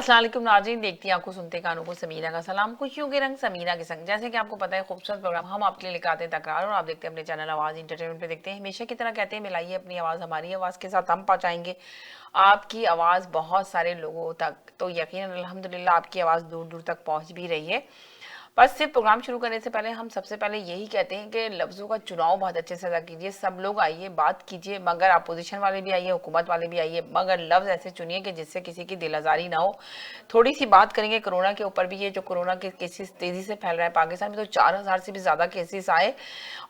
अस्सलाम वालेकुम नाज़रीन, देखती आंखों सुनते कानों को समीरा का सलाम। खुशियों के रंग समीरा के संग। जैसे कि आपको पता है, खूबसूरत प्रोग्राम हम आपके लिए लेकर आते हैं तकरार, और आप देखते हैं अपने चैनल आवाज़ इंटरटेनमेंट पे। देखते हैं हमेशा की तरह, कहते हैं मिलाइए अपनी आवाज़ हमारी आवाज़ के साथ, हम पहुंचाएंगे आपकी आवाज़ बहुत सारे लोगों तक। तो यकीनन अल्हम्दुलिल्लाह आपकी आवाज़ दूर दूर तक पहुंच भी रही है। बस सिर्फ प्रोग्राम शुरू करने से पहले हम सबसे पहले यही कहते हैं कि लफ्ज़ों का चुनाव बहुत अच्छे से अदा कीजिए। सब लोग आइए, बात कीजिए, मगर अपोजिशन वाले भी आइए, हुकूमत वाले भी आइए, मगर लफ्ज़ ऐसे चुनिए कि जिससे किसी की दिल आज़ारी ना हो। थोड़ी सी बात करेंगे कोरोना के ऊपर भी। ये जो कोरोना के केसेस तेज़ी से फैल रहा है, पाकिस्तान में तो 4000 से भी ज़्यादा केसेस आए,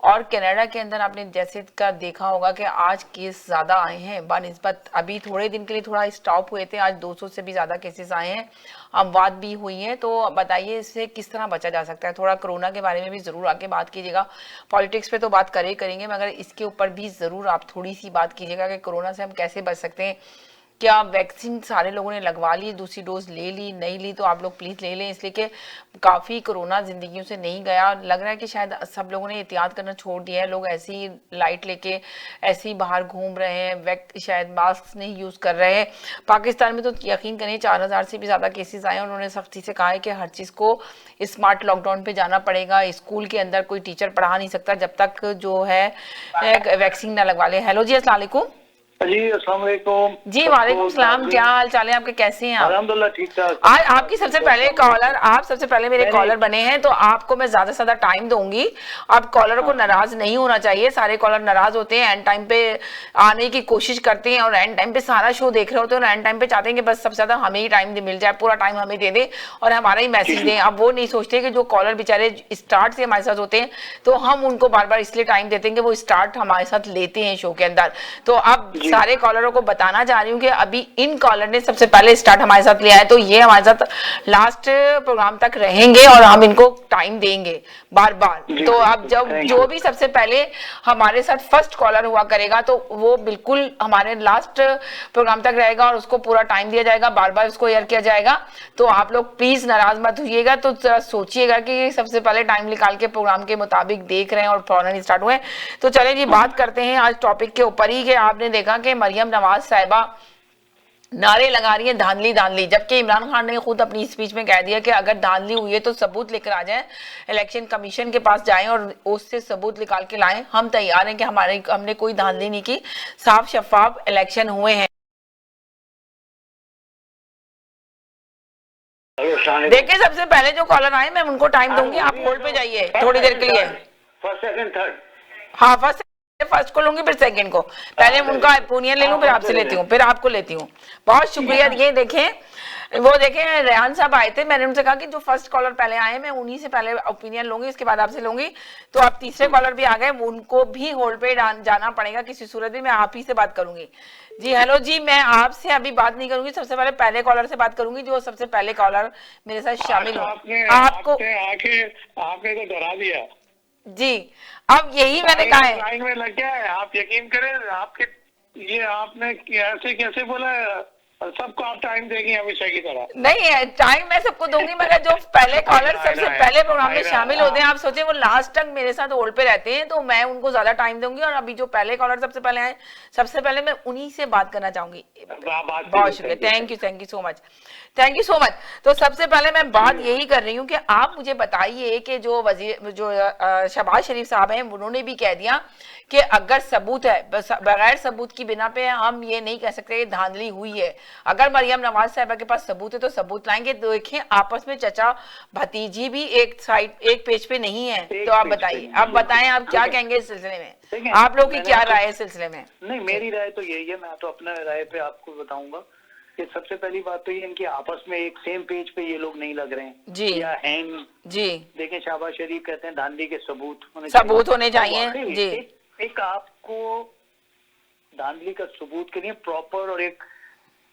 और कनाडा के अंदर आपने जैसे का देखा होगा कि आज केस ज़्यादा आए हैं बनिस्बत। अभी थोड़े दिन के लिए थोड़ा स्टॉप हुए थे, आज 200 से भी ज़्यादा केसेस आए हैं, अमवात भी हुई हैं। तो बताइए इससे किस तरह बचा जा सकता है। थोड़ा कोरोना के बारे में भी ज़रूर आके बात कीजिएगा। पॉलिटिक्स पे तो बात करेंगे, मगर इसके ऊपर भी ज़रूर आप थोड़ी सी बात कीजिएगा कि कोरोना से हम कैसे बच सकते हैं। क्या वैक्सीन सारे लोगों ने लगवा ली, दूसरी डोज ले ली, नहीं ली तो आप लोग प्लीज़ ले लें, इसलिए कि काफ़ी कोरोना ज़िंदगियों से नहीं गया। लग रहा है कि शायद सब लोगों ने एहतियात करना छोड़ दिया है। लोग ऐसे ही लाइट लेके ऐसे ही बाहर घूम रहे हैं, शायद मास्क नहीं यूज़ कर रहे हैं। पाकिस्तान में तो यकीन करें 4000 से भी ज़्यादा केसेस आए। उन्होंने सख्ती से कहा है कि हर चीज़ को स्मार्ट लॉकडाउन पे जाना पड़ेगा। स्कूल के अंदर कोई टीचर पढ़ा नहीं सकता जब तक जो है वैक्सीन ना लगवा ले। हेलो जी, अस्सलाम वालेकुम। जी अस्सलाम वालेकुम। जी वालेकुम सलाम, क्या हाल चाल है आपके, कैसे हैं आप? अल्हम्दुलिल्लाह ठीक ठाक। आज आपकी सबसे पहले कॉलर, आप सबसे पहले मेरे कॉलर बने हैं, तो आपको मैं ज्यादा से ज्यादा टाइम दूंगी। आप कॉलर को नाराज नहीं होना चाहिए। सारे कॉलर नाराज होते हैं, एंड टाइम पे आने की कोशिश करते हैं, और एंड टाइम पे सारा शो देख रहे होते हैं, और एंड टाइम पे चाहते हैं कि बस सबसे ज्यादा हमें ही टाइम मिल जाए, पूरा टाइम हमें दे दे और हमारा ही मैसेज दें। अब वो नहीं सोचते कि जो कॉलर बेचारे स्टार्ट से हमारे साथ होते हैं, तो हम उनको बार बार इसलिए टाइम देते हैं कि वो स्टार्ट हमारे साथ लेते हैं शो के अंदर। तो अब सारे कॉलरों को बताना चाह रही हूँ कि अभी इन कॉलर ने सबसे पहले स्टार्ट हमारे साथ लिया है, तो ये हमारे साथ लास्ट प्रोग्राम तक रहेंगे और हम इनको टाइम देंगे बार बार। तो अब जब जो भी सबसे पहले हमारे साथ फर्स्ट कॉलर हुआ करेगा, तो वो बिल्कुल हमारे लास्ट प्रोग्राम तक रहेगा और उसको पूरा टाइम दिया जाएगा, बार बार उसको एयर किया जाएगा। तो आप लोग प्लीज नाराज मत होइएगा। तो जरा सोचिएगा कि सबसे पहले टाइम निकाल के प्रोग्राम के मुताबिक देख रहे हैं और फौरन स्टार्ट हुए। तो चले जी, बात करते हैं आज टॉपिक के ऊपर ही कि आपने देखा कि मरियम नवाज साहिबा नारे लगा रही है धांधली धांधली, जबकि इमरान खान ने खुद अपनी स्पीच में कह दिया कि अगर धांधली हुई है तो सबूत लेकर आ जाएं, इलेक्शन कमीशन के पास जाएं और उससे सबूत निकाल के लाएं। हम तैयार हैं कि हमने कोई धांधली नहीं की, साफ शफाफ इलेक्शन हुए हैं। देखिए सबसे पहले जो कॉलर आए मैं उनको टाइम दूंगी, आप होल्ड पे जाइए थोड़ी देर के लिए। First second third. हाँ, फर्स्ट को लूंगी, फिर सेकंड को। पहले उनका ओपिनियन ले लूं, फिर आपसे लेती हूँ, फिर आपको लेती हूँ। बहुत शुक्रिया। ये देखें, वो देखें रेहान साहब आए थे, मैंने उनसे कहा कि जो फर्स्ट कॉलर पहले आए मैं उन्हीं से पहले ओपिनियन लूंगी, उसके बाद आपसे लूंगी। तो आप तीसरे कॉलर भी आ गए, उनको भी होल्ड पे जाना पड़ेगा किसी सूरत में, मैं आप ही से बात करूंगी। जी हेलो जी, मैं आपसे अभी बात नहीं करूंगी, सबसे पहले पहले कॉलर से बात करूंगी, जो सबसे पहले कॉलर मेरे साथ शामिल हो। आपको आपने तो डरा दिया जी, अब यही मैंने कहा है। लाइन में लग गया है, आप यकीन करें आपके ये आपने कैसे कैसे बोला, सबको आप टाइम देंगे हमेशा की तरह। नहीं है टाइम, मैं सबको दूंगी, मगर जो पहले कॉलर सबसे पहले प्रोग्राम में शामिल होते हैं, आप सोचे वो लास्ट तक मेरे साथ होल्ड पे रहते हैं, तो मैं उनको ज्यादा टाइम दूंगी। और अभी जो पहले कॉलर सबसे पहले आए, सबसे पहले मैं उन्हीं से बात करना चाहूंगी। बहुत शुक्रिया, thank you so much, thank you so much. तो सबसे पहले मैं बात यही कर रही हूँ कि आप मुझे बताइए कि जो शहबाज शरीफ साहब हैं, उन्होंने भी कह दिया कि अगर सबूत है, बगैर सबूत की बिना पे हम ये नहीं कह सकते धांधली हुई है। अगर मरियम नवाज साहिबा के पास सबूत है तो सबूत लाएंगे। देखें आपस में चचा भतीजी भी एक साइड एक पेज पे नहीं है। तो आप बताइए, आप बताएं आप क्या कहेंगे इस सिलसिले में, आप लोगों की क्या राय है इस सिलसिले में? नहीं, मेरी राय तो यही है, मैं तो अपना राय पे आपको बताऊंगा कि सबसे पहली बात तो ये इनकी आपस में एक सेम पेज पे ये लोग नहीं लग रहे हैं जी या हैं जी। देखें शहबाज शरीफ कहते हैं धांधली के सबूत होने चाहिए जी। एक आपको धांधली का सबूत के लिए प्रॉपर और एक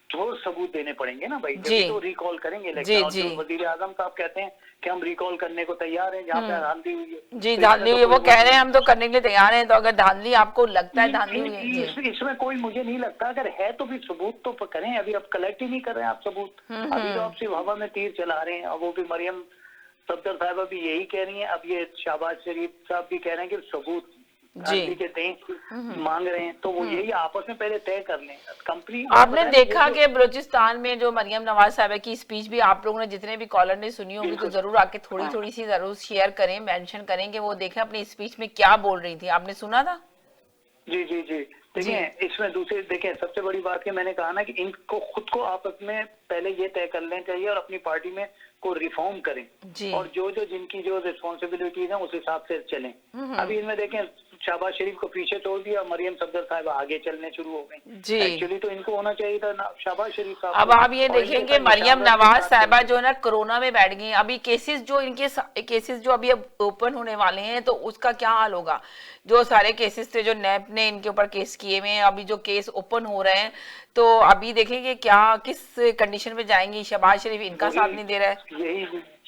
ठोस सबूत देने पड़ेंगे ना भाई, जब तो रिकॉल करेंगे इलेक्शन। जो वजीर आजम साहब कहते हैं कि हम रिकॉल करने को तैयार हैं जहाँ पे धांधली हुई है। जी धांधली हुई है, वो कह रहे हैं हम तो करने के लिए तैयार हैं। तो अगर धांधली आपको लगता है धांधली हुई है, इसमें कोई मुझे नहीं लगता, अगर है तो भी सबूत तो करें। अभी आप कलेक्ट ही नहीं कर रहे हैं आप सबूत, अभी तो आप सिर्फ हवा में तीर चला रहे हैं। और वो भी मरियम सफदर साहिबा भी यही कह रही है, अब ये शहबाज शरीफ साहब भी कह रहे हैं कि सबूत धांधली के दें मांग रहे हैं, तो वो यही आपस में पहले तय कर लें कंपनी। आपने देखा कि बलूचिस्तान में जो मरियम नवाज साहिबा की स्पीच भी आप लोगों ने, जितने भी कॉलर ने सुनी होगी, तो जरूर आके थोड़ी थोड़ी सी जरूर शेयर करें, मेंशन करें कि वो देखें अपनी स्पीच में क्या बोल रही थी। आपने सुना था? जी जी जी, देखिए इसमें दूसरे देखिए सबसे बड़ी बात है, मैंने कहा ना कि इनको खुद को आपस में पहले ये तय कर लेना चाहिए और अपनी पार्टी में को रिफॉर्म करें जी। और जो जो जिनकी जो रिस्पॉन्सिबिलिटीज है उस हिसाब से चलें। अभी इनमें देखें शहबाज शरीफ को पीछे छोड़ दिया, मरियम सफदर साहब आगे चलने शुरू हो गई। जी। एक्चुअली तो इनको होना चाहिए था ना शहबाज शरीफ साहब। अब आप ये देखेंगे मरियम नवाज साहिबा जो है ना कोरोना में बैठ गई। अभी केसेस जो इनके केसेस जो अभी अब ओपन होने वाले हैं, तो उसका क्या हाल होगा? जो सारे केसेस थे जो नैब ने इनके ऊपर केस किए हुए हैं, अभी जो केस ओपन हो रहे हैं, तो अभी देखेंगे क्या किस कंडीशन में जाएंगी। शहबाज शरीफ इनका साथ नहीं दे रहा है।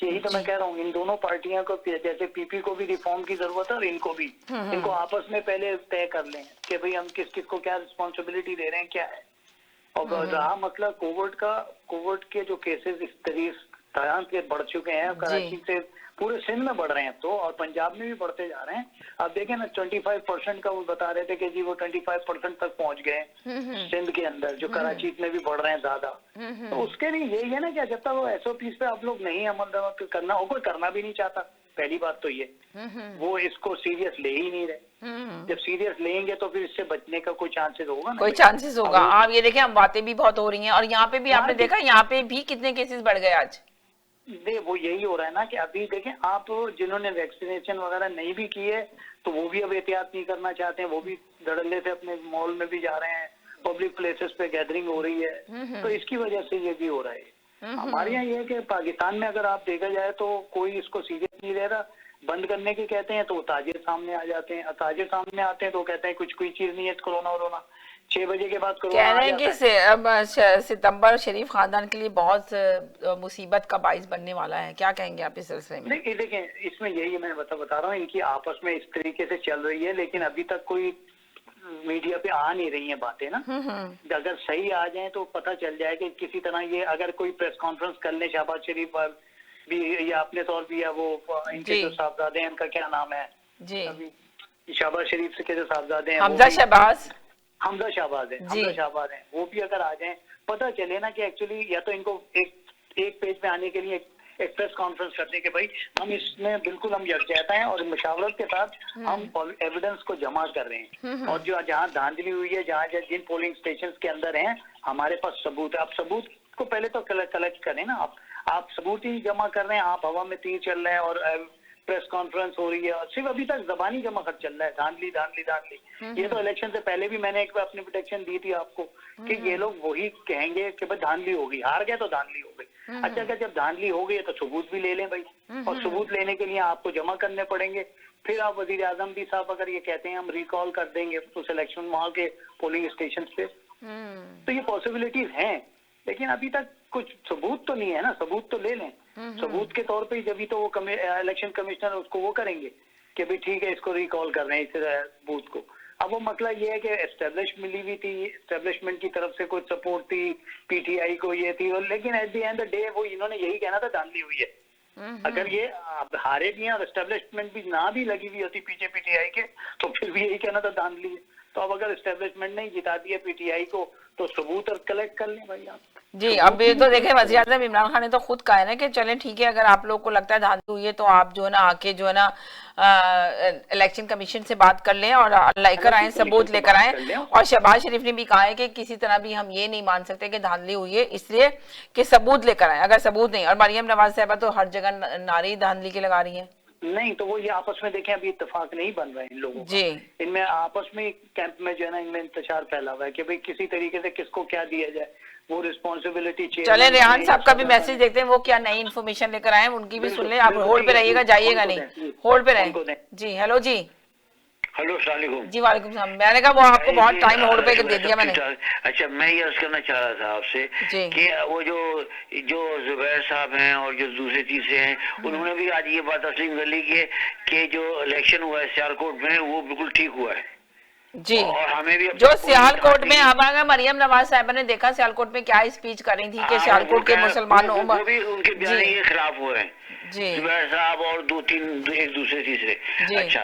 यही तो मैं कह रहा हूँ, इन दोनों पार्टियों को जैसे पीपी को भी रिफॉर्म की जरूरत है और इनको भी, इनको आपस में पहले तय कर लें कि भाई हम किस किस को क्या रिस्पॉन्सिबिलिटी दे रहे हैं, क्या है। और रहा मतलब कोविड के जो केसेस इस तरह के बढ़ चुके हैं, कराची से पूरे सिंध में बढ़ रहे हैं तो, और पंजाब में भी बढ़ते जा रहे हैं। आप देखें ना 25% का वो बता रहे थे कि जी वो 25% तक पहुंच गए सिंध के अंदर, जो कराची में भी बढ़ रहे हैं ज्यादा। तो उसके लिए यही है ना कि जब तक वो SOPs पे आप लोग नहीं अमल दमल करना, और कोई करना भी नहीं चाहता। पहली बात तो ये वो इसको सीरियस ले ही नहीं रहे। जब सीरियस लेंगे तो फिर इससे बचने का कोई चांसेस होगा ना? कोई चांसेस होगा। आप ये देखें, हम बातें भी बहुत हो रही हैं, और यहाँ पे भी आपने देखा, यहाँ पे भी कितने केसेस बढ़ गए आज। वो यही हो रहा है ना कि अभी देखें आप, जिन्होंने वैक्सीनेशन वगैरह नहीं भी की है तो वो भी अब एहतियात नहीं करना चाहते हैं, वो भी धड़ल्ले से अपने मॉल में भी जा रहे हैं, पब्लिक प्लेसेस पे गैदरिंग हो रही है। तो इसकी वजह से ये भी हो रहा है। हमारे यहाँ ये है कि पाकिस्तान में अगर आप देखा जाए तो कोई इसको सीरियस नहीं ले रहा। बंद करने की कहते हैं तो ताजिर सामने आ जाते हैं, ताजिर सामने आते हैं तो कहते हैं कुछ कोई चीज नहीं है कोरोना वोरोना। 6 बजे के बाद कह रहे हैं कि अब सितंबर शरीफ खानदान के लिए बहुत मुसीबत का बाइस बनने वाला है। क्या कहेंगे आप इस सिलसिले में? नहीं देखें, इसमें यही मैं बता रहा हूँ, इनकी आपस में इस तरीके से चल रही है, लेकिन अभी तक कोई मीडिया पे आ नहीं रही है बातें ना। अगर सही आ जाए तो पता चल जाए कि किसी तरह ये अगर कोई प्रेस कॉन्फ्रेंस कर ले शहबाज शरीफ भी या अपने तौर भी, या वो इनके जो साहबजादे हैं, उनका क्या नाम है जी, अभी शहबाज शरीफ से के जो साहबजादे हैं, हमजा शहबाज है, वो भी अगर आ जाएं, पता चले ना कि एक्चुअली या तो इनको एक पेज पे आने के लिए एक प्रेस कॉन्फ्रेंस करते हैं कि भाई हम इसमें बिल्कुल हम यकजहता हैं और मुशावरत के साथ हम एविडेंस को जमा कर रहे हैं, और जो जहाँ धांधली हुई है, जहाँ जिन पोलिंग स्टेशन के अंदर हैं, हमारे पास सबूत है। आप सबूत को पहले तो कलेक्ट करें ना। आप सबूत ही जमा कर रहे हैं, आप हवा में तीर चल रहे हैं और प्रेस कॉन्फ्रेंस हो रही है, और सिर्फ अभी तक जबानी जमा खर्च चल रहा है, धांधली। ये तो इलेक्शन से पहले भी मैंने एक बार अपनी प्रोटेक्शन दी थी आपको कि ये लोग वही कहेंगे कि भाई धांधली हो गई, हार गए तो धांधली हो गई। अच्छा क्या, जब धांधली हो गई है तो सबूत भी ले लें भाई, और सबूत लेने के लिए आपको जमा करने पड़ेंगे। फिर आप वजीर आजम भी साहब अगर ये कहते हैं हम रिकॉल कर देंगे उस इलेक्शन वहाँ के पोलिंग स्टेशन पे, तो ये पॉसिबिलिटीज हैं, लेकिन अभी तक कुछ सबूत तो नहीं है ना। सबूत तो ले लें, सबूत के तौर पे जब भी तो वो इलेक्शन कमिश्नर उसको वो करेंगे कि भाई ठीक है इसको रिकॉल कर रहे हैं इस बूथ को। अब वो मसला ये है कि एस्टेब्लिश मिली हुई थी, एस्टेब्लिशमेंट की तरफ से कुछ सपोर्ट थी, PTI को ये थी, और लेकिन at the end the day वो इन्होंने यही कहना था धांधली हुई है। अगर ये हारे भी हैं और एस्टेब्लिशमेंट भी ना भी लगी हुई होती पीछे PTI के, तो फिर भी यही कहना था धांधली है। तो अब अगर एस्टेब्लिशमेंट ने जिता दिया PTI को, तो सबूत और कलेक्ट कर लें भाई आप जी। अब ये तो देखें, वज़ीर आज़म इमरान खान ने तो खुद कहा है ना कि चलें ठीक है, अगर आप लोग को लगता है धांधली हुई है तो आप जो है ना आके जो है ना इलेक्शन कमीशन से बात कर लें और लेकर आए, सबूत लेकर आए। और शहबाज शरीफ ने भी कहा है कि किसी तरह भी हम ये नहीं मान सकते कि धांधली हुई है, इसलिए कि सबूत लेकर आए। अगर सबूत नहीं, और मरियम नवाज साहिबा तो हर जगह नारे धांधली के लगा रही है। नहीं तो वो ये आपस में देखें अभी इत्तेफाक नहीं बन रहे इन लोगों जी। इनमें आपस में कैंप में जो है ना, इनमें इंतजार फैला हुआ है कि भाई किसी तरीके से किसको क्या दिया जाए, वो रिस्पॉन्सिबिलिटी। चले रेहान साहब का भी मैसेज देखते हैं, वो क्या नई इन्फॉर्मेशन लेकर आए, उनकी भी सुन ले। आप होल्ड पे रहिएगा, जाइएगा नहीं, होल्ड पे रहें जी। हेलो जी। हेलो अस्सलाम वालेकुम। जी वालेकुम सलाम। मैंने कहा वो आपको बहुत टाइम होल्ड पे दे दिया मैंने। अच्छा, मैं ये अर्ज करना चाह रहा था आपसे कि वो जो जुबैर साहब हैं और जो दूसरी चीजें हैं, उन्होंने भी आज ये बात तस्लीम कर ली कि जो इलेक्शन हुआ है सियालकोट में वो बिल्कुल ठीक हुआ है जी। और हमें भी जो सियालकोट में हमारा मरियम नवाज साहिबा ने देखा सियालकोट में क्या स्पीच कर रही थी कि सियालकोट के मुसलमानों वो भी उनके बयान के खिलाफ हुए हैं जुबैर साहब और दो तीन एक दूसरे तीसरे। अच्छा,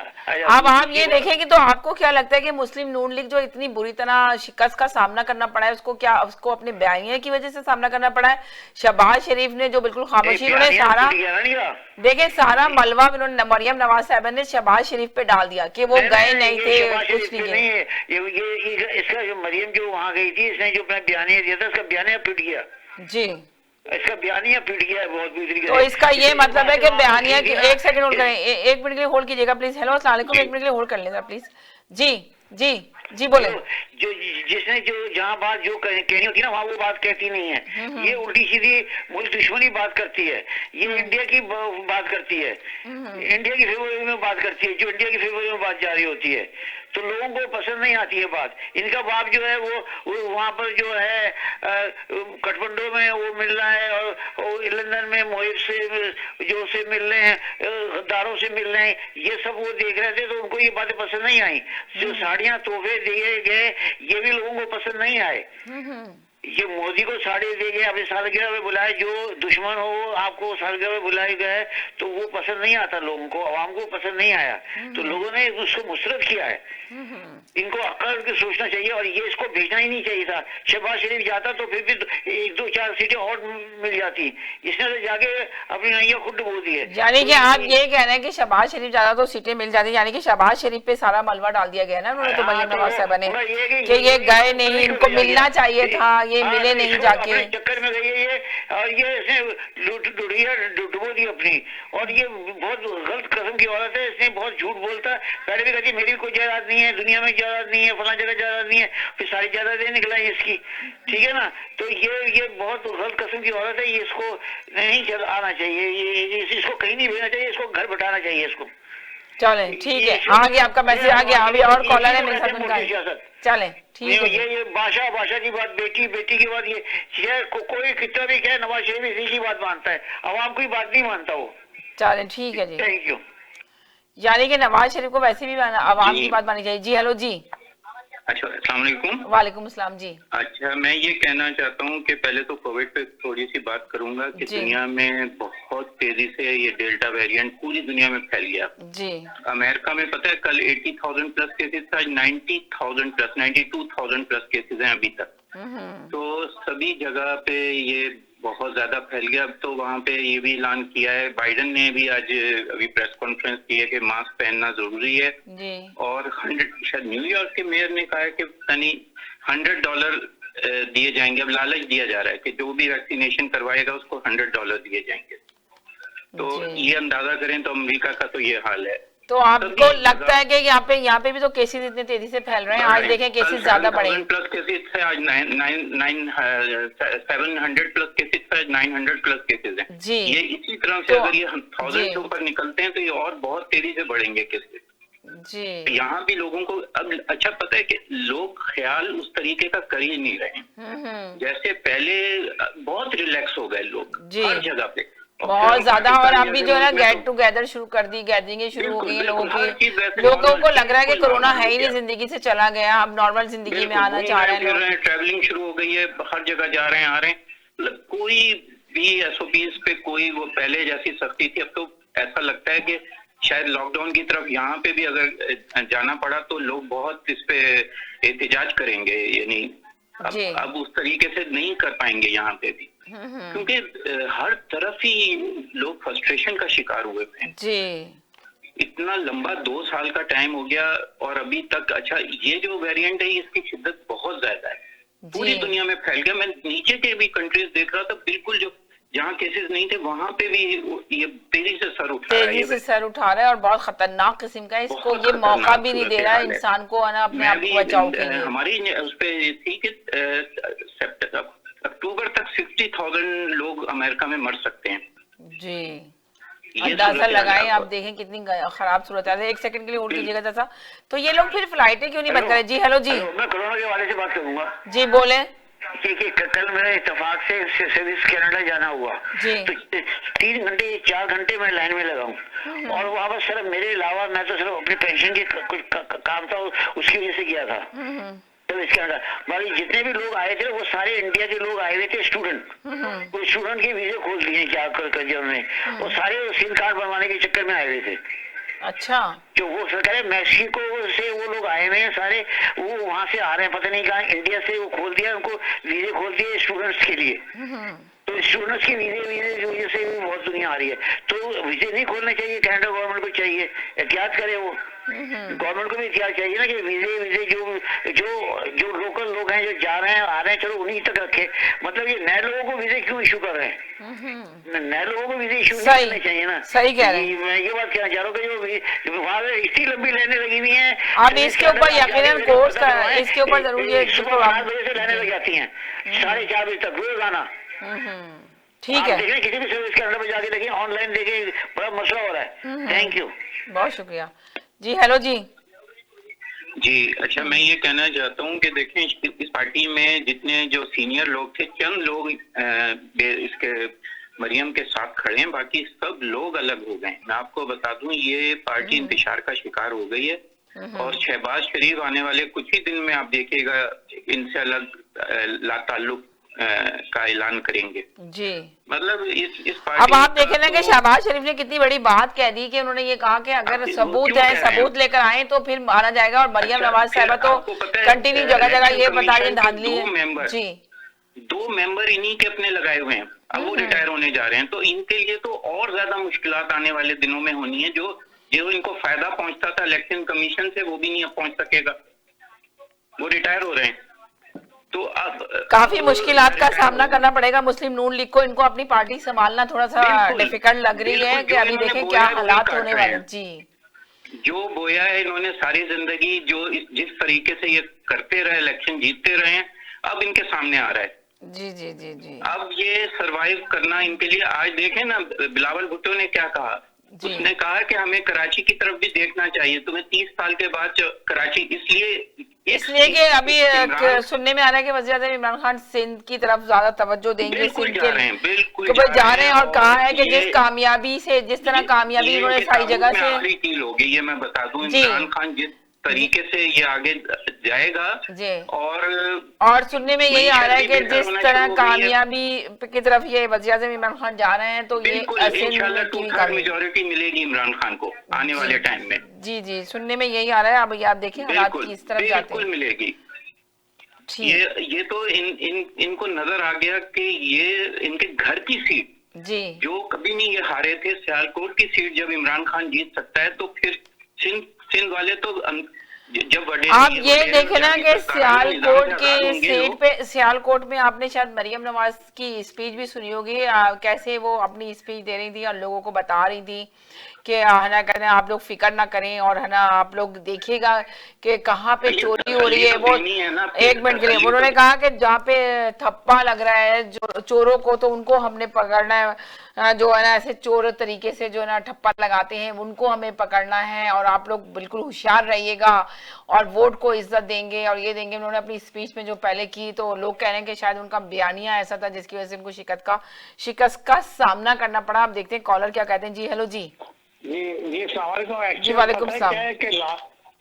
अब आप ये देखें कि तो आपको क्या लगता है कि मुस्लिम नून लीग जो इतनी बुरी तरह शिकस्त का सामना करना पड़ा है, उसको अपने बयानिया की वजह से सामना करना पड़ा है? शहबाज शरीफ ने जो बिल्कुल खामोशी, उन्होंने सारा देखिए सारा मलबा उन्होंने मरियम नवाज साहब ने शहबाज शरीफ पे डाल दिया कि वो गए नहीं थे, कुछ नहीं है। ये इसका जो मरियम जो वहाँ गई थी, इसने जो अपना बयानिया दिया था, इसका बयानिया पिट गया जी, इसका बयानिया पिट गया है बहुत बुरी तरीके से। तो इसका ये मतलब है कि बयानिया की, एक सेकंड होल्ड करें, एक मिनट के लिए होल्ड कीजिएगा प्लीज। हेलो अस्सलाम वालेकुम, एक मिनट के लिए होल्ड कर लेगा प्लीज। जी जी जी बोले। जो जिसने जो जहाँ बात जो कहनी होती है ना, वहाँ वो बात कहती नहीं है। ये उल्टी सीधी मुल्क दुश्मनी बात करती है, ये इंडिया की बात करती है, इंडिया की फेवर में बात करती है, जो इंडिया की फेवर में बात जा रही होती है, तो लोगों को पसंद नहीं आती है बात। इनका बाप जो है वो वहाँ पर जो है काठमांडू में वो मिल रहा है, और लंदन में मोहिब से जो से मिल रहे हैं, गद्दारों से मिल रहे हैं, ये सब वो देख रहे थे, तो उनको ये बातें पसंद नहीं आई। जो साड़ियाँ तोहफे दिए गए, ये भी लोगों को पसंद नहीं आए। ये मोदी को साड़ी दे गए, अपने सालगिरह में बुलाए, जो दुश्मन हो आपको सालगिरह में बुलाए गए, तो वो पसंद नहीं आता लोगों को, आवाम को पसंद नहीं आया, तो लोगों ने उसको मुस्तरद किया है। इनको अक्ल के सोचना चाहिए, और ये इसको भेजना ही नहीं चाहिए था। शहबाज शरीफ जाता तो फिर भी एक दो चार सीटें और मिल जाती, इसने तो जाके अपनी नैया खुद डुबो दी है। यानी कि आप ये कह रहे हैं कि शहबाज शरीफ ज्यादा तो सीटें मिल जाती, यानी कि शहबाज शरीफ पे सारा मलबा डाल दिया गया ना उन्होंने, तो मरियम नवाज साहब ने कि ये गए नहीं, इनको मिलना चाहिए था, ये मिले नहीं जाके, चक्कर में गई है ये, और ये इसने डुबो दी अपनी, और ये बहुत गलत किस्म की औरत है, इसने बहुत झूठ बोलता है। पहले भी कहती मेरी कोई जायदाद नहीं है, दुनिया में जायदाद नहीं है, फला जगह जायदाद नहीं है, फिर सारी जायदादें निकला है इसकी, ठीक है ना। तो ये बहुत गलत किस्म की औरत है, ये इसको नहीं आना चाहिए, ये इसको कहीं नहीं भेजना चाहिए, इसको घर बैठाना चाहिए इसको। चले ठीक है, आ गया आपका मैसेज, आ गया। अभी और कॉलर है मेरे साथ उनका, चले ठीक है। ये बादशाह की बात, बेटी की बात, ये कोई कितना भी कहे, नवाज शरीफ इसी की बात मानता है, अवाम की बात नहीं मानता वो। चले ठीक है जी, थैंक यू। यानी कि नवाज शरीफ को वैसे भी अवाम की बात माननी चाहिए। जी हेलो जी। अच्छा, अस्सलाम वालेकुम। वालेकुम अस्सलाम जी। अच्छा, मैं ये कहना चाहता हूँ कि पहले तो कोविड पे थोड़ी सी बात करूंगा कि दुनिया में बहुत तेजी से ये डेल्टा वेरिएंट पूरी दुनिया में फैल गया जी। अमेरिका में पता है कल 80,000 प्लस केसेस था, 90,000 प्लस 92,000 प्लस केसेस हैं अभी तक। तो सभी जगह पे ये बहुत ज्यादा फैल गया। अब तो वहाँ पे ये भी ऐलान किया है, बाइडेन ने भी आज अभी प्रेस कॉन्फ्रेंस की है कि मास्क पहनना जरूरी है जी। और शायद न्यूयॉर्क के मेयर ने कहा है कि $100 दिए जाएंगे। अब लालच दिया जा रहा है कि जो भी वैक्सीनेशन करवाएगा उसको $100 दिए जाएंगे। तो ये अंदाजा करें तो अमेरिका का तो ये हाल है। तो आपको लगता है कि यहाँ पे भी तो केसेस इतने तेजी से फैल रहे हैं? आज देखें केसेस ज्यादा बढ़े, प्लस केसेस है आज 700 प्लस केसेस है, 900 प्लस केसेस हैं जी। ये इसी तरह से अगर ये 1000 के ऊपर निकलते हैं तो ये और बहुत तेजी से बढ़ेंगे केसेस जी। यहाँ भी लोगों को अब अच्छा पता है कि लोग ख्याल उस तरीके का कर ही नहीं रहे। जैसे पहले बहुत रिलैक्स हो गए लोग हर जगह पे बहुत ज्यादा, और अब भी जो है ना गेट टुगेदर शुरू कर दी, गैदरिंग शुरू हो गई है लोगों की। लोगों को लग रहा है कि कोरोना है ही नहीं, जिंदगी से चला गया, अब नॉर्मल जिंदगी में आना चाह रहे हैं लोग। ट्रैवलिंग शुरू हो गई है, हर जगह जा रहे हैं, आ रहे हैं। मतलब कोई भी SOPs पे कोई वो पहले जैसी सख्ती थी, अब तो ऐसा लगता है कि शायद लॉकडाउन की तरफ यहाँ पे भी अगर जाना पड़ा तो लोग बहुत इस पे एहतजाज करेंगे, यानी अब उस तरीके से नहीं कर पाएंगे यहाँ पे भी, क्योंकि हर तरफ ही लोग फ्रस्ट्रेशन का शिकार हुए हैं जी। इतना लंबा 2 साल का टाइम हो गया और अभी तक अच्छा ये जो वेरिएंट है इसकी शिद्दत बहुत ज्यादा है, पूरी दुनिया में फैल गया। मैं नीचे के भी कंट्रीज देख रहा था, बिल्कुल जो जहाँ केसेस नहीं थे वहां पे भी ये तेजी से सर उठा रहा है और बहुत खतरनाक किस्म का है। इसको ये मौका भी नहीं दे रहा है इंसान को अपने आप को बचाव के लिए। हमारी उस पे थी कि अक्टूबर तक 60,000 लोग अमेरिका में मर सकते हैं जी। अंदाजा लगाएं, आप देखें कितनी खराब सूरत है। एक सेकंड के लिए होल्ड कीजिएगा चाचा। तो ये लोग फिर फ्लाइटें क्यों नहीं बंद करें? जी हेलो जी। मैं कोरोना के हवाले से बात करूंगा जी, बोले। कि कल मेरा इत्तेफाक से सर्विस कनाडा जाना हुआ तो 3 घंटे 4 घंटे मैं लाइन में लगा हूँ, और वहाँ पर सिर्फ मेरे अलावा मैं तो सिर्फ अपने पेंशन के कुछ काम था उसकी वजह से गया था। सर्विस के अंदर, मतलब जितने भी लोग आए थे वो सारे इंडिया के लोग आए हुए थे, स्टूडेंट। वो स्टूडेंट के वीजे खोल दिए क्या कर दिया उन्होंने, वो सारे सिम कार्ड बनवाने के चक्कर में आए हुए थे। अच्छा, जो वो सरकार मैक्सिको से वो लोग आए हुए हैं सारे, वो वहां से आ रहे हैं, पता नहीं कहाँ, इंडिया से वो खोल दिया, उनको वीजे खोल दिए स्टूडेंट्स के लिए। तो स्टूडेंट्स के वीजे की वजह से भी बहुत दुनिया आ रही है। तो वीजे नहीं खोलने चाहिए, कनाडा गवर्नमेंट को चाहिए एहतियात करे, वो गवर्नमेंट को भी एहतियात चाहिए ना कि वीजे जो जो जो लोकल लोग हैं जो जा रहे हैं आ रहे हैं, चलो उन्हीं तक रखे। मतलब ये नए लोगों को वीजे क्यों इशू कर रहे हैं? नए लोगों को वीजे इशू नहीं करने चाहिए ना। सही कह रहे हैं। मैं ये बात कहना चाह रहा हूँ कि जो वहाँ इतनी लंबी लाइनें लगी हुई हैं, आप इसके ऊपर यकीनन कोर्स का, इसके ऊपर जरूर ये सुबह 7 बजे से लाइनें लग जाती हैं 4:30 बजे तक रोजाना। ठीक है, देखें किसी भी सर्विस के अंदर जाके देखें, ऑनलाइन देखें, बड़ा मसला हो रहा है। थैंक यू, बहुत शुक्रिया जी। हेलो जी। जी अच्छा, मैं ये कहना चाहता हूँ कि देखें इस पार्टी में जितने जो सीनियर लोग थे, चंद लोग इसके मरियम के साथ खड़े हैं, बाकी सब लोग अलग हो गए। मैं आपको बता दूं, ये पार्टी इंतशार का शिकार हो गई है और शहबाज शरीफ आने वाले कुछ ही दिन में आप देखिएगा इनसे अलग लाताल्लुक का ऐलान करेंगे जी। मतलब इस पार्टी अब आप देखें ना कि शहबाज शरीफ ने कितनी बड़ी बात कह दी कि उन्होंने ये कहा कि अगर सबूत है, सबूत लेकर आए तो फिर माना जाएगा। और मरियम नवाज साहबा तो कंटिन्यू जगह जगह ये बता रही धांधली है जी। 2 मेंबर इन्हीं के अपने लगाए हुए हैं, अब वो रिटायर होने जा रहे हैं, तो इनके लिए तो और ज्यादा मुश्किलात आने वाले दिनों में होनी है। जो इनको फायदा पहुंचता था इलेक्शन कमीशन से, वो भी नहीं अब पहुंच सकेगा, वो रिटायर हो रहे हैं। तो अब काफी मुश्किलात का सामना करना पड़ेगा मुस्लिम नून लीग को। इनको अपनी पार्टी संभालना थोड़ा सा डिफिकल्ट लग रही है कि अभी देखें क्या हालात होने वाले जी। जो बोया है इन्होंने सारी जिंदगी, जो जिस तरीके से ये करते रहे, इलेक्शन जीतते रहे हैं, अब इनके सामने आ रहा है। जी जी जी जी। अब ये सरवाइव करना इनके लिए, आज देखें ना बिलावल भुट्टो ने क्या कहा, उसने कहा कि हमें कराची की तरफ भी देखना चाहिए। तुम्हें 30 साल के बाद कराची इसलिए कि अभी सुनने में आ रहा है कि वज़ीर-ए-आज़म इमरान खान सिंध की तरफ ज्यादा तवज्जो देंगे, सिंध के बिल्कुल जा रहे हैं। और कहा है कि जिस कामयाबी से, जिस तरह कामयाबी उन्होंने सारी जगह से, आखिरी कील होगी ये मैं बता दूं, इमरान खान जिस तरीके से ये आगे जाएगा जी। और सुनने में यही आ रहा है कि जिस तरह कामयाबी की तरफ ये वज़ीर-ए-आज़म इमरान खान जा रहे हैं तो ये इंशाल्लाह मेजॉरिटी मिलेगी इमरान खान को आने वाले टाइम में। जी जी, सुनने में यही आ रहा है। अब आप देखिए हालात किस तरफ जाते हैं। मिलेगी। ये तो इनको नजर आ गया कि ये इनके घर की सीट जी, जो कभी नहीं ये हारे थे, सियालकोट की सीट जब इमरान खान जीत सकता है तो फिर सिंध वाले तो जब आप ये देखे ना कि सियालकोट की सीट पे, सियालकोट में आपने शायद मरियम नवाज की स्पीच भी सुनी होगी, कैसे वो अपनी स्पीच दे रही थी और लोगों को बता रही थी कि है ना, कहते हैं आप लोग फिक्र ना करें और है ना आप लोग देखिएगा कि कहाँ पे चोरी हो रही है। वो 1 मिनट के लिए उन्होंने कहा कि जहाँ पे थप्पा लग रहा है जो चोरों को, तो उनको हमने पकड़ना है, जो है ना ऐसे चोर तरीके से जो है ना ठप्पा लगाते हैं उनको हमें पकड़ना है, और आप लोग बिल्कुल होशियार रहिएगा और वोट को इज्जत देंगे और ये देंगे। उन्होंने अपनी स्पीच में जो पहले की, तो लोग कह रहे हैं कि शायद उनका बयानिया ऐसा था जिसकी वजह से उनको शिकस्त का सामना करना पड़ा। आप देखते हैं कॉलर क्या कहते हैं जी। हेलो जी। जी सवाल जी वालेकुम सलाम।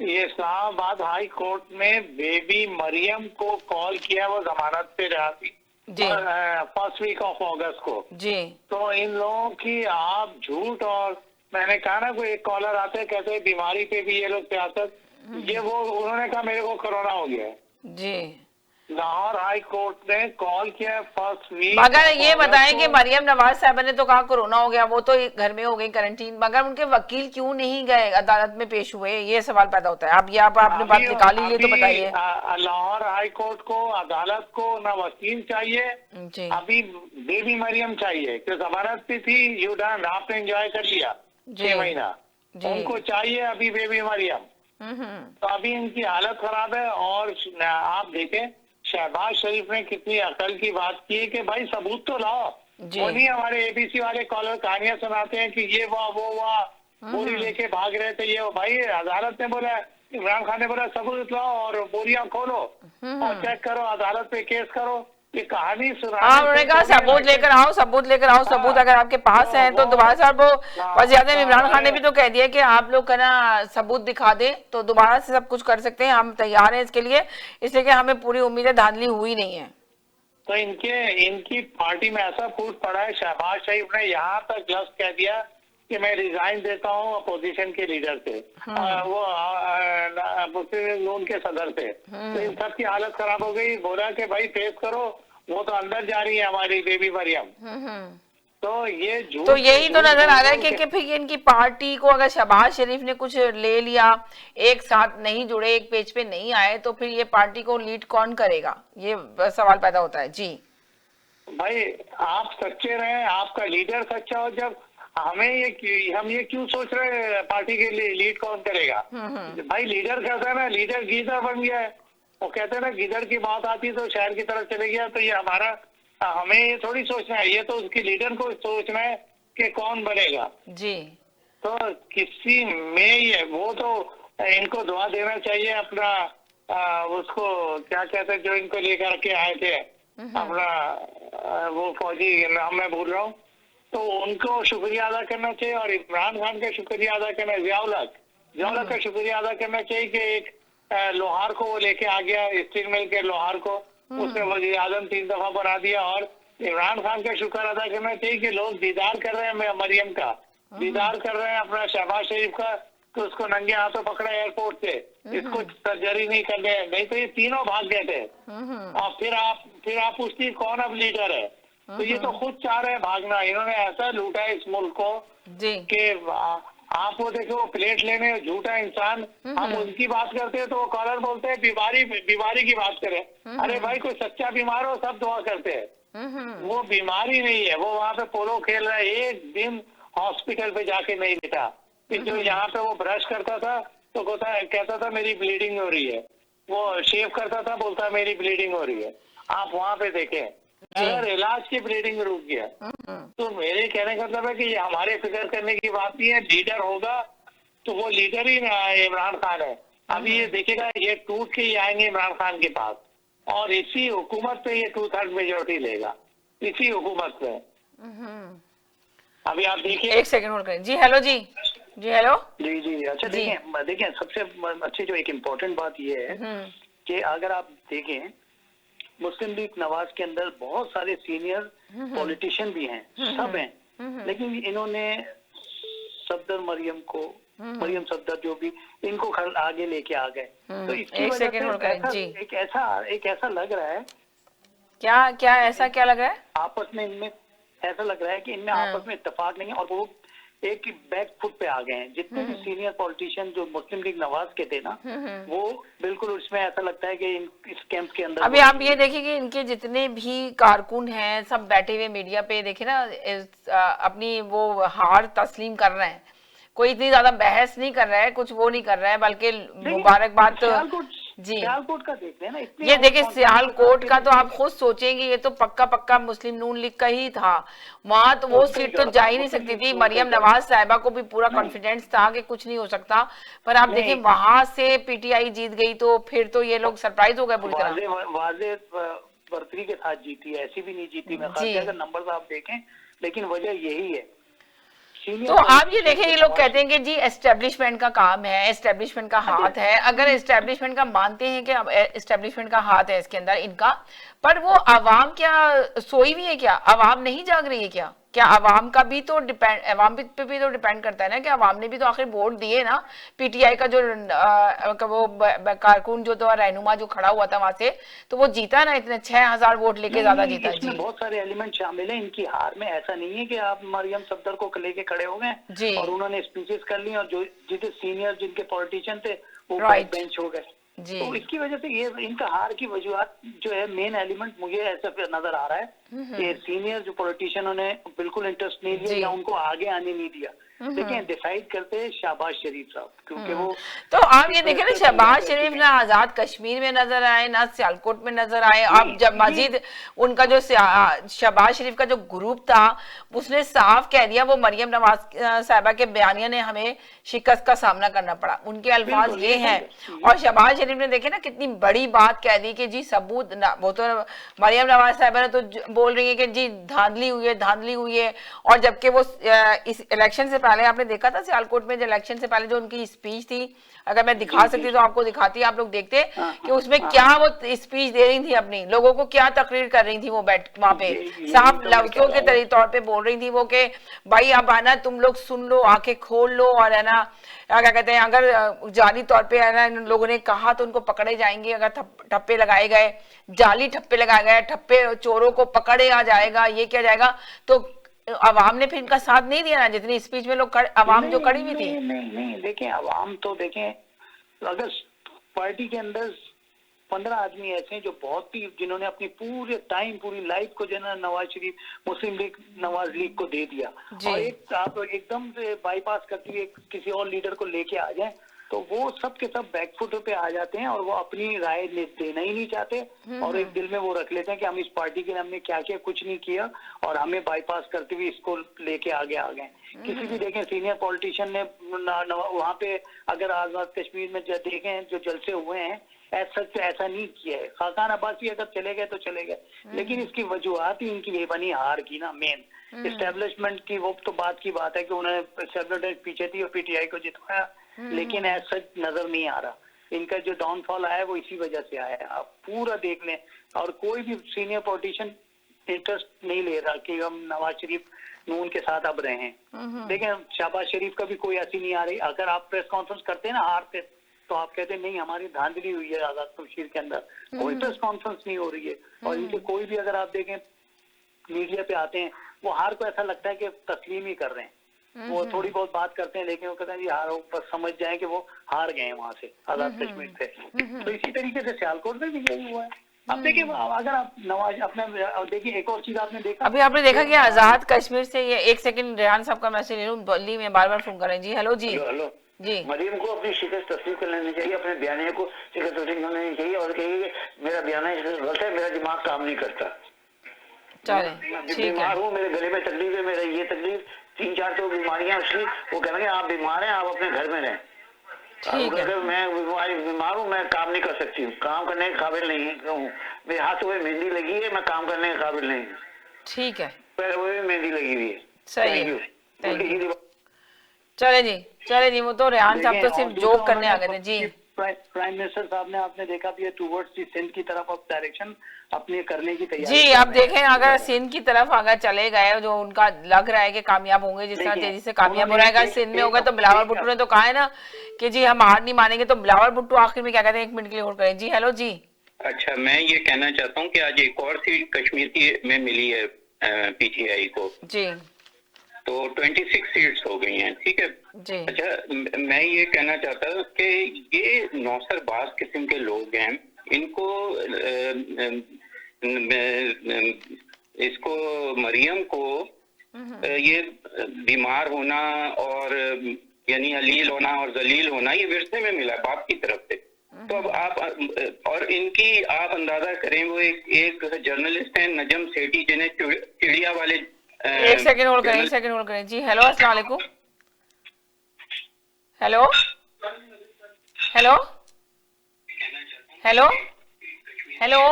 ये इस्लामाबाद हाई कोर्ट में बेबी मरियम को कॉल किया, वो जमानत पे रहा थी फर्स्ट वीक ऑफ अगस्त को जी। तो इन लोगों की आप झूठ, और मैंने कहा ना कोई एक कॉलर आते हैं कहते हैं बीमारी पे भी ये लोग सियासत, ये वो उन्होंने कहा मेरे को कोरोना हो गया है जी। लाहौर हाई कोर्ट ने कॉल किया फर्स्ट वीक। मगर ये बताएं कि मरियम नवाज साहब ने तो कहा कोरोना हो गया, वो तो घर में हो गई क्वारंटीन, मगर उनके वकील क्यों नहीं गए अदालत में पेश हुए, ये सवाल पैदा होता है। अब यहाँ पर आपने बात निकाली ली तो बताइए। लाहौर हाई कोर्ट को, अदालत को ना वकील चाहिए जी। अभी बेबी मरियम चाहिए, कि जमानत पे थी, यू डन, आपने एंजॉय कर लिया 6 महीना, उनको चाहिए अभी बेबी मरियम। तो अभी इनकी हालत खराब है। और आप देखें शहबाज शरीफ ने कितनी अकल की बात की है कि भाई सबूत तो लाओ। वो नहीं हमारे एबीसी वाले कॉलर कहानियां सुनाते हैं कि ये वाह वो वाह, बोरी लेके भाग रहे थे ये, भाई अदालत ने बोला, इमरान खान ने बोला सबूत लाओ और बोरियां खोलो और चेक करो, अदालत पे केस करो। ये कहानी सुना। हाँ, उन्होंने कहा सबूत लेकर आओ, सबूत लेकर आओ, सबूत अगर आपके पास है तो दोबारा से वो वज़ीर आज़म इमरान खान ने भी तो कह दिया कि आप लोग का ना सबूत दिखा दें तो दोबारा से सब कुछ कर सकते हैं, हम तैयार हैं इसके लिए, इसलिए कि हमें पूरी उम्मीद है धांधली हुई नहीं है। तो इनकी पार्टी में ऐसा फूट पड़ा है, शहबाज शरीफ ने यहाँ तक लफ्ज कह दिया कि मैं रिजाइन देता हूँ अपोजिशन के लीडर से, वो मुस्लिम नून के सदर से। तो इन सब की हालत खराब हो गई। बोला कि भाई फेस करो, वो तो अंदर जा रही है हमारी बेबी मरियम। तो ये झूठ, तो यही तो नजर आ रहा है कि फिर इनकी पार्टी को अगर शहबाज शरीफ ने कुछ ले लिया, एक साथ नहीं जुड़े, एक पेज पे नहीं आए, तो फिर ये पार्टी को लीड कौन करेगा, ये सवाल पैदा होता है। जी भाई आप सच्चे रहे, आपका लीडर सच्चा हो, जब हम ये क्यों सोच रहे हैं पार्टी के लिए लीड कौन करेगा? भाई लीडर कहता है ना, लीडर गीदड़ बन गया है। वो कहते हैं ना गिदड़ की बात आती तो शहर की तरफ चले गया। तो ये हमें ये थोड़ी सोचना है, ये तो उसकी लीडर को सोचना है कि कौन बनेगा जी। तो किसी में ये वो तो इनको दुआ देना चाहिए अपना उसको क्या कहते हैं जो इनको लेकर के आए थे अपना वो फौजी, नाम मैं भूल रहा हूँ, तो उनको शुक्रिया अदा करना चाहिए। और इमरान खान का शुक्रिया अदा करना, जियाउल का शुक्रिया अदा करना चाहिए कि एक लोहार को वो लेके आ गया, स्टील मिल के लोहार को उसने वज़ीर आज़म 3 दफा बना दिया। और इमरान खान का शुक्र अदा करना चाहिए कि लोग दीदार कर रहे हैं मरियम का, दीदार कर रहे हैं अपना शहबाज शरीफ का, तो उसको नंगे हाथों पकड़ा एयरपोर्ट से, इसको सर्जरी नहीं करने, नहीं तो ये तीनों भाग गए थे। और फिर आप पूछती कौन अब लीडर है? तो ये तो खुद चाह रहे हैं भागना। इन्होंने ऐसा लूटा है इस मुल्क को कि आप वो देखो, वो प्लेट लेने झूठा इंसान, हम उनकी बात करते हैं तो वो कॉलर बोलते हैं बीमारी की बात करें। अरे भाई कोई सच्चा बीमार हो सब दुआ करते हैं, वो बीमारी नहीं है, वो वहाँ पे पोलो खेल रहा है, एक दिन हॉस्पिटल पे जाके नहीं लेटा। जो यहाँ पे वो ब्रश करता था तो कहता था मेरी ब्लीडिंग हो रही है, वो शेव करता था बोलता मेरी ब्लीडिंग हो रही है। आप वहाँ पे देखें, अगर इलाज की ब्लीडिंग रुक गया तो मेरे कहने का मतलब है कि ये हमारे फिक्र करने की बात नहीं है। लीडर होगा तो वो लीडर ही इमरान खान है। अभी ये देखेगा, ये टूट के ही आएंगे इमरान खान के पास और इसी हुकूमत पे ये 2/3 मेजोरिटी लेगा, इसी हुकूमत पे। अभी आप देखिए, एक सेकंड होल्ड करें। जी हेलो जी हेलो जी। अच्छा देखिए सबसे अच्छी जो एक इम्पोर्टेंट बात ये है कि अगर आप देखें मुस्लिम लीग नवाज के अंदर बहुत सारे सीनियर पॉलिटिशियन भी हैं, सब हैं, लेकिन इन्होंने सफदर मरियम सफदर जो भी इनको आगे लेके आ गए। तो इसकी वजह से एक ऐसा लग रहा है, क्या ऐसा क्या लग रहा है आपस में इनमें ऐसा लग रहा है कि इनमें आपस में इत्तेफाक नहीं है और वो एक बैक फुट पे आ गए हैं। जितने भी सीनियर पॉलिटिशियन जो मुस्लिम लीग नवाज के थे ना, वो बिल्कुल उसमें ऐसा लगता है कि इस कैंप के अंदर। अभी आप ये देखिए कि इनके जितने भी कारकुन हैं सब बैठे हुए मीडिया पे देखे ना, अपनी वो हार तस्लीम कर रहे हैं, कोई इतनी ज्यादा बहस नहीं कर रहा है, कुछ वो नहीं कर रहा है, बल्कि मुबारकबाद जी सियालकोट का देखते हैं ना, ये देखिए सियालकोट का तो आप खुद सोचेंगे, ये तो पक्का मुस्लिम नून लीग का ही था, वहां तो वो सीट तो जा ही नहीं सकती थी। मरियम नवाज साहिबा को भी पूरा कॉन्फिडेंस था कि कुछ नहीं हो सकता, पर आप देखिए वहां से पीटीआई जीत गई, तो फिर तो ये लोग सरप्राइज हो गए पूरी तरह। वाज़े बर्तरी के साथ जीती है, ऐसी भी नहीं जीती मैं अगर नंबर आप देखें, लेकिन वजह यही है। तो आप ये देखें, ये लोग कहते हैं कि जी एस्टेब्लिशमेंट का काम है, एस्टेब्लिशमेंट का हाथ है। अगर एस्टेब्लिशमेंट का मानते हैं कि अब एस्टेब्लिशमेंट का हाथ है इसके अंदर इनका, पर वो आवाम क्या सोई हुई है क्या? आवाम नहीं जाग रही है क्या? आवाम का भी तो आवाम पे भी तो डिपेंड करता है ना, कि आवाम ने भी तो आखिर वोट दिए ना। पीटीआई का जो वो कारकुन जो तो रहनुमा जो खड़ा हुआ था वहां से, तो वो जीता ना, इतने 6000 वोट लेके ज्यादा जीता। इसमें बहुत सारे एलिमेंट शामिल हैं इनकी हार में। ऐसा नहीं है कि आप मरियम सफदर को लेके खड़े हो गए और उन्होंने स्पीचेस कर ली और जो जितने सीनियर जिनके पॉलिटिशियन थे वो बेंच हो गए। तो इसकी वजह से ये इनका हार की वजूहत जो है, मेन एलिमेंट मुझे ऐसा नजर आ रहा है कि सीनियर जो पॉलिटिशियनों ने बिल्कुल इंटरेस्ट नहीं लिया या उनको आगे आने नहीं दिया। देखें डिसाइड करते हैं शहबाज शरीफ साहब, क्योंकि वो तो आप ये देखें ना, शहबाज शरीफ ना आजाद कश्मीर में नजर आए ना सियालकोट में नजर आए। अब जब मजीद उनका जो शहबाज शरीफ का जो ग्रुप था उसने साफ कह दिया, वो मरियम नवाज साहिबा के बयानिया ने हमें शिकस्त का सामना करना पड़ा, उनके अल्फाज ये हैं। और शहबाज शरीफ ने देखे ना कितनी बड़ी बात कह दी कि जी सबूत ना, वो तो मरियम नवाज साहिबा ने तो बोल रही है कि जी धांधली हुई है, धांधली हुई है। और जबकि वो इस इलेक्शन से पहले आपने देखा था सियालकोट में, जो इलेक्शन से पहले जो उनकी स्पीच थी, अगर मैं दिखा सकती तो आपको दिखाती, आप लोग देखते कि उसमें क्या वो स्पीच दे रही थी, अपनी लोगों को क्या तकरीर कर रही थी वो बैठ वहां पे, साफ लफ्जों के तौर पे बोल रही थी वो कि भाई अब आना तुम लोग सुन लो, आंखें खोल लो, और है ना क्या कहते हैं, अगर जाली तौर पे है ना इन लोगों ने कहा तो उनको पकड़े जाएंगे, अगर ठप्पे लगाए गए, जाली ठप्पे लगाए गए, ठप्पे चोरों को पकड़े आ जाएगा, ये किया जाएगा। तो अवाम ने फिर इनका साथ नहीं दिया ना, जितनी स्पीच में लोग अवाम जो खड़ी हुई थी। नहीं देखें अवाम तो देखें, अगर पार्टी के अंदर 15 आदमी ऐसे हैं जो बहुत ही, जिन्होंने अपनी पूरे टाइम पूरी लाइफ को जो है ना नवाज शरीफ मुस्लिम लीग नवाज लीग को दे दिया, और एक आप एकदम से बाईपास करती हुई किसी और लीडर को लेके आ जाए तो वो सब के सब बैकफुट पे आ जाते हैं और वो अपनी राय देना ही नहीं चाहते, और एक दिल में वो रख लेते हैं कि हम इस पार्टी के लिए हमने क्या किया, कुछ नहीं किया, और हमें बाईपास करते हुए इसको लेके आगे आ गए। किसी भी देखें सीनियर पॉलिटिशियन ने वहां पे अगर आजाद कश्मीर में देखें जो जलसे हुए हैं, ऐसा नहीं किया है। खाकान अब्बासी अगर चले गए तो चले गए, लेकिन इसकी वजूहत ही इनकी ये बनी हार की ना, मेन एस्टेब्लिशमेंट की। वो तो बात की बात है कि उन्होंने एस्टेब्लिशमेंट पीछे थी और पीटीआई को जितवाया, लेकिन ऐसा नजर नहीं आ रहा। इनका जो डाउनफॉल आया है वो इसी वजह से आया है, आप पूरा देख लें। और कोई भी सीनियर पॉलिटिशियन इंटरेस्ट नहीं ले रहा कि हम नवाज शरीफ नून के साथ अब रहे हैं। देखें शहबाज शरीफ का भी कोई ऐसी नहीं आ रही। अगर आप प्रेस कॉन्फ्रेंस करते हैं ना हारते, तो आप कहते हैं नहीं हमारी धांधली हुई है आजाद कश्मीर के अंदर, कोई प्रेस कॉन्फ्रेंस नहीं हो रही है। और इनके कोई भी अगर आप देखें मीडिया पे आते हैं, वो हार को ऐसा लगता है कि तस्लीम ही कर रहे हैं। वो थोड़ी बहुत बात करते हैं, लेकिन वो कहते हैं जी हार, बस समझ जाए कि वो हार गए हैं वहां से आजाद कश्मीर से। तो इसी तरीके से सियालकोट में भी यही हुआ है। अब देखिए अगर आप नवाज अपने देखिए, एक और चीज आपने देखा, अभी आपने देखा कि आजाद कश्मीर से, ये एक सेकंड रेहान साहब का मैसेज ले लूं, दिल्ली में बार बार फोन कर रहे हैं जी। हेलो जी। हेलो जी, मरीम को अपनी शिकस्त तस्लीम कर लेनी चाहिए, अपने बयानिया को शिकस्त तस्लीम कर लेनी चाहिए और कहिए कि मेरा बयाना गलत है, मेरा दिमाग काम नहीं करता, चले ठीक है। बीमार हूँ, मेरे गले में तकलीफ है, मेरा ये तकलीफ 3-4 तो बीमारियां उसकी, वो कहेंगे आप बीमार हैं, आप अपने घर में रहें। ठीक है। मैं बीमार हूँ, मैं काम नहीं कर सकती हूँ, काम करने के काबिल नहीं हूँ, मेरे हाथ में मेहंदी लगी है, मैं काम करने के काबिल नहीं हूँ। ठीक है, पहले वो भी मेहंदी लगी हुई है। सही है, थैंक यू। चले जी, वो तो रेहान साहब तो सिर्फ जोक करने आ गए थे जी। प्राइम मिनिस्टर साहब ने आपने देखा भी है टूवर्ड्स दी सिंध की तरफ अब डायरेक्शन अपने करने की तैयारी जी। आप देखें अगर सिंध की तरफ अगर चले गए, जो उनका लग रहा है कि कामयाब होंगे, जिस तरह तेजी से कामयाब हो रहा है सिंध में होगा, तो बिलावल भुट्टो ने तो कहा है ना कि जी हम हार नहीं मानेंगे। तो बिलावल भुट्टो आखिर में क्या कहते हैं, 1 मिनट के लिए होल्ड करें जी। हेलो जी। अच्छा, मैं ये कहना चाहता हूँ कि आज एक और सीट कश्मीर की में मिली है पीटीआई को जी, तो 26 सीट्स हो गई हैं, ठीक है जी। अच्छा, मैं ये कहना चाहता हूँ कि ये नौसरबाज किस्म के लोग हैं, इनको इसको मरियम को ये बीमार होना और यानी अलील होना और जलील होना ये विरसे में मिला बाप की तरफ से। तो अब आप और इनकी आप अंदाजा करें, वो एक जर्नलिस्ट हैं नजम सेठी, जिन्हें चिड़िया वाले एक सेकंड होल्ड करें जी। हेलो अस्सलाम वालेकुम। Hello hello hello hello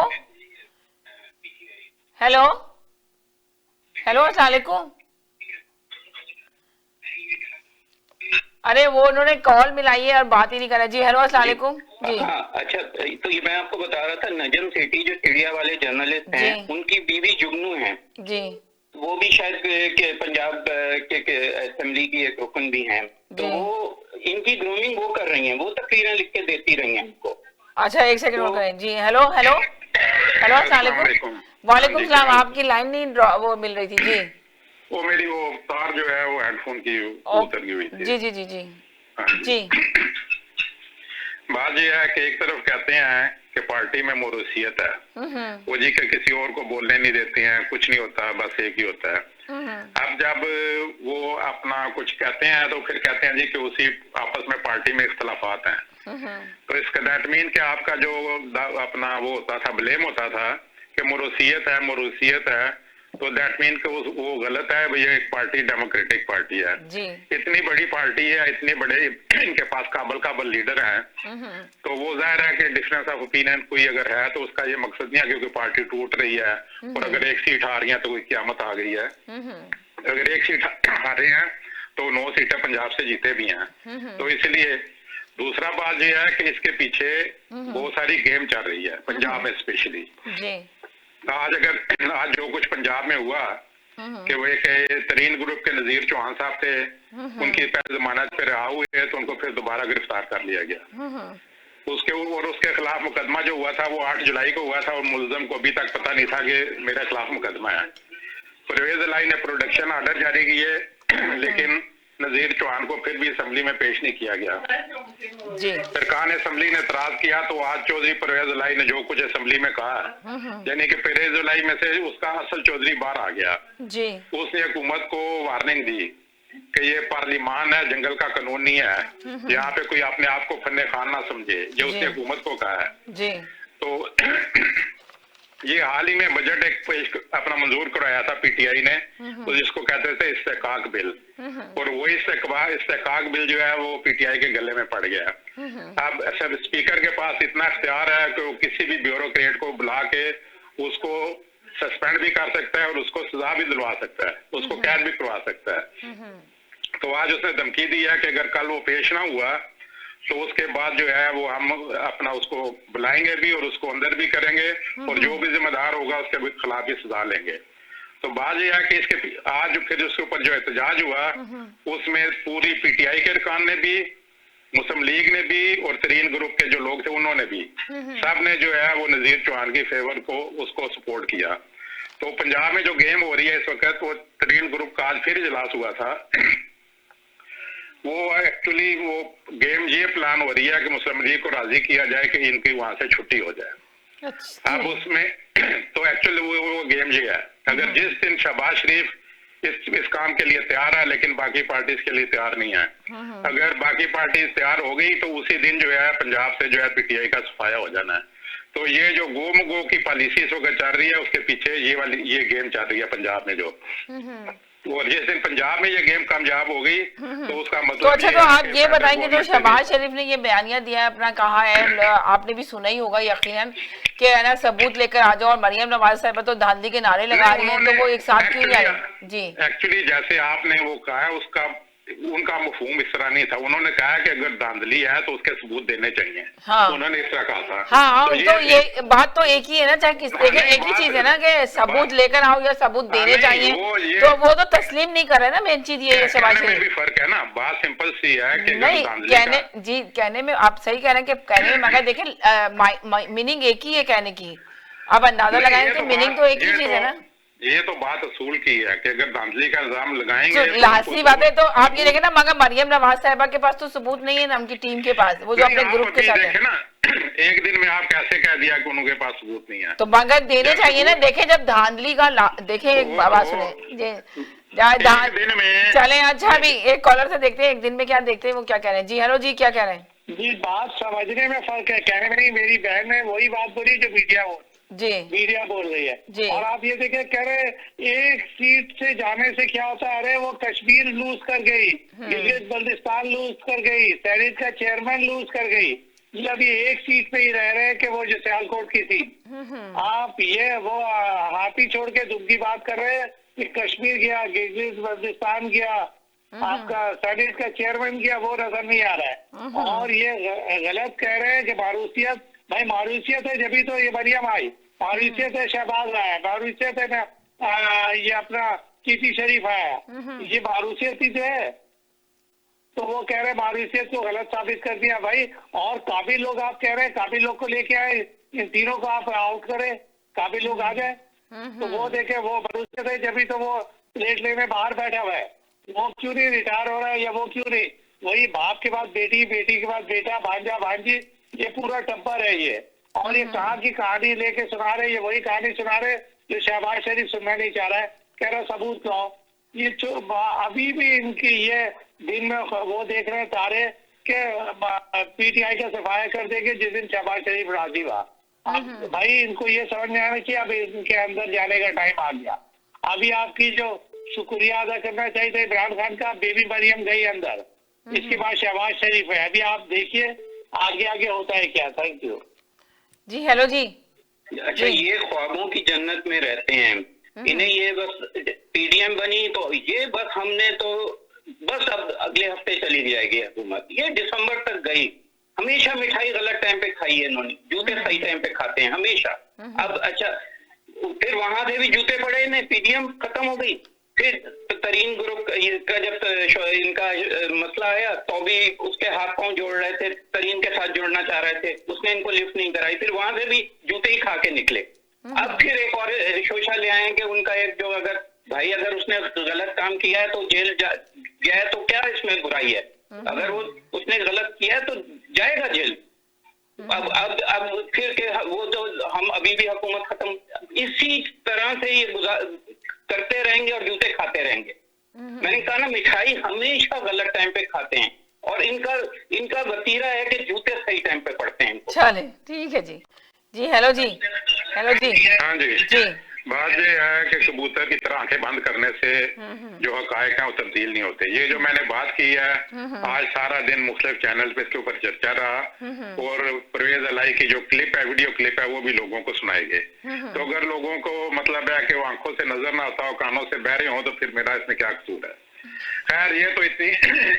hello hello अस्सलाम वालेकुम। अरे वो उन्होंने कॉल मिलाई है और बात ही नहीं करा जी। हेलो अस्सलाम वालेकुम जी। हाँ, अच्छा, तो ये मैं आपको बता रहा था, नजम सेठी जो चिड़िया वाले जर्नलिस्ट हैं, उनकी बीवी जुगनू हैं जी, वो भी शायद के पंजाब के असेंबली की एक रुकन भी हैं, तो वो इनकी ग्रूमिंग वो कर रही हैं, वो तकरीरें लिख के देती रही हैं इनको। अच्छा, एक सेकंड होल्ड करें जी। हेलो हेलो हेलो अस्सलाम वालेकुम। वालेकुम सलाम। आपकी लाइन नहीं वो मिल रही थी जी। वो मेरी वो तार जो है वो हेडफोन की उतर गई हुई थी। जी जी जी जी जी। बात ये है कि एक तरफ कहते हैं कि पार्टी में मोरूसियत है, वो जी के किसी और को बोलने नहीं देते हैं, कुछ नहीं होता, बस एक ही होता है। अब जब वो अपना कुछ कहते हैं तो फिर कहते हैं जी कि उसी आपस में पार्टी में इख्तलाफात हैं। तो इसका दैट मीन कि आपका जो अपना वो होता था, ब्लेम होता था कि मोरूसियत है, तो दैट मीन कि वो गलत है। भैया एक पार्टी डेमोक्रेटिक पार्टी है, इतनी बड़ी पार्टी है, इतने बड़े इनके पास काबल लीडर हैं, तो वो जाहिर है कि डिफरेंस ऑफ ओपिनियन कोई अगर है तो उसका ये मकसद नहीं है क्योंकि पार्टी टूट रही है और अगर एक सीट आ रही है तो कोई क्यामत आ गई है। अगर एक सीट आ रहे हैं तो 9 सीटें पंजाब से जीते भी हैं। तो इसलिए दूसरा बात ये है कि इसके पीछे बहुत सारी गेम चल रही है पंजाब में स्पेशली। आज जो कुछ पंजाब में हुआ कि वो एक तरीन ग्रुप के नजीर चौहान साहब थे, उनकी पहले जमानत पे रहा हुए तो उनको फिर दोबारा गिरफ्तार कर लिया गया। उसके खिलाफ मुकदमा जो हुआ था वो 8 जुलाई को हुआ था और मुलजम को अभी तक पता नहीं था कि मेरे खिलाफ मुकदमा है। परवेज इलाही ने प्रोडक्शन ऑर्डर जारी किए लेकिन नजीर चौहान को फिर भी असेंबली में पेश नहीं किया गया। सरकार ने असेंबली ने एतराज किया तो आज चौधरी परवेज इलाही ने जो कुछ असेंबली में कहा, यानी कि परवेज इलाही में से उसका असल चौधरी बाहर आ गया। उसने हुकूमत को वार्निंग दी कि ये पार्लिमान है, जंगल का कानून नहीं है, यहाँ पे कोई अपने आप को फन्ने खान ना समझे, जो उसने हुकूमत को कहा है। तो ये हाल ही में बजट एक अपना मंजूर कराया था पीटीआई ने, तो जिसको कहते थे इस्तेकाक बिल, और वो इस्तेकाक बिल जो है वो पीटीआई के गले में पड़ गया। अब सब स्पीकर के पास इतना इख्तियार है कि वो किसी भी ब्यूरोक्रेट को बुला के उसको सस्पेंड भी कर सकता है और उसको सजा भी दिलवा सकता है, उसको कैद भी करवा सकता है। तो आज उसने धमकी दी है कि अगर कल वो पेश ना हुआ तो उसके बाद जो है वो हम अपना उसको बुलाएंगे भी और उसको अंदर भी करेंगे और जो भी जिम्मेदार होगा उसके खिलाफ भी सजा लेंगे। तो बात यह है कि इसके आज फिर उसके ऊपर जो एहतजाज हुआ उसमें पूरी पीटीआई के अरकान ने भी, मुस्लिम लीग ने भी और तरीन ग्रुप के जो लोग थे उन्होंने भी, सब ने जो है वो नजीर चौहान की फेवर को उसको सपोर्ट किया। तो पंजाब में जो गेम हो रही है इस वक्त, वो तरीन ग्रुप का आज फिर इजलास हुआ था। वो एक्चुअली वो गेम ये प्लान हो रही है कि मुस्लिम लीग को राजी किया जाए कि इनकी वहां से छुट्टी हो जाए। अब उसमें तो एक्चुअली वो गेम ये है, अगर जिस दिन शहबाज शरीफ इस काम के लिए तैयार है लेकिन बाकी पार्टीज के लिए तैयार नहीं है, अगर बाकी पार्टीज तैयार हो गई तो उसी दिन जो है पंजाब से जो है पीटीआई का सफाया हो जाना है। तो ये जो गो की पॉलिसी इस वक्त चल रही है उसके पीछे ये गेम चल रही है पंजाब में जो, और जिस दिन पंजाब में ये गेम कामयाब हो गई तो उसका मतलब तो अच्छा, तो आप ये बताएंगे जो शहबाज शरीफ ने ये बयानिया दिया है, अपना कहा है, आपने भी सुना ही होगा यकीनन कि है ना सबूत लेकर आ जाओ, और मरियम नवाज साहिबा तो धांधली के नारे लगा रही हैं, तो वो एक साथ क्यों नहीं आई? जी एक्चुअली जैसे आपने वो कहा है उसका उनका मफहूम इस तरह नहीं था। उन्होंने कहा कि अगर धांधली है तो उसके सबूत देने चाहिए। हाँ। उन्होंने इस तरह कहा था। हाँ, तो ये बात तो एक ही है ना, चाहे किस एक ही चीज है ना कि सबूत लेकर आओ या सबूत देने चाहिए, तो वो तो तस्लीम नहीं कर रहे ना। मेन चीज ये शहबाज शरीफ भी फर्क है ना, बात सिंपल सी है कि नहीं कहने में आप सही कह रहे हैं कि कहने में, मगर देखिए मीनिंग एक ही है कहने की, आप अंदाजा लगाएं कि मीनिंग तो एक ही चीज है ना। ये तो बात असूल की है कि अगर धांधली का इल्जाम लगाएंगे तो लाजमी बात है। तो आप ये देखें ना, मगर मरियम नवाज साहिबा के पास तो सबूत नहीं है ना, उनकी टीम के पास, वो जो अपने ग्रुप के साथ है ना। एक दिन में आप कैसे कह दिया कि उनके पास सबूत नहीं है? तो मगर देने चाहिए ना। देखे जब धांधली का देखे, एक बात सुने चले। अच्छा, अभी एक कॉलर से देखते हैं एक दिन में क्या देखते हैं, वो क्या कह रहे हैं। जी हेलो जी, क्या कह रहे हैं? जी बात समझने में फर्क है, कहने में नहीं। मेरी बहन ने वही बात बोली जो मीडिया बोल रही है। और आप ये देखे कह रहे एक सीट से जाने से क्या होता है, अरे वो कश्मीर लूज कर गई, गिलगित बल्तिस्तान लूज कर गई, सेनेट का चेयरमैन लूज कर गई, जब ये एक सीट पे ही रह रहे हैं कि वो जो सियालकोट की थी। आप ये वो हाथी छोड़ के दुख की बात कर रहे हैं कि कश्मीर गया, गिलगित बल्तिस्तान गया, आपका सेनेट का चेयरमैन गया, वो नजर नहीं आ रहा है। और ये गलत कह रहे हैं कि मारूसियत, भाई मारूसियत है जब तो ये मरियम आई, मारूसियत है शहबाज आया, मारूसियत है ये अपना कीर्ति शरीफ आया, ये मारूसियत ही तो है। तो वो कह रहे हैं मारूसियत को गलत साबित कर दिया भाई। और काबिल लोग आप कह रहे हैं, काबिल लोग को लेके आए, इन तीनों को आप आउट करें, काबिल लोग आ जाए। तो वो देखे वो मारूसियत है जब तो वो प्लेट लेने बाहर बैठा हुआ है, वो क्यों नहीं रिटायर हो रहा है, या वो क्यों नहीं, वही बाप के बाद बेटी, बेटी के बाद बेटा, भांजा भांजी, ये पूरा टब्बर है ये। और ये कहाँ की कहानी लेके सुना रहे, ये वही कहानी सुना रहे जो शहबाज शरीफ सुनना नहीं चाह रहा है, कह रहा सबूत लाओ। ये अभी भी इनकी ये दिन में वो देख रहे हैं तारे के पीटीआई का सफाया कर देंगे जिस दिन शहबाज शरीफ राजी हुआ। अब भाई इनको ये समझ में आना चाहिए अब इनके अंदर जाने का टाइम आ गया। अभी आपकी जो शुक्रिया अदा करना चाहिए था इमरान खान का, बेबी मरियम गई अंदर, इसके बाद शहबाज शरीफ है। अभी आप देखिए आगे आगे होता है क्या। थैंक यू जी। हेलो जी। अच्छा, ये ख्वाबों की जन्नत में रहते हैं, इन्हें ये बस पीडीएम बनी तो ये बस हमने तो बस अब अगले हफ्ते चली जाएगी हुकूमत। ये दिसंबर तक गई, हमेशा मिठाई गलत टाइम पे खाई है इन्होंने, जूते सही टाइम पे खाते हैं हमेशा। अब अच्छा, फिर वहां से भी जूते पड़े इन्हें, पीडीएम खत्म हो गई। फिर तरीन ग्रुप का जब इनका मसला आया तो भी उसके हाथ पांव जोड़ रहे थे, तरीन के साथ जुड़ना चाह रहे थे, उसने इनको लिफ्ट नहीं कराई, फिर वहां से भी जूते ही खा के निकले। अब फिर एक और शोशा ले आए कि उनका एक जो अगर भाई अगर उसने गलत काम किया है तो जेल गया है तो क्या इसमें बुराई है, अगर वो उसने गलत किया है तो जाएगा जेल। अब फिर के वो जो हम अभी भी हुकूमत खत्म, इसी तरह से ये करते रहेंगे और जूते खाते रहेंगे। मैंने कहा ना, मिठाई हमेशा गलत टाइम पे खाते हैं और इनका वतीरा है कि जूते सही टाइम पे पड़ते हैं। चले ठीक है जी। जी हेलो जी। हेलो जी। हाँ जी जी। बात ये है कि कबूतर की तरह आंखें बंद करने से जो हकायक है वो तब्दील नहीं होते। ये जो मैंने बात की है, आज सारा दिन मुख्तलिफ चैनल पे इसके ऊपर चर्चा रहा और परवेज अलाई की जो क्लिप है, वीडियो क्लिप है, वो भी लोगों को सुनाई गई। तो अगर लोगों को मतलब है कि वो आंखों से नजर ना आता हो, कानों से बहरे हो, तो फिर मेरा इसमें क्या कसूर है। खैर, ये तो इतनी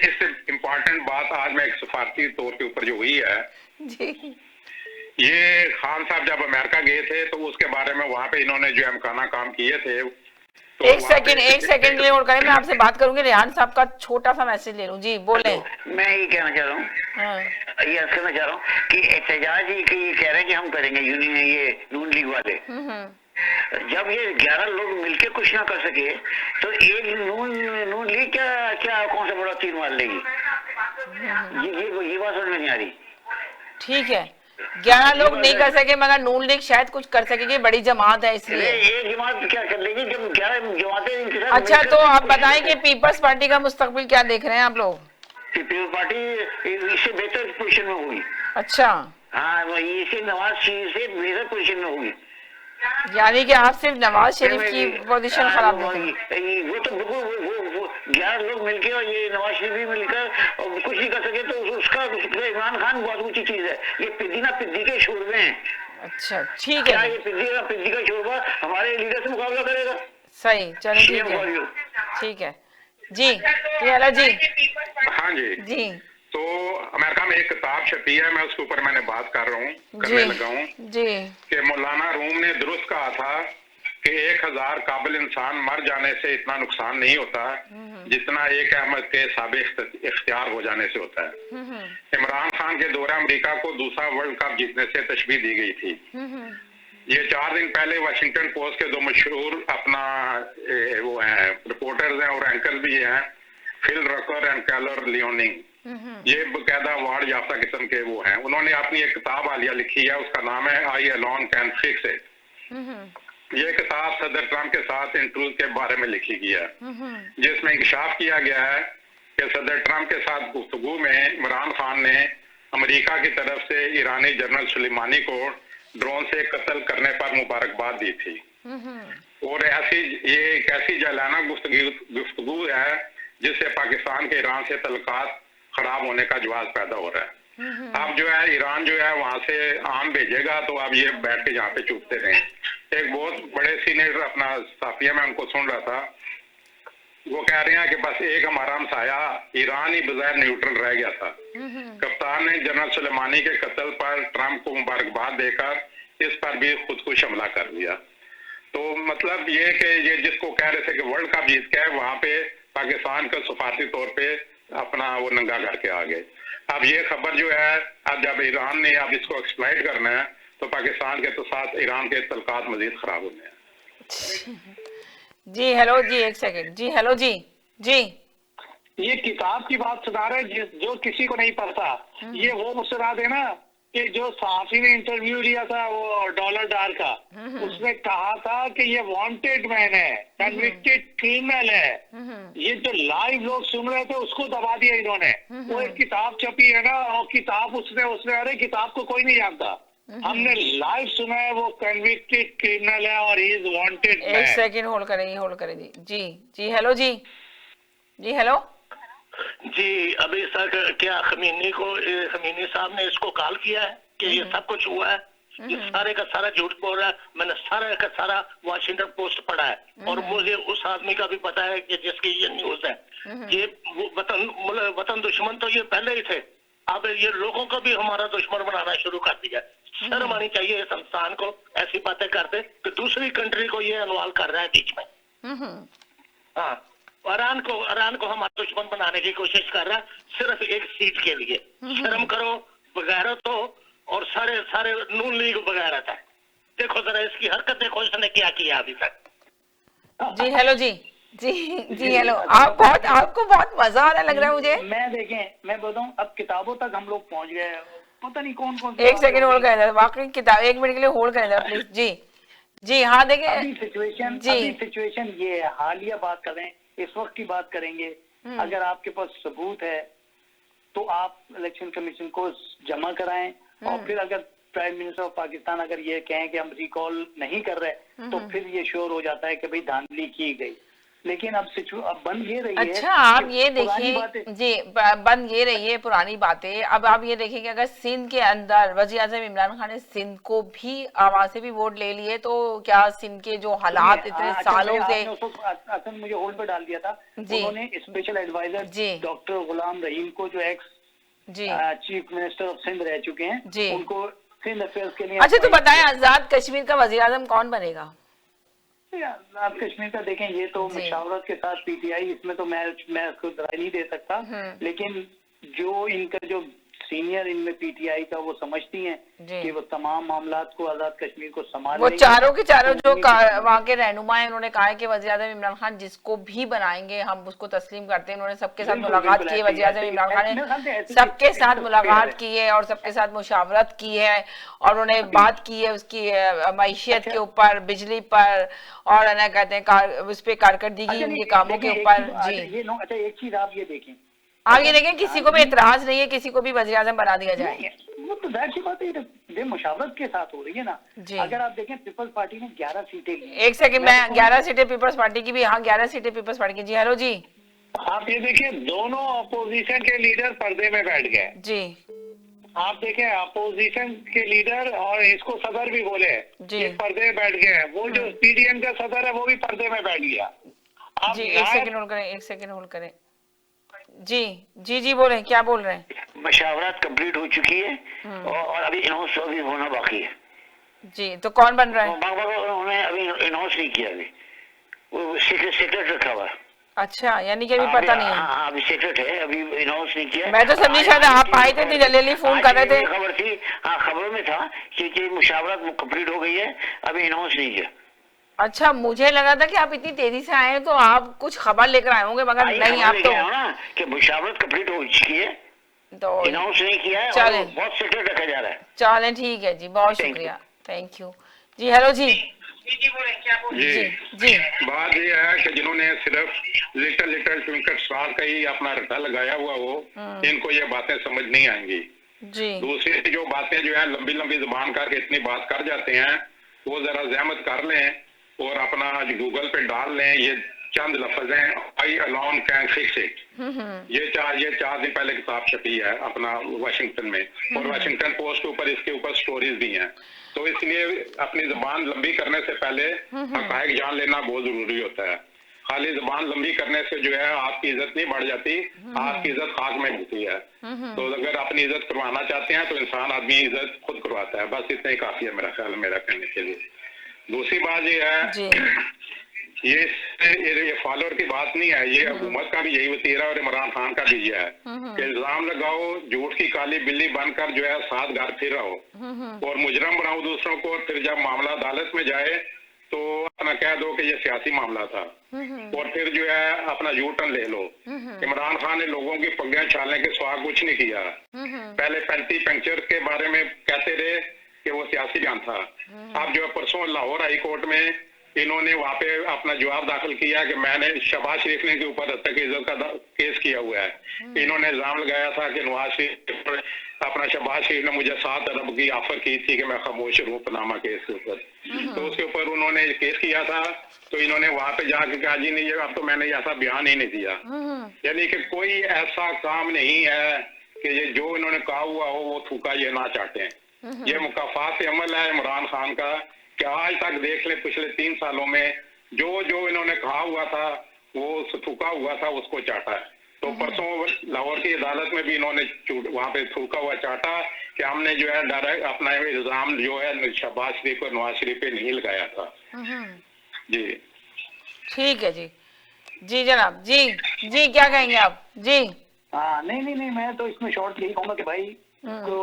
इससे इम्पोर्टेंट बात आज मैं एक सफारती तौर के ऊपर जो हुई है जी। ये खान साहब जब अमेरिका गए थे तो उसके बारे में वहां पे इन्होंने जो अमकाना काम किए थे तो एक सेकंड के लिए होल्ड करें, मैं आपसे बात करूंगी। रेहान साहब का छोटा सा मैसेज ले लूं। जी बोले। मैं ये कहना चाह रहा हूँ, ये कहना चाह रहा हूँ कि एहतजाज ये कह रहे हैं कि हम करेंगे यूनियन, ये नून लीग वाले। जब ये 11 लोग मिलके कुछ ना कर सके तो एक नून लीग क्या कौन सा बड़ा तीर मार लेगी? ये बात समझ में नहीं आ रही। ठीक है, 11 लोग नहीं कर सके मगर नून लीग शायद कुछ कर सकेगी, बड़ी जमात है इसलिए। एक जमात क्या कर लेगी जब 11 जमातें। अच्छा, तो आप बताएं कि पीपल्स पार्टी का मुस्तकबिल क्या देख रहे हैं आप लोग? पीपल्स पार्टी इससे बेहतर पोजीशन में होगी। अच्छा, हाँ, इसे नवाज शरीफ से बेहतर पोजीशन में होगी। यानी कि आप सिर्फ नवाज शरीफ की पोजीशन खराब होगी। वो तो वो 11 लोग मिलकर और ये नवाज शरीफ भी मिलकर और कुछ नहीं कर सके तो उसका इमरान खान बहुत ऊंची चीज है। ये पिद्दी के शोरबे हैं। अच्छा ठीक है, क्या ये पिद्दी का शोरबा हमारे लीडर से मुकाबला करेगा? सही, चलो ठीक है जी। हेलो जी। हाँ जी। जी। तो अमेरिका में एक किताब छपी है, मैं उसके ऊपर मैंने बात करने लगा हूँ कि मौलाना रूम ने दुरुस्त कहा था कि 1000 काबिल इंसान मर जाने से इतना नुकसान नहीं होता जितना एक अहमद के साबिक इख्तियार हो जाने से होता है। इमरान खान के दौरे अमेरिका को दूसरा वर्ल्ड कप जीतने से तशबीह दी गई थी। ये 4 दिन पहले वाशिंगटन पोस्ट के 2 मशहूर अपना वो हैं रिपोर्टर्स हैं और एंकर भी हैं, फिल रकर एंड कैलर लियोनिंग। ये बकायदा अवार्ड याफ्ता किस्म के वो हैं। उन्होंने अपनी एक किताब हालिया लिखी है, उसका नाम है आई अलोन कैन फिक्स इट। ये किताब सदर ट्रंप के साथ इंटरव्यू के बारे में लिखी गई है, जिसमें इंकशाफ किया गया है कि सदर ट्रंप के साथ गुफ्तगू में इमरान खान ने अमेरिका की तरफ से ईरानी जनरल सुलेमानी को ड्रोन से कत्ल करने पर मुबारकबाद दी थी। और ये एक ऐसी जालाना गुफ्तगू है जिससे पाकिस्तान के ईरान से तल्लुकात खराब होने का जवाब पैदा हो रहा है। अब जो है ईरान जो है वहां से आम भेजेगा तो अब ये बैठ के यहाँ पे चुपते रहे। एक बहुत बड़े सीनियर अपना साफिया में उनको सुन रहा था, वो कह रहे हैं कि बस एक हमारा हमसाया ईरान ही बगैर न्यूट्रल रह गया था। कप्तान ने जनरल सुलेमानी के कत्ल पर ट्रंप को मुबारकबाद देकर इस पर भी खुदकुश हमला कर दिया। तो मतलब ये कि ये जिसको कह रहे थे कि वर्ल्ड कप जीत के वहां पे पाकिस्तान का सफारती तौर पे अपना वो नंगा करके आ गए। अब ये खबर जो है, अब जब ईरान ने अब इसको एक्सप्लॉइट करना है तो पाकिस्तान के तो साथ ईरान के तल्लुकात मजीद खराब होने हैं। जी हेलो जी, एक सेकंड जी। हेलो जी। जी, ये किताब की बात सुना रहे जो किसी को नहीं पढ़ता, ये वो सुना देना कि जो सहाफी ने इंटरव्यू लिया था वो डॉलर डार का, उसने कहा था कि ये वांटेड मैन है, कन्विक्टेड क्रिमिनल है। ये जो लाइव लोग सुन रहे थे उसको दबा दिया इन्होंने। वो एक किताब छपी है ना, और किताब उसने अरे किताब को कोई नहीं जानता, हमने लाइव सुना है वो कन्विक्टेड क्रिमिनल है और ही इज वांटेड मैन। एक सेकंड होल्ड करें जी। जी जी हेलो जी हेलो जी। अभी सर क्या खमीनी साहब ने इसको कॉल किया है कि ये सब कुछ हुआ है? ये सारे का सारा झूठ बोल रहा है। मैंने सारे का सारा वाशिंगटन पोस्ट पढ़ा है और मुझे उस आदमी का भी पता है कि जिसकी ये न्यूज है। ये वो वतन दुश्मन तो ये पहले ही थे, अब ये लोगों को भी हमारा दुश्मन बनाना शुरू कर दिया। शर्म आनी चाहिए इस इंसान को ऐसी बातें करते कि दूसरी कंट्री को ये इन्वॉल्व कर रहा है बीच में। हाँ, ईरान को हमारा दुश्मन बनाने की कोशिश कर रहा है सिर्फ एक सीट के लिए। शर्म करो, बगैरत हो, और सारे नून लीग बगैरत है। देखो जरा इसकी हरकत देखो, इसने क्या किया अभी तक। जी हेलो जी हेलो। आपको बहुत मजा आ रहा लग रहा है मुझे। मैं बोलता हूँ अब किताबों तक हम लोग पहुंच गए, पता नहीं कौन कौन। एक सेकंड होल्ड करें, वाकई किताब 1 मिनट के लिए होल्ड करें प्लीज। जी हाँ देखिए अभी सिचुएशन ये है, हालिया बात कर रहे हैं, इस वक्त की बात करेंगे। अगर आपके पास सबूत है तो आप इलेक्शन कमीशन को जमा कराएं, और फिर अगर प्राइम मिनिस्टर ऑफ पाकिस्तान अगर ये कहें कि हम रिकॉल नहीं कर रहे तो फिर ये श्योर हो जाता है कि भाई धांधली की गई। लेकिन अब बन ये रही है। अच्छा आप ये देखिए जी, बन ये रही है पुरानी बातें। अब आप ये देखिए कि अगर सिंध के अंदर वज़ीर आज़म इमरान खान ने सिंध को भी आवाज से भी वोट ले लिए तो क्या सिंध के जो हालात इतने सालों से। असन मुझे होल्ड पर डाल दिया था, उन्होंने special adviser doctor Ghulam Rahim को, जो ex chief minister of Sindh रह चुके हैं, उनको सिंध अफेयर्स के लिए। अच्छा तो बताएं, आजाद कश्मीर का वज़ीर आज़म कौन बनेगा? आप कश्मीर का देखें, ये तो मुशावरत के साथ पीटीआई, इसमें तो मैं उसको राय नहीं दे सकता। लेकिन जो इनका जो सीनियर इनमें पीटीआई का, वो समझती हैं कि वो तमाम मामलात को आजाद कश्मीर को संभाल, वो चारों के चारों जो वहाँ के रहनुमा है, उन्होंने कहा है कि वज़ीर आज़म इमरान खान जिसको भी बनाएंगे हम उसको तस्लीम करते हैं। उन्होंने सबके साथ मुलाकात की है, वज़ीर आज़म इमरान खान ने सबके साथ मुलाकात की है और सबके साथ मुशावरत की है, और उन्होंने बात की है उसकी मैशियत के ऊपर, बिजली पर, और ना कहते हैं उस पर कारकर्दगी उनके कामों के ऊपर। जी अच्छा एक चीज आप ये देखें, किसी को भी एतराज नहीं है किसी को भी वज़ीर आज़म बना दिया जाए, वो तो जाहिर सी बात है, ये मुशावरत के साथ हो रही है ना। अगर आप देखें पीपल्स पार्टी ने 11 सीटें ली। एक सेकंड, मैं 11 सीटें पीपल्स पार्टी की भी, हाँ 11 सीटें पीपल्स पार्टी की। जी हेलो जी। आप ये देखिए दोनों अपोजिशन के लीडर पर्दे में बैठ गए। जी आप देखें अपोजिशन के लीडर, और इसको सदर भी बोले, ये पर्दे में बैठ गए हैं। वो जो पीडीएम का सदर है वो भी पर्दे में बैठ गया। जी एक सेकंड होल्ड करें। जी बोले, क्या बोल रहे हैं? मशावरत कंप्लीट हो चुकी है और अभी इनहाउस अभी होना बाकी है। जी तो कौन बन रहा है? उन्होंने अभी इनहाउस नहीं किया, अभी वो सीक्रेट रखा हुआ। अच्छा, यानी कि अभी पता नहीं है। हाँ अभी सीक्रेट है, अभी इनहाउस नहीं किया। मैं तो समझी शायद आप आए थे, जल्दी फोन कर रहे थे। खबर थी, हाँ खबरों में था कि मुशावरत कंप्लीट हो गई है, अभी इनहाउस नहीं किया। अच्छा, मुझे लगा था कि आप इतनी तेजी से आए हैं तो आप कुछ खबर लेकर आए होंगे, मगर नहीं, आप तो कि मुशावरत कंप्लीट हो चुकी है तो अनाउंस नहीं किया है, चले बहुत सीक्रेट रखा जा रहा है। चलें ठीक है जी, बहुत शुक्रिया, थैंक यू। जी हेलो जी। जी बात ये है कि जिन्होंने सिर्फ लिटिल ट्विंकल स्टार का ही अपना रट्टा लगाया हुआ हो, इनको ये बातें समझ नहीं आएंगी। जी दूसरी जो बातें जो है लंबी जुबान करके इतनी बात कर जाते हैं, वो जरा जहमत कर लें और अपना गूगल पे डाल लें ये चंद लफ्ज हैं, आई अलोन कैन फिक्स इट। ये 4 दिन पहले किताब छपी है अपना वाशिंगटन में, और वाशिंगटन पोस्ट के ऊपर इसके ऊपर स्टोरीज भी हैं। तो इसलिए अपनी जुबान लंबी करने से पहले हक़ाइक़ जान लेना बहुत जरूरी होता है। खाली जुबान लंबी करने से जो है आपकी इज्जत नहीं बढ़ जाती, आपकी इज्जत खाक में होती है। तो अगर अपनी इज्जत करवाना चाहते हैं तो इंसान आदमी इज्जत खुद करवाता है, बस इतना ही काफी है मेरा ख्याल, मेरा कहने के लिए। दूसरी बात ये है, ये फॉलोअर की बात नहीं है, ये हुकूमत का भी यही वतीरा और इमरान खान का भी ये है कि इल्जाम लगाओ, झूठ की काली बिल्ली बनकर जो है साथ घर फिर रहो और मुजरम बनाओ दूसरों को, और फिर जब मामला अदालत में जाए तो अपना कह दो कि ये सियासी मामला था, और फिर जो है अपना यू टर्न ले लो। इमरान खान ने लोगों की पग्गियां छालने के सिवा कुछ नहीं किया। पहले पेंटी पंक्चर के बारे में कहते रहे कि वो सियासी बयान था। अब जो है परसों लाहौर हाई कोर्ट में इन्होंने वहां पे अपना जवाब दाखिल किया कि मैंने शहबाज शरीफ ने के ऊपर हत्या की इज्जत का केस किया हुआ है। इन्होंने इल्जाम लगाया था कि नवाज शरीफ अपना शहबाज शरीफ ने मुझे 7 अरब की ऑफर की थी कि मैं खामोश रहूं पनामा केस के ऊपर। तो उसके ऊपर उन्होंने केस किया था, तो इन्होंने वहां पे जाके कहा जी नहीं, अब तो मैंने ऐसा बयान ही नहीं दिया। यानी कि कोई ऐसा काम नहीं है कि ये जो इन्होंने कहा हुआ हो वो थूका ये ना चाहते। ये मुकाफात अमल है इमरान खान का कि आज तक देख ले पिछले 3 सालों में जो जो इन्होंने कहा हुआ था वो थूका हुआ था उसको चाटा है। तो परसों लाहौर की अदालत में भी इन्होंने वहां पे थूका हुआ चाटा कि हमने जो है डायरेक्ट अपना इल्जाम जो है शहबाज शरीफ और नवाज शरीफ पे नहीं लगाया था। जी ठीक है जी। जी जनाब, जी क्या कहेंगे आप? जी हाँ, नहीं, मैं तो इसमें शॉर्ट यही कहूंगा कि भाई को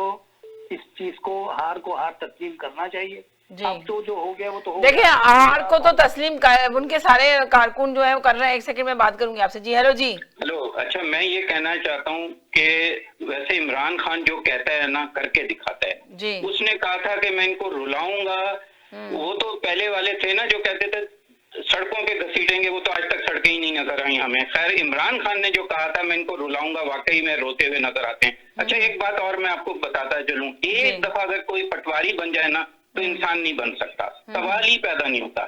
इस चीज को हार तस्लीम करना चाहिए। अब तो जो हो गया वो तो हो देखिए, गया। हार को तो तस्लीम उनके सारे कारकुन जो है वो कर रहे हैं। 1 सेकंड में बात करूंगी आपसे। जी हेलो जी। हेलो, अच्छा मैं ये कहना चाहता हूँ कि वैसे इमरान खान जो कहता है ना करके दिखाता है जी। उसने कहा था कि मैं इनको रुलाऊंगा, वो तो पहले वाले थे ना जो कहते थे सड़कों पे घसीटेंगे, वो तो आज तक सड़कें ही नहीं नजर आई हमें। खैर इमरान खान ने जो कहा था मैं इनको रुलाऊंगा, वाकई में रोते हुए नजर आते हैं। अच्छा एक बात और मैं आपको बताता चलूं, एक दफा अगर कोई पटवारी बन जाए ना तो इंसान नहीं बन सकता, सवाल ही पैदा नहीं होता।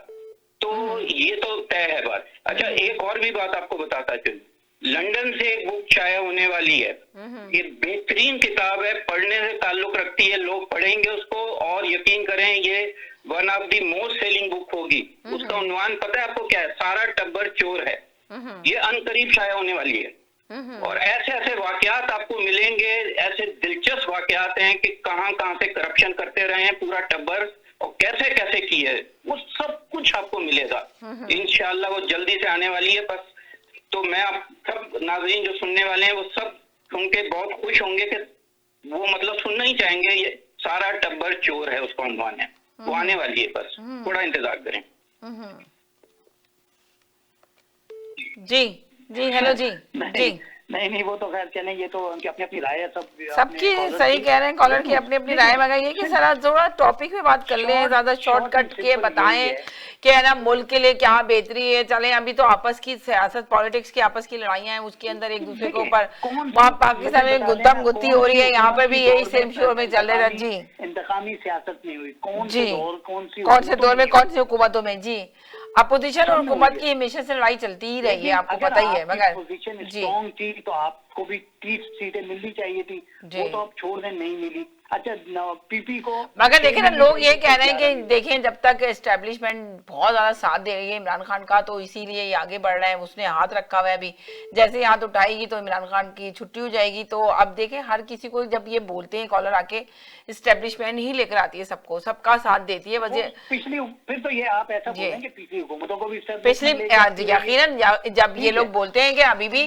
तो ये तो तय है बात। अच्छा एक और भी बात आपको बताता चलूं, लंदन से एक बुक शाया होने वाली है, ये बेहतरीन किताब है, पढ़ने से ताल्लुक रखती है, लोग पढ़ेंगे उसको और यकीन करें ये one of the most selling book होगी। उसका उन्वान पता है आपको क्या है? सारा टब्बर चोर है। ये अनकरीब शाया होने वाली है और ऐसे ऐसे वाकयात आपको मिलेंगे, ऐसे दिलचस्प वाकयात हैं कि कहां से करप्शन करते रहे हैं पूरा टब्बर और कैसे कैसे किए, वो सब कुछ आपको मिलेगा। इंशाल्लाह वो जल्दी से आने वाली है। बस तो मैं आप सब नाज़रीन जो सुनने वाले हैं वो सब सुन के बहुत खुश होंगे कि वो मतलब सुनना ही चाहेंगे। ये सारा टब्बर चोर है उसका उन्वान है, वो आने वाली है, बस थोड़ा इंतजार करें। जी हेलो जी। जी नहीं वो तो खैर चलें, ये तो उनकी अपनी अपनी राय है। सबकी सही कह रहे हैं कॉलर की अपनी अपनी राय मगाइए कि सर थोड़ा टॉपिक पे बात कर लें, ज्यादा शॉर्टकट के बताएं कि है ना मुल्क के लिए क्या बेहतरी है। चले अभी तो आपस की सियासत पॉलिटिक्स की आपस की लड़ाइयां हैं, उसके अंदर एक दूसरे के ऊपर वहाँ पाकिस्तान में गुत्तम गुत्ती हो रही है, यहाँ पे भी यही सेम शोर में चल रहे हैं। जी इंतकामी सियासत नहीं हुई, कौन से दौर में कौन सी हुकूमतों में। जी अपोजिशन और हुकूमत की हमेशा से लड़ाई चलती ही रही है, आपको पता ही है। मगर पोजीशन स्ट्रॉन्ग थी तो आपको भी 30 सीटें मिलनी चाहिए थी, वो तो आप छोड़ दें, नहीं मिली। अच्छा पीपी को मगर देखें ना, लोग ये कह रहे हैं कि देखें जब तक एस्टेब्लिशमेंट बहुत ज्यादा साथ दे रही है इमरान खान का तो इसीलिए ये आगे बढ़ रहा है। उसने हाथ रखा हुआ है, अभी जैसे हाथ उठाएगी तो इमरान खान की छुट्टी हो जाएगी। तो अब देखें हर किसी को जब ये बोलते हैं कॉलर आके, एस्टेब्लिशमेंट ही लेकर आती है सबको, सबका साथ देती है। वजह पिछली फिर तो ये आप ऐसा बोलेंगे पिछली हुकूमतों को भी पिछली यकीनन जब ये लोग बोलते हैं कि अभी भी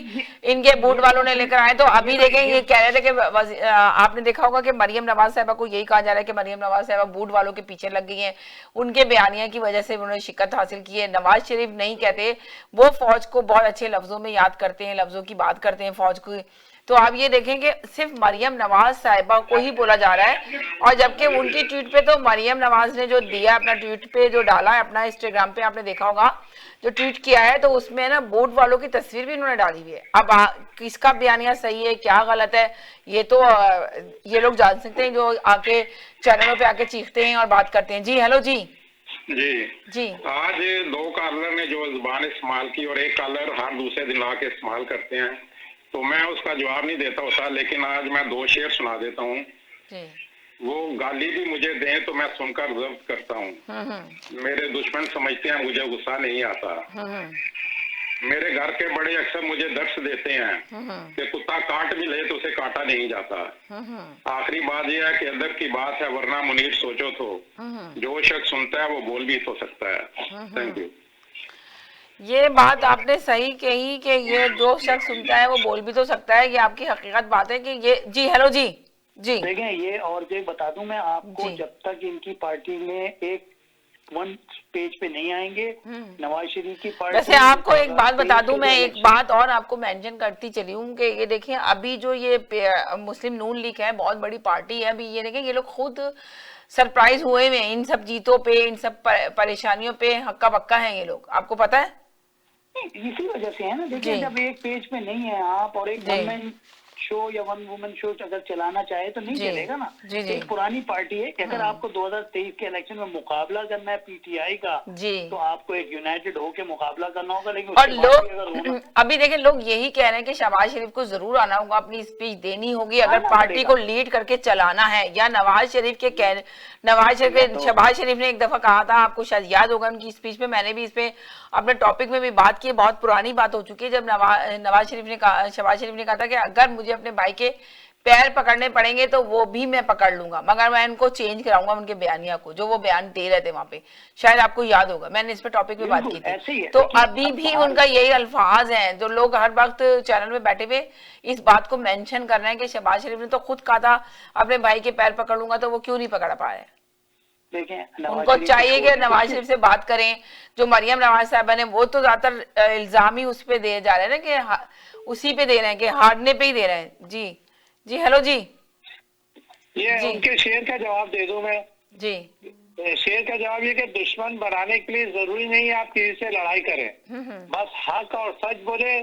इनके बूट वालों ने लेकर आए, तो अभी देखें ये कह रहे थे कि आपने देखा होगा कि मरियम नवाज साहिबा को यही कहा जा रहा है कि मरियम नवाज साहिबा बूट वालों के पीछे लग गई हैं, उनके बयानिया की वजह से उन्होंने शिकस्त हासिल की है। नवाज शरीफ नहीं कहते, वो फौज को बहुत अच्छे लफ्जों में याद करते हैं, लफ्जों की बात करते हैं फौज को। तो आप ये देखें कि सिर्फ मरियम नवाज साहिबा को ही बोला जा रहा है, और जबकि उनकी ट्वीट पे तो मरियम नवाज ने जो दिया अपना ट्वीट पे जो डाला है अपना इंस्टाग्राम पे, आपने देखा होगा जो ट्वीट किया है, तो उसमें ना बोट वालों की तस्वीर भी उन्होंने डाली हुई है। अब किसका बयानिया सही है क्या गलत है ये तो ये लोग जान सकते हैं जो आके चैनलों पे आके चीखते हैं और बात करते हैं। जी हेलो जी। जी आज 2 कॉलर ने जो जुबान इस्तेमाल की और एक कॉलर हर दूसरे दिन आके इस्तेमाल करते हैं, तो मैं उसका जवाब नहीं देता होता, लेकिन आज मैं 2 शेर सुना देता हूँ। वो गाली भी मुझे दें तो मैं सुनकर जब्त करता हूँ। मेरे दुश्मन समझते हैं मुझे गुस्सा नहीं आता। मेरे घर के बड़े अक्सर मुझे दर्श देते हैं कि कुत्ता काट भी ले तो उसे काटा नहीं जाता। आखिरी बात यह है कि अदब की बात है वरना मुनीर सोचो तो, जो शख्स सुनता है वो बोल भी तो सकता है। Thank you. ये बात आपने सही कही कि ये जो शख्स सुनता है वो बोल भी तो सकता है, ये आपकी हकीकत बात है कि ये। जी हेलो जी। जी देखें ये और जो बता दूं मैं आपको, जब तक इनकी पार्टी में एक वन पेज पे नहीं आएंगे। नवाज शरीफ की पार्टी। वैसे आपको एक बात बता दूं, मैं एक बात और आपको मेंशन करती चली हूँ कि ये देखिए अभी जो ये मुस्लिम नून लीग है, बहुत बड़ी पार्टी है, अभी ये देखें ये लोग खुद सरप्राइज हुए हुए हैं इन सब जीतों पे, इन सब परेशानियों पे हक्का बक्का हैं ये लोग, आपको पता है? इसी वजह से है ना, देखिए जब एक पेज पे नहीं है आप और एक वन मैन शो या वन वुमन शो अगर चलाना चाहे तो नहीं चलेगा ना। एक पुरानी पार्टी है कि अगर आपको 2023 के इलेक्शन में मुकाबला करना है पीटीआई का तो आपको एक यूनाइटेड होके मुकाबला करना होगा। लेकिन और लोग अभी देखें लोग यही कह रहे हैं कि शहबाज शरीफ को जरूर आना होगा, अपनी स्पीच देनी होगी अगर पार्टी को लीड करके चलाना है। या शहबाज शरीफ ने एक दफा कहा था, आपको शायद याद होगा उनकी स्पीच में, मैंने भी इस पे अपने टॉपिक में भी बात की, बहुत पुरानी बात हो चुकी है, जब शहबाज शरीफ ने कहा था कि अगर मुझे अपने भाई के पैर पकड़ने पड़ेंगे तो वो भी मैं पकड़ लूंगा, मगर मैं इनको चेंज कराऊंगा उनके बयानिया को, जो वो बयान दे रहे थे वहां पे, शायद आपको याद होगा, मैंने इस पे टॉपिक में बात की थी। तो अभी भी उनका यही अल्फाज हैं, जो लोग हर वक्त चैनल में बैठे हुए इस बात को मेंशन कर रहे हैं कि शहबाज शरीफ ने तो खुद कहा था अपने भाई के पैर पकड़ लूंगा, तो वो क्यों नहीं पकड़ पा रहे? उनको चाहिए कि नवाज शरीफ से बात करें। जो मरियम नवाज साहबा ने, वो तो ज्यादातर इल्जाम ही उस पे दिए जा रहे हैं ना कि उसी पे दे रहे हैं कि हारने पे ही दे रहे हैं। जी जी, हेलो जी। ये उनके शेर का जवाब दे दूं मैं? जी, शेर का जवाब ये कि दुश्मन बनाने के लिए जरूरी नहीं है आप किसी से लड़ाई करें, बस हक और सच बोले,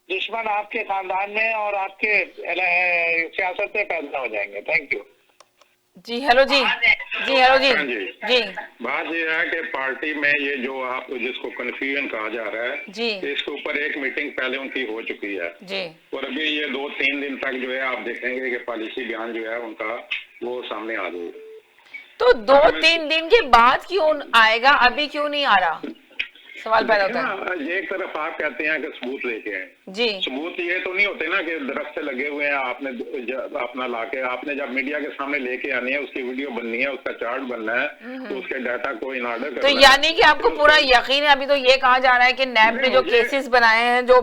दुश्मन आपके खानदान में और आपके सियासत में पैदा हो जाएंगे। थैंक यू जी। हेलो जी। जी हेलो जी। जी बात ये है कि पार्टी में ये जो आप जिसको कन्फ्यूजन कहा जा रहा है जी, इसके ऊपर एक मीटिंग पहले उनकी हो चुकी है जी, और अभी ये 2-3 दिन तक जो है आप देखेंगे कि पॉलिसी बयान जो है उनका वो सामने आ जाएगा। तो 2-3 दिन के बाद क्यों आएगा, अभी क्यों नहीं आ रहा, सवाल पैदा होता है। एक तरफ आप कहते हैं कि सबूत लेके आए जी, सबूत ये तो नहीं होते ना कि दरख्त से लगे हुए हैं, आपने अपना लाके आपने जब मीडिया के सामने लेके आनी है, उसकी वीडियो बननी है, उसका चार्ट बनना है, तो उसके डाटा को इन ऑर्डर तो यानी कि आपको पूरा यकीन है? अभी तो ये कहा जा रहा है कि नैब ने जो केसेस बनाए हैं, जो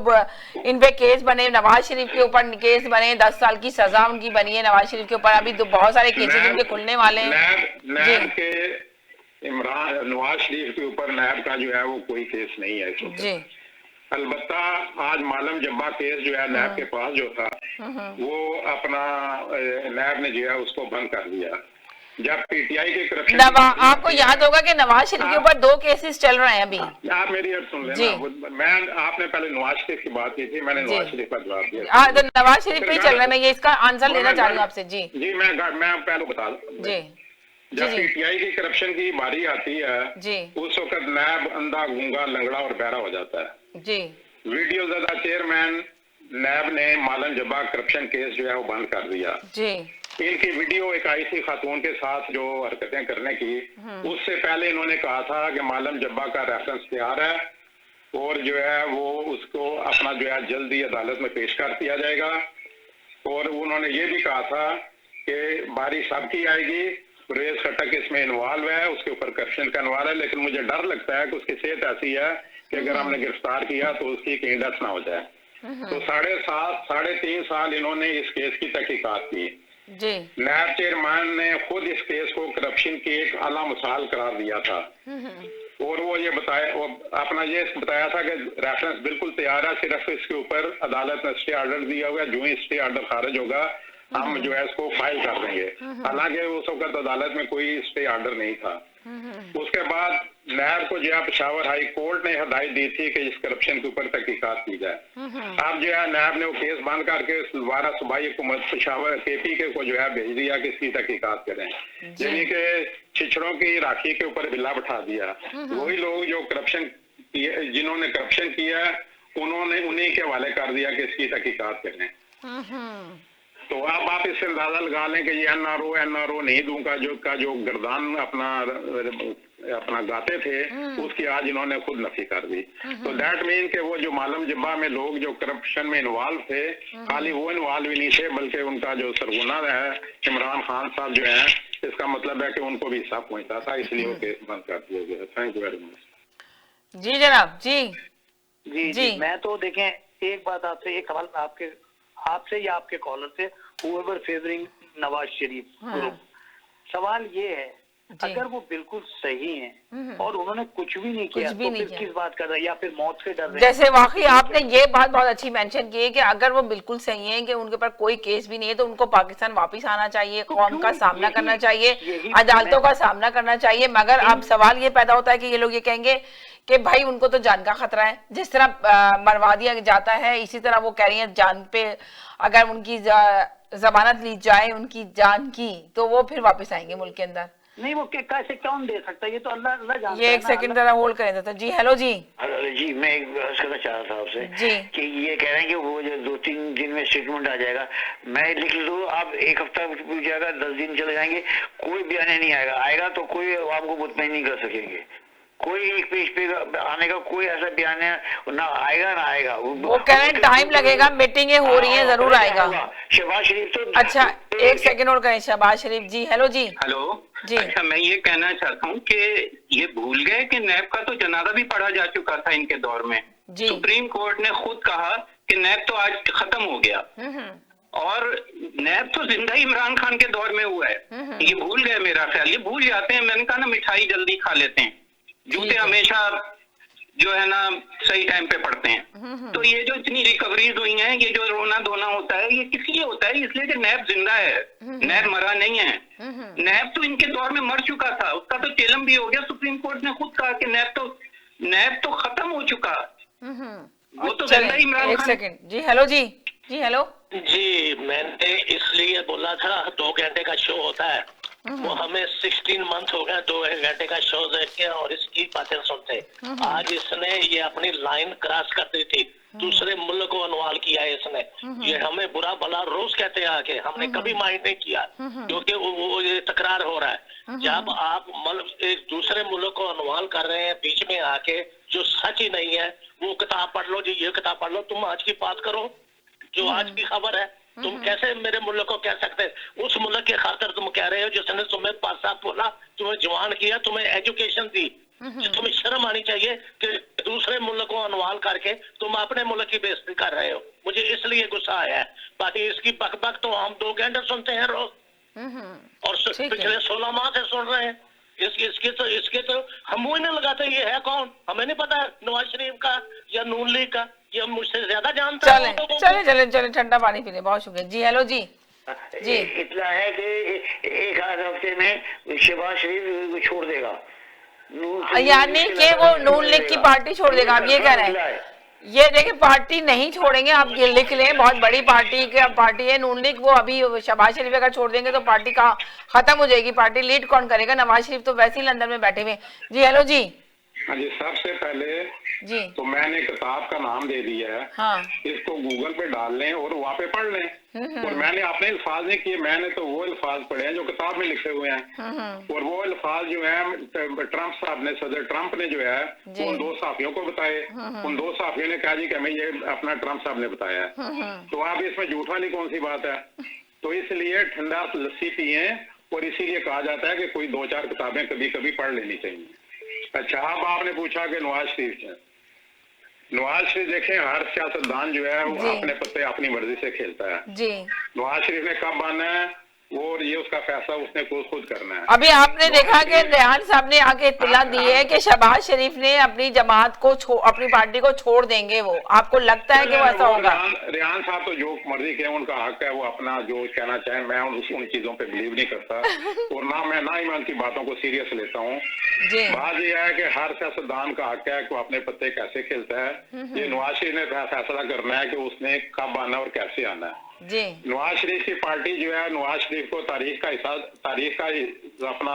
इन पे केस बने, नवाज शरीफ के ऊपर केस बने, 10 साल की सजा उनकी बनी है नवाज शरीफ के ऊपर, अभी तो बहुत सारे केसेस उनके खुलने वाले हैं। इमरान नवाज शरीफ के ऊपर नैब का जो है वो कोई केस नहीं है जी। अलबत्ता आज मालम जब्बा केस जो है नैब के पास जो था वो अपना नैब ने जो है उसको बंद कर दिया। जब पीटीआई के करप्शन, आपको याद होगा कि नवाज शरीफ के ऊपर 2 केसेस चल रहे हैं अभी। आप मेरी अर्ज सुन लेना, मैं आपने पहले नवाज शरीफ की बात की थी, मैंने नवाज शरीफ का जवाब दिया। तो नवाज शरीफ पे ही चल रहा है, मैं ये इसका आंसर लेना चाह रही हूँ आपसे। जी जी, मैं पहले बता दूं जी। जब पीटीआई की करप्शन की बारी आती है जी, उस वक्त नैब अंधा गूंगा लंगड़ा और बहरा हो जाता है जी। वीडियो ज़्यादा चेयरमैन नैब ने मालन जब्बा करप्शन केस जो है वो बंद कर दिया जी। इनकी वीडियो एक आई थी खातून के साथ जो हरकतें करने की, उससे पहले इन्होंने कहा था कि मालम जब्बा का रेफरेंस तैयार है और जो है वो उसको अपना जो है जल्दी अदालत में पेश कर दिया जाएगा। और उन्होंने ये भी कहा था कि बारी सबकी आएगी, सुरेश खट्टक इसमें इन्वॉल्व है, उसके ऊपर करप्शन का इन्वॉल्व है, लेकिन मुझे डर लगता है कि उसकी सेहत ऐसी है कि अगर हमने गिरफ्तार किया तो उसकी कहीं डेथ ना हो जाए। तो 3.5 साल इन्होंने इस केस की तहकीकात की जी। नैब चेयरमैन ने खुद इस केस को करप्शन की एक आला मिसाल करार दिया था और वो ये अपना ये बताया था कि रेफरेंस बिल्कुल तैयार है, सिर्फ इसके ऊपर अदालत ने स्टे ऑर्डर दिया हुआ है, जो ही स्टे ऑर्डर खारिज होगा हम जो है इसको फाइल कर देंगे। हालांकि उस वक्त अदालत में कोई स्टे ऑर्डर नहीं था। उसके बाद नैब को जो है पेशावर हाई कोर्ट ने हिदायत दी थी कि इस करप्शन के ऊपर तहकीकात की जाए। अब जो है नैब ने वो केस बंद करके दोबारा सूबाई हुकूमत पेशावर केपी के को जो है भेज दिया कि इसकी तहकीकात करें, यानी कि छिछड़ों की राखी के ऊपर बिल्ला बैठा दिया। वही लोग जो करप्शन जिन्होंने करप्शन किया उन्होंने उन्हीं के हवाले कर दिया कि इसकी तहकीकात करें। तो अब आप इससे अंदाजा लगा लें कि ये एनआरओ नहीं दूंगा जो गर्दान अपना गाते थे उसकी आज इन्होंने खुद नफी कर दी। तो दैट मीन कि वो जो मालम जब्बा में लोग जो करप्शन में इन्वॉल्व थे, खाली वो इन्वॉल्व ही नहीं थे बल्कि उनका जो सरगुना है इमरान खान साहब जो है, इसका मतलब है कि उनको भी हिस्सा पहुंचा था, इसलिए वो केस बंद कर दिया गया। Thank you very much. जी जनाब। जी जी। मैं तो देखें एक बात आपसे, एक सवाल आपसे या आपके कॉलर से, whoever favoring Nawaz Sharif group, सवाल ये है अगर वो बिल्कुल सही हैं और उन्होंने कुछ भी नहीं किया तो फिर किस बात कर रहे हैं, या फिर मौत से डर रहे हैं? जैसे वाकई आपने ये बात बहुत अच्छी मेंशन की है कि अगर वो बिल्कुल सही है कि उनके ऊपर कोई केस भी नहीं है तो उनको पाकिस्तान वापस आना चाहिए, कौम का सामना करना चाहिए, अदालतों का सामना करना चाहिए। मगर अब सवाल ये पैदा होता है कि ये लोग ये कहेंगे कि भाई उनको तो जान का खतरा है, जिस तरह मरवा दिया जाता है इसी तरह वो कह रही है जान पे अगर उनकी जमानत ली जाए उनकी जान की तो वो फिर वापस आएंगे मुल्क के अंदर। नहीं, वो कैसे कौन दे सकता है, ये तो अल्लाह अल्लाह जानता है। ये एक सेकंड जरा होल्ड करें तो जी। हेलो जी। जी मैं एक बहस करना चाह रहा था आपसे कि ये कह रहे हैं कि वो जो 2-3 दिन में स्टेटमेंट आ जाएगा, मैं लिख लूँ आप 1 हफ्ता पूछ जाएगा, 10 दिन चले जाएंगे, कोई बयान नहीं आएगा, आएगा तो कोई आवाम को मुतमईन नहीं कर सकेंगे, कोई एक पेज पे आने का कोई ऐसा बयान ना आएगा ना आएगा। वो कह रहे हैं टाइम लगेगा, मीटिंगें हो रही हैं, जरूर आएगा। शहबाज शरीफ तो अच्छा एक सेकंड और करें शहबाज शरीफ जी। हेलो जी। हेलो जी। अच्छा मैं ये कहना चाहता हूँ कि ये भूल गए कि नैब का तो जनाजा भी पढ़ा जा चुका था इनके दौर में। सुप्रीम कोर्ट ने खुद कहा कि नैब तो आज खत्म हो गया और नैब तो जिंदा इमरान खान के दौर में हुआ है। ये भूल गए, मेरा ख्याल ये भूल जाते हैं। मैंने कहा ना मिठाई जल्दी खा लेते हैं, जूते हमेशा जो है ना सही टाइम पे पड़ते हैं। तो ये जो इतनी रिकवरीज हुई हैं, ये जो रोना धोना होता है, ये किस लिए होता है? इसलिए कि नैब जिंदा है, नैब मरा नहीं है। नैब तो इनके दौर में मर चुका था, उसका तो चेलम भी हो गया। सुप्रीम कोर्ट ने खुद कहा कि नैब तो खत्म हो चुका, वो तो जिंदा इमरान खान। सेकंड जी। हेलो जी। जी हेलो जी, मैंने इसलिए बोला था 2 घंटे का शो होता है, वो हमें 16 मंथ हो गए 2 घंटे का शो देखे और इसकी बातें सुनते। आज इसने ये अपनी लाइन क्रॉस कर दी थी, दूसरे मुल्क को अनवाल किया है इसने। ये हमें बुरा भला रोज कहते हैं आके, हमने कभी माइंड नहीं किया क्योंकि वो ये तकरार हो रहा है। जब आप एक दूसरे मुल्क को अनवाल कर रहे हैं बीच में आके, जो सच ही नहीं है, वो किताब पढ़ लो जी, ये किताब पढ़ लो, तुम आज की बात करो जो आज की खबर है। तुम कैसे मेरे मुल्क को कह सकते हैं? उस मुल्क के खातिर तुम कह रहे हो जिसने तुम्हें पास साफ बोला, तुम्हें जवान किया, तुम्हें एजुकेशन दी। तुम्हें शर्म आनी चाहिए कि दूसरे मुल्क को अनवाल करके तुम अपने मुल्क की बेइज्जती कर रहे हो। मुझे इसलिए गुस्सा आया है। बाकी इसकी बक तो हम 2 घंटे सुनते हैं रोज और पिछले 16 माह से सुन रहे हैं। इसके तो हम मुंह नहीं लगाते। ये है कौन? हमें नहीं पता नवाज शरीफ का या नून लीग का, ये मुझसे ज्यादा जानता है। चले ठंडा पानी पी ले। बहुत शुक्रिया जी। हेलो जी। जी इतना है कि एक आध हफ्ते में शहबाज शरीफ को छोड़ देगा, यानी कि वो नून लीग की पार्टी छोड़ देगा, आप ये कह रहे हैं? ये देखिए पार्टी नहीं छोड़ेंगे, आप ये लिख लें, बहुत बड़ी पार्टी है नून लीग। वो अभी शहबाज शरीफ अगर छोड़ देंगे तो पार्टी का खत्म हो जाएगी। पार्टी लीड कौन करेगा? नवाज शरीफ तो वैसे ही लंदन में बैठे हुए। जी हेलो जी। हाँ जी, सबसे पहले जी तो मैंने किताब का नाम दे दिया है। हाँ। इसको गूगल पे डाल लें और वहाँ पे पढ़ लें। और मैंने अपने अल्फाज नहीं किए, मैंने तो वो अल्फाज पढ़े हैं जो किताब में लिखे हुए हैं। और वो अल्फाज जो है ट्रंप साहब ने, सदर ट्रंप ने जो है उन 2 साफियों को बताए। उन 2 साफियों ने कहा जी कि हमें ये अपना ट्रंप साहब ने बताया है। तो आप इसमें झूठ वाली कौन सी बात है? तो इसलिए ठंडा लस्सी पिए और इसीलिए कहा जाता है कि कोई 2-4 किताबें कभी कभी पढ़ लेनी चाहिए। अच्छा, अब आपने पूछा कि नवाज शरीफ देखें, हर सियासतदान जो है वो अपने पत्ते अपनी मर्जी से खेलता है जी। नवाज शरीफ ने कब आना है और ये उसका फैसला उसने खुद करना है। अभी आपने देखा कि रेहान साहब ने आके इत्तला दी है कि शहबाज शरीफ ने अपनी जमात को अपनी पार्टी को छोड़ देंगे। वो आपको लगता है कि वो ऐसा होगा? रेहान साहब तो जो मर्जी कहें, उनका हक है, वो अपना जो कहना चाहे। मैं उन चीजों पे बिलीव नहीं करता और ना ही मैं उनकी बातों को सीरियस लेता हूँ। बात यह है कि हर सियासतदान का हक है कि वो अपने पत्ते कैसे खेलता है। ये नवाज शरीफ ने फैसला करना है कि उसने कब आना और कैसे आना है जी। नवाज शरीफ की पार्टी जो है, नवाज शरीफ को तारीख का अपना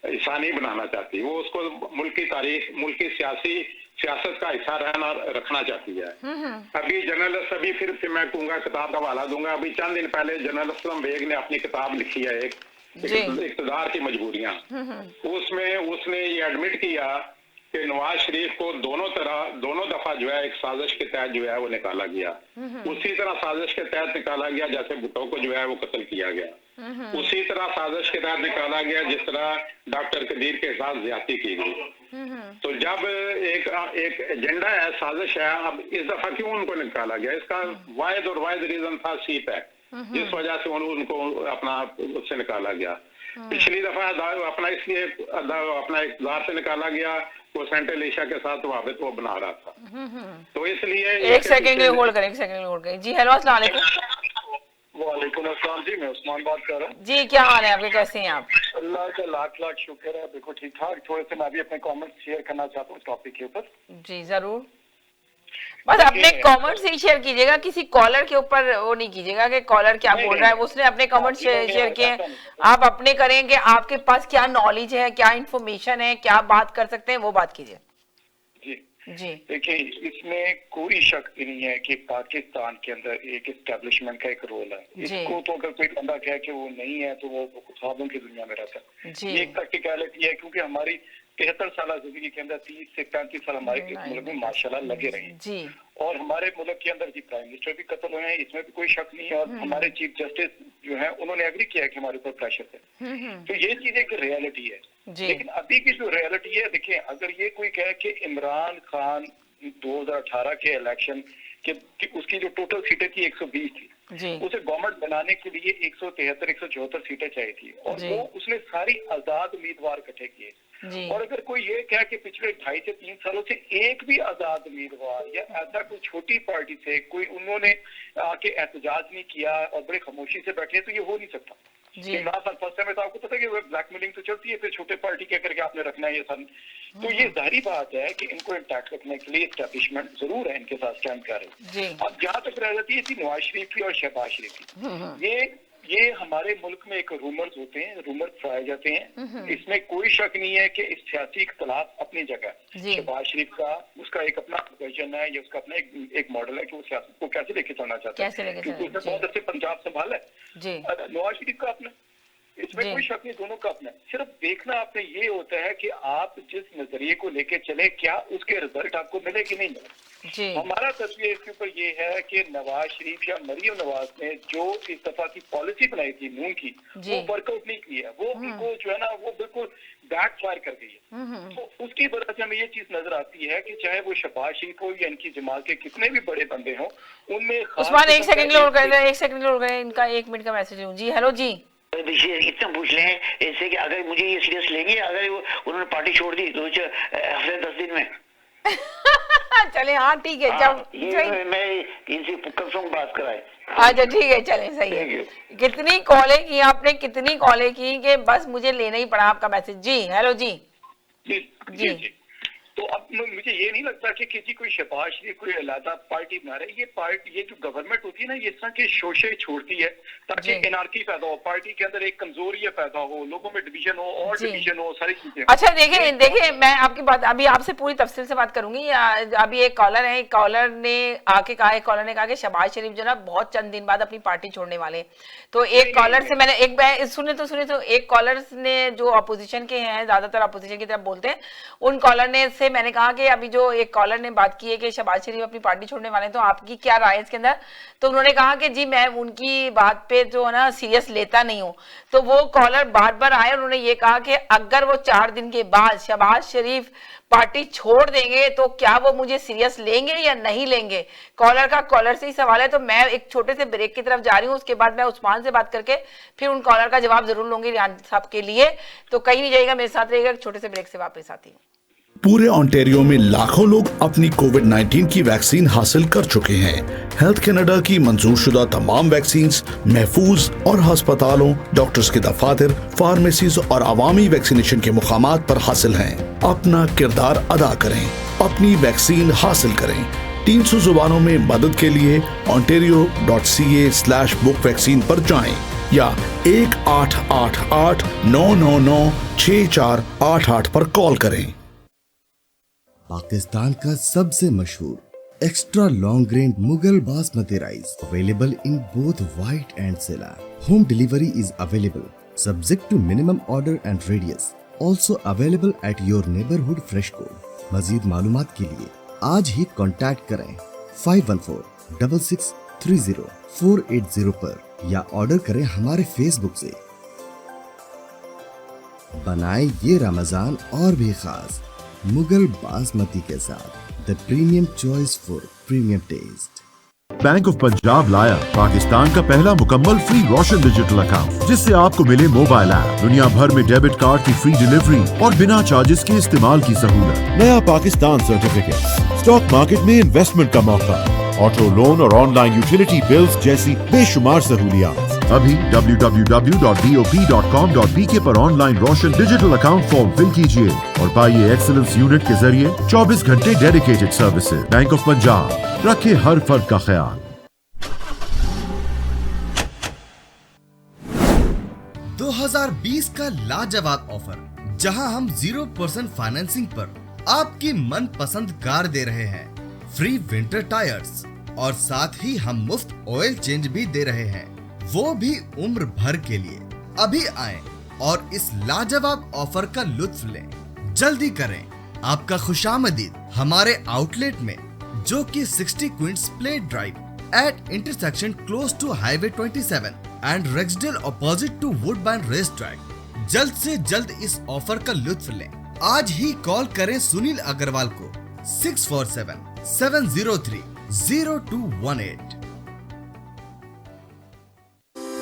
हिस्सा नहीं बनाना चाहती। वो उसको मुल्क की तारीख, मुल्क की सियासत का हिस्सा रखना चाहती है। अभी जर्नलिस्ट, अभी फिर मैं कहूँगा, किताब का हवाला दूंगा। अभी चंद दिन पहले जर्नलिस्ट असलम बेग ने अपनी किताब लिखी है, एक इक़्तिदार की मजबूरियां। उसमें उसने ये एडमिट किया कि नवाज शरीफ को दोनों दफा जो है एक साजिश के तहत जो है वो निकाला गया। उसी तरह साजिश के तहत निकाला गया जैसे भुट्टो को जो है वो कत्ल किया गया। उसी तरह साजिश के तहत निकाला गया जिस तरह डॉक्टर कदीर के साथ ज्यादती की गई। तो जब एक एजेंडा है, साजिश है, अब इस दफा क्यों उनको निकाला गया? इसका वाहिद रीजन था सी पैक। जिस वजह से उनको अपना उससे निकाला गया। पिछली दफा अपना इसलिए अपना इक़्तिदार से निकाला गया, वो सेंट्रल एशिया के साथ वाबित वो बना रहा था, तो इसलिए एक सेकंड के होल्ड करें। जी हेलो, अस्सलाम वालेकुम। वालेकुम अस्सलाम जी, मैं उस्मान बात कर रहा हूँ जी। क्या हाल है आपके, कैसे हैं आप? अल्लाह का लाख लाख शुक्र है, बिल्कुल ठीक ठाक। थोड़े से मैं भी अपने कमेंट्स शेयर करना चाहता हूँ इस टॉपिक के ऊपर। जी जरूर, बस अपने कमेंट्स ही शेयर कीजिएगा, किसी कॉलर के ऊपर वो नहीं कीजिएगा कि कॉलर क्या बोल रहा है, उसने अपने कमेंट्स शेयर किए, आप अपने करें कि आपके पास क्या नॉलेज है, क्या इंफॉर्मेशन है, क्या बात कर सकते हैं, वो बात कीजिए। जी देखिए, इसमें कोई शक भी नहीं है कि पाकिस्तान के अंदर एक एस्टेब्लिशमेंट का एक रोल है। इसको तो अगर कोई बंदा कहे कि वो नहीं है तो वो ख्वाबों की दुनिया में रहता है। ये एक प्रैक्टिकलिटी है, क्योंकि हमारी 73 साल जिंदगी के अंदर 30 से 35 साल हमारे मुल्क में माशाल्लाह लगे रहे जी, और हमारे मुल्क के अंदर जी प्राइम मिनिस्टर भी कत्ल हुए हैं, इसमें भी कोई शक नहीं है, और हमारे चीफ जस्टिस जो है उन्होंने एग्री किया है कि हमारे ऊपर प्रेशर है। तो ये चीज एक रियलिटी है। लेकिन अभी की जो रियलिटी है, देखिए, अगर ये कोई कहे कि इमरान खान 2018 के इलेक्शन कि उसकी जो टोटल सीटें थी 120 थी, उसे गवर्नमेंट बनाने के लिए 173-174 सीटें चाहिए थी, और वो उसने सारी आजाद उम्मीदवार इकट्ठे किए। और अगर कोई ये कहे कि पिछले 2.5 से 3 सालों से एक भी आजाद उम्मीदवार या ऐसा कोई छोटी पार्टी से कोई उन्होंने आके एहतजाज नहीं किया और बड़े खामोशी से बैठे, तो ये हो नहीं सकता। इमरान खान फर्स्ट टाइम में तो आपको पता है कि वो ब्लैकमेलिंग तो चलती है, फिर छोटे पार्टी के करके आपने रखना है ये सब। तो ये जाहिर बात है कि इनको इंटैक्ट रखने के लिए एस्टैब्लिशमेंट जरूर है इनके साथ स्टैंड कर रही है। अब जहाँ तक रह जाती है थी नवाज शरीफ की और शहबाज शरीफ की, ये हमारे मुल्क में एक रूमर्स होते हैं, रूमर फैलाए जाते हैं। इसमें कोई शक नहीं है कि इस सियासी इख्तलाफ अपनी जगह, शहबाज शरीफ का उसका एक अपना विजन है, या उसका अपना एक मॉडल है कि वो सियासत को कैसे लेके चलना चाहता है, क्योंकि उसने बहुत अच्छे पंजाब संभाला है। नवाज शरीफ का अपना, इसमें कोई शक नहीं, दोनों का अपना। सिर्फ देखना आपने ये होता है कि आप जिस नजरिए को लेके चले, क्या उसके रिजल्ट आपको मिले कि नहीं मिले। हमारा तस्वीर इसके ऊपर ये है कि नवाज शरीफ या मरियम नवाज ने जो इस दफा की पॉलिसी बनाई थी नून की, वो वर्कआउट नहीं की है, वो उनको जो है ना वो बिल्कुल बैक फायर कर गई है। तो उसकी वजह से हमें ये चीज नजर आती है कि चाहे वो शहबाज शरीफ हो या इनकी जमात के कितने भी बड़े बंदे हों, उनमें उस्मान एक सेकंड लोड करें, इनका 1 मिनट का मैसेज हूँ। जी हेलो जी, इतना पूछ लें इससे कि अगर मुझे ये सीरियस लेंगे, अगर उन्होंने पार्टी छोड़ दी तो हफ्ते 10 दिन में चले। हाँ ठीक है, जब मैं इनसे कम से कम बात कराए। अच्छा ठीक है, चले, सही है। कितनी कॉलें की आपने, कितनी कॉलें की कि बस मुझे लेना ही पड़ा आपका मैसेज। जी हेलो जी। जी तो अब मुझे ये नहीं लगता कि किसी कोई शहबाज शरीफ कोई अलग पार्टी बना रहे। ये जो गवर्नमेंट होती है ना, ये इस तरह के शोशे छोड़ती है ताकि एनार्की पैदा हो, पार्टी के अंदर एक कमजोरी पैदा हो, लोगों में डिवीजन हो और डिवीजन हो, सारी चीजें। अच्छा देखिए मैं आपकी बात अभी आपसे पूरी तफसील से बात करूंगी। अभी एक कॉलर है, कॉलर ने आके कहा, एक कॉलर ने कहा कि शहबाज शरीफ जो ना बहुत चंद दिन बाद अपनी पार्टी छोड़ने वाले। तो एक कॉलर से मैंने सुने तो एक कॉलर ने जो अपोजिशन के हैं, ज्यादातर अपोजिशन की तरफ बोलते हैं, उन कॉलर ने से मैंने कहा कि अभी जो एक कॉलर ने बात की है कि शहबाज शरीफ अपनी पार्टी छोड़ने वाले हैं, तो आपकी क्या राय है इसके अंदर। तो उन्होंने कहा कि जी मैं उनकी बात पे जो है ना सीरियस लेता नहीं हूं। तो वो कॉलर बार बार आए, उन्होंने ये कहा कि अगर वो 4 दिन के बाद शहबाज शरीफ पार्टी छोड़ देंगे तो क्या वो मुझे सीरियस लेंगे या नहीं लेंगे। कॉलर से ही सवाल है। तो मैं एक छोटे से ब्रेक की तरफ जा रही हूँ, उसके बाद मैं उस्मान से बात करके फिर उन कॉलर का जवाब जरूर लूंगी रियान साहब के लिए। तो कहीं नहीं जाइएगा, मेरे साथ रहिएगा, छोटे से ब्रेक से वापस आती हूँ। पूरे ओंटारियो में लाखों लोग अपनी कोविड-19 की वैक्सीन हासिल कर चुके हैं। हेल्थ कनाडा की मंजूरशुदा तमाम वैक्सीन महफूज और अस्पतालों, डॉक्टर्स के दफातर, फार्मेसीज और अवामी वैक्सीनेशन के मुकामात पर हासिल हैं। अपना किरदार अदा करें, अपनी वैक्सीन हासिल करें। 300 जुबानों में मदद के लिए ontario.ca/book वैक्सीन पर जाएं या 1-888-999-6488 पर कॉल करें। पाकिस्तान का सबसे मशहूर extra long grain Mughal basmati rice available in both white and silver. Home delivery is available subject to minimum order and radius. Also available at your neighbourhood fresh को। मजीद मालूमात के लिए आज ही कांटेक्ट करें 5146630480 पर या ऑर्डर करें हमारे फेसबुक से। बनाएं ये रमजान और भी खास मुगल बासमती के साथ, the premium choice for premium taste. Bank of Punjab लाया पाकिस्तान का पहला मुकम्मल फ्री रोशन डिजिटल अकाउंट, जिससे आपको मिले मोबाइल ऐप, दुनिया भर में डेबिट कार्ड की फ्री डिलीवरी और बिना चार्जेस के इस्तेमाल की सहूलत, नया पाकिस्तान सर्टिफिकेट, स्टॉक मार्केट में इन्वेस्टमेंट का मौका, ऑटो लोन और ऑनलाइन यूटिलिटी बिल्स जैसी बेशुमार सहूलियात। अभी www.dop.com.pk पर ऑनलाइन रोशन डिजिटल अकाउंट फॉर्म फिल कीजिए और पाइए एक्सीलेंस यूनिट के जरिए 24 घंटे dedicated services. Bank of Punjab, रखे हर फर्द का ख्याल। 2020 का लाजवाब ऑफर, जहां हम 0% फाइनेंसिंग पर आपकी मनपसंद कार दे रहे हैं, फ्री विंटर टायर्स, और साथ ही हम मुफ्त ऑयल चेंज भी दे रहे हैं, वो भी उम्र भर के लिए। अभी आएं और इस लाजवाब ऑफर का लुत्फ लें। जल्दी करें, आपका खुशामदीद हमारे आउटलेट में, जो कि 60 Queens Plate Drive at intersection close to highway 27 and Rexdale opposite to Woodbine race track. जल्द से जल्द इस ऑफर का लुत्फ लें। आज ही कॉल करें सुनील अग्रवाल को 647-703-0218।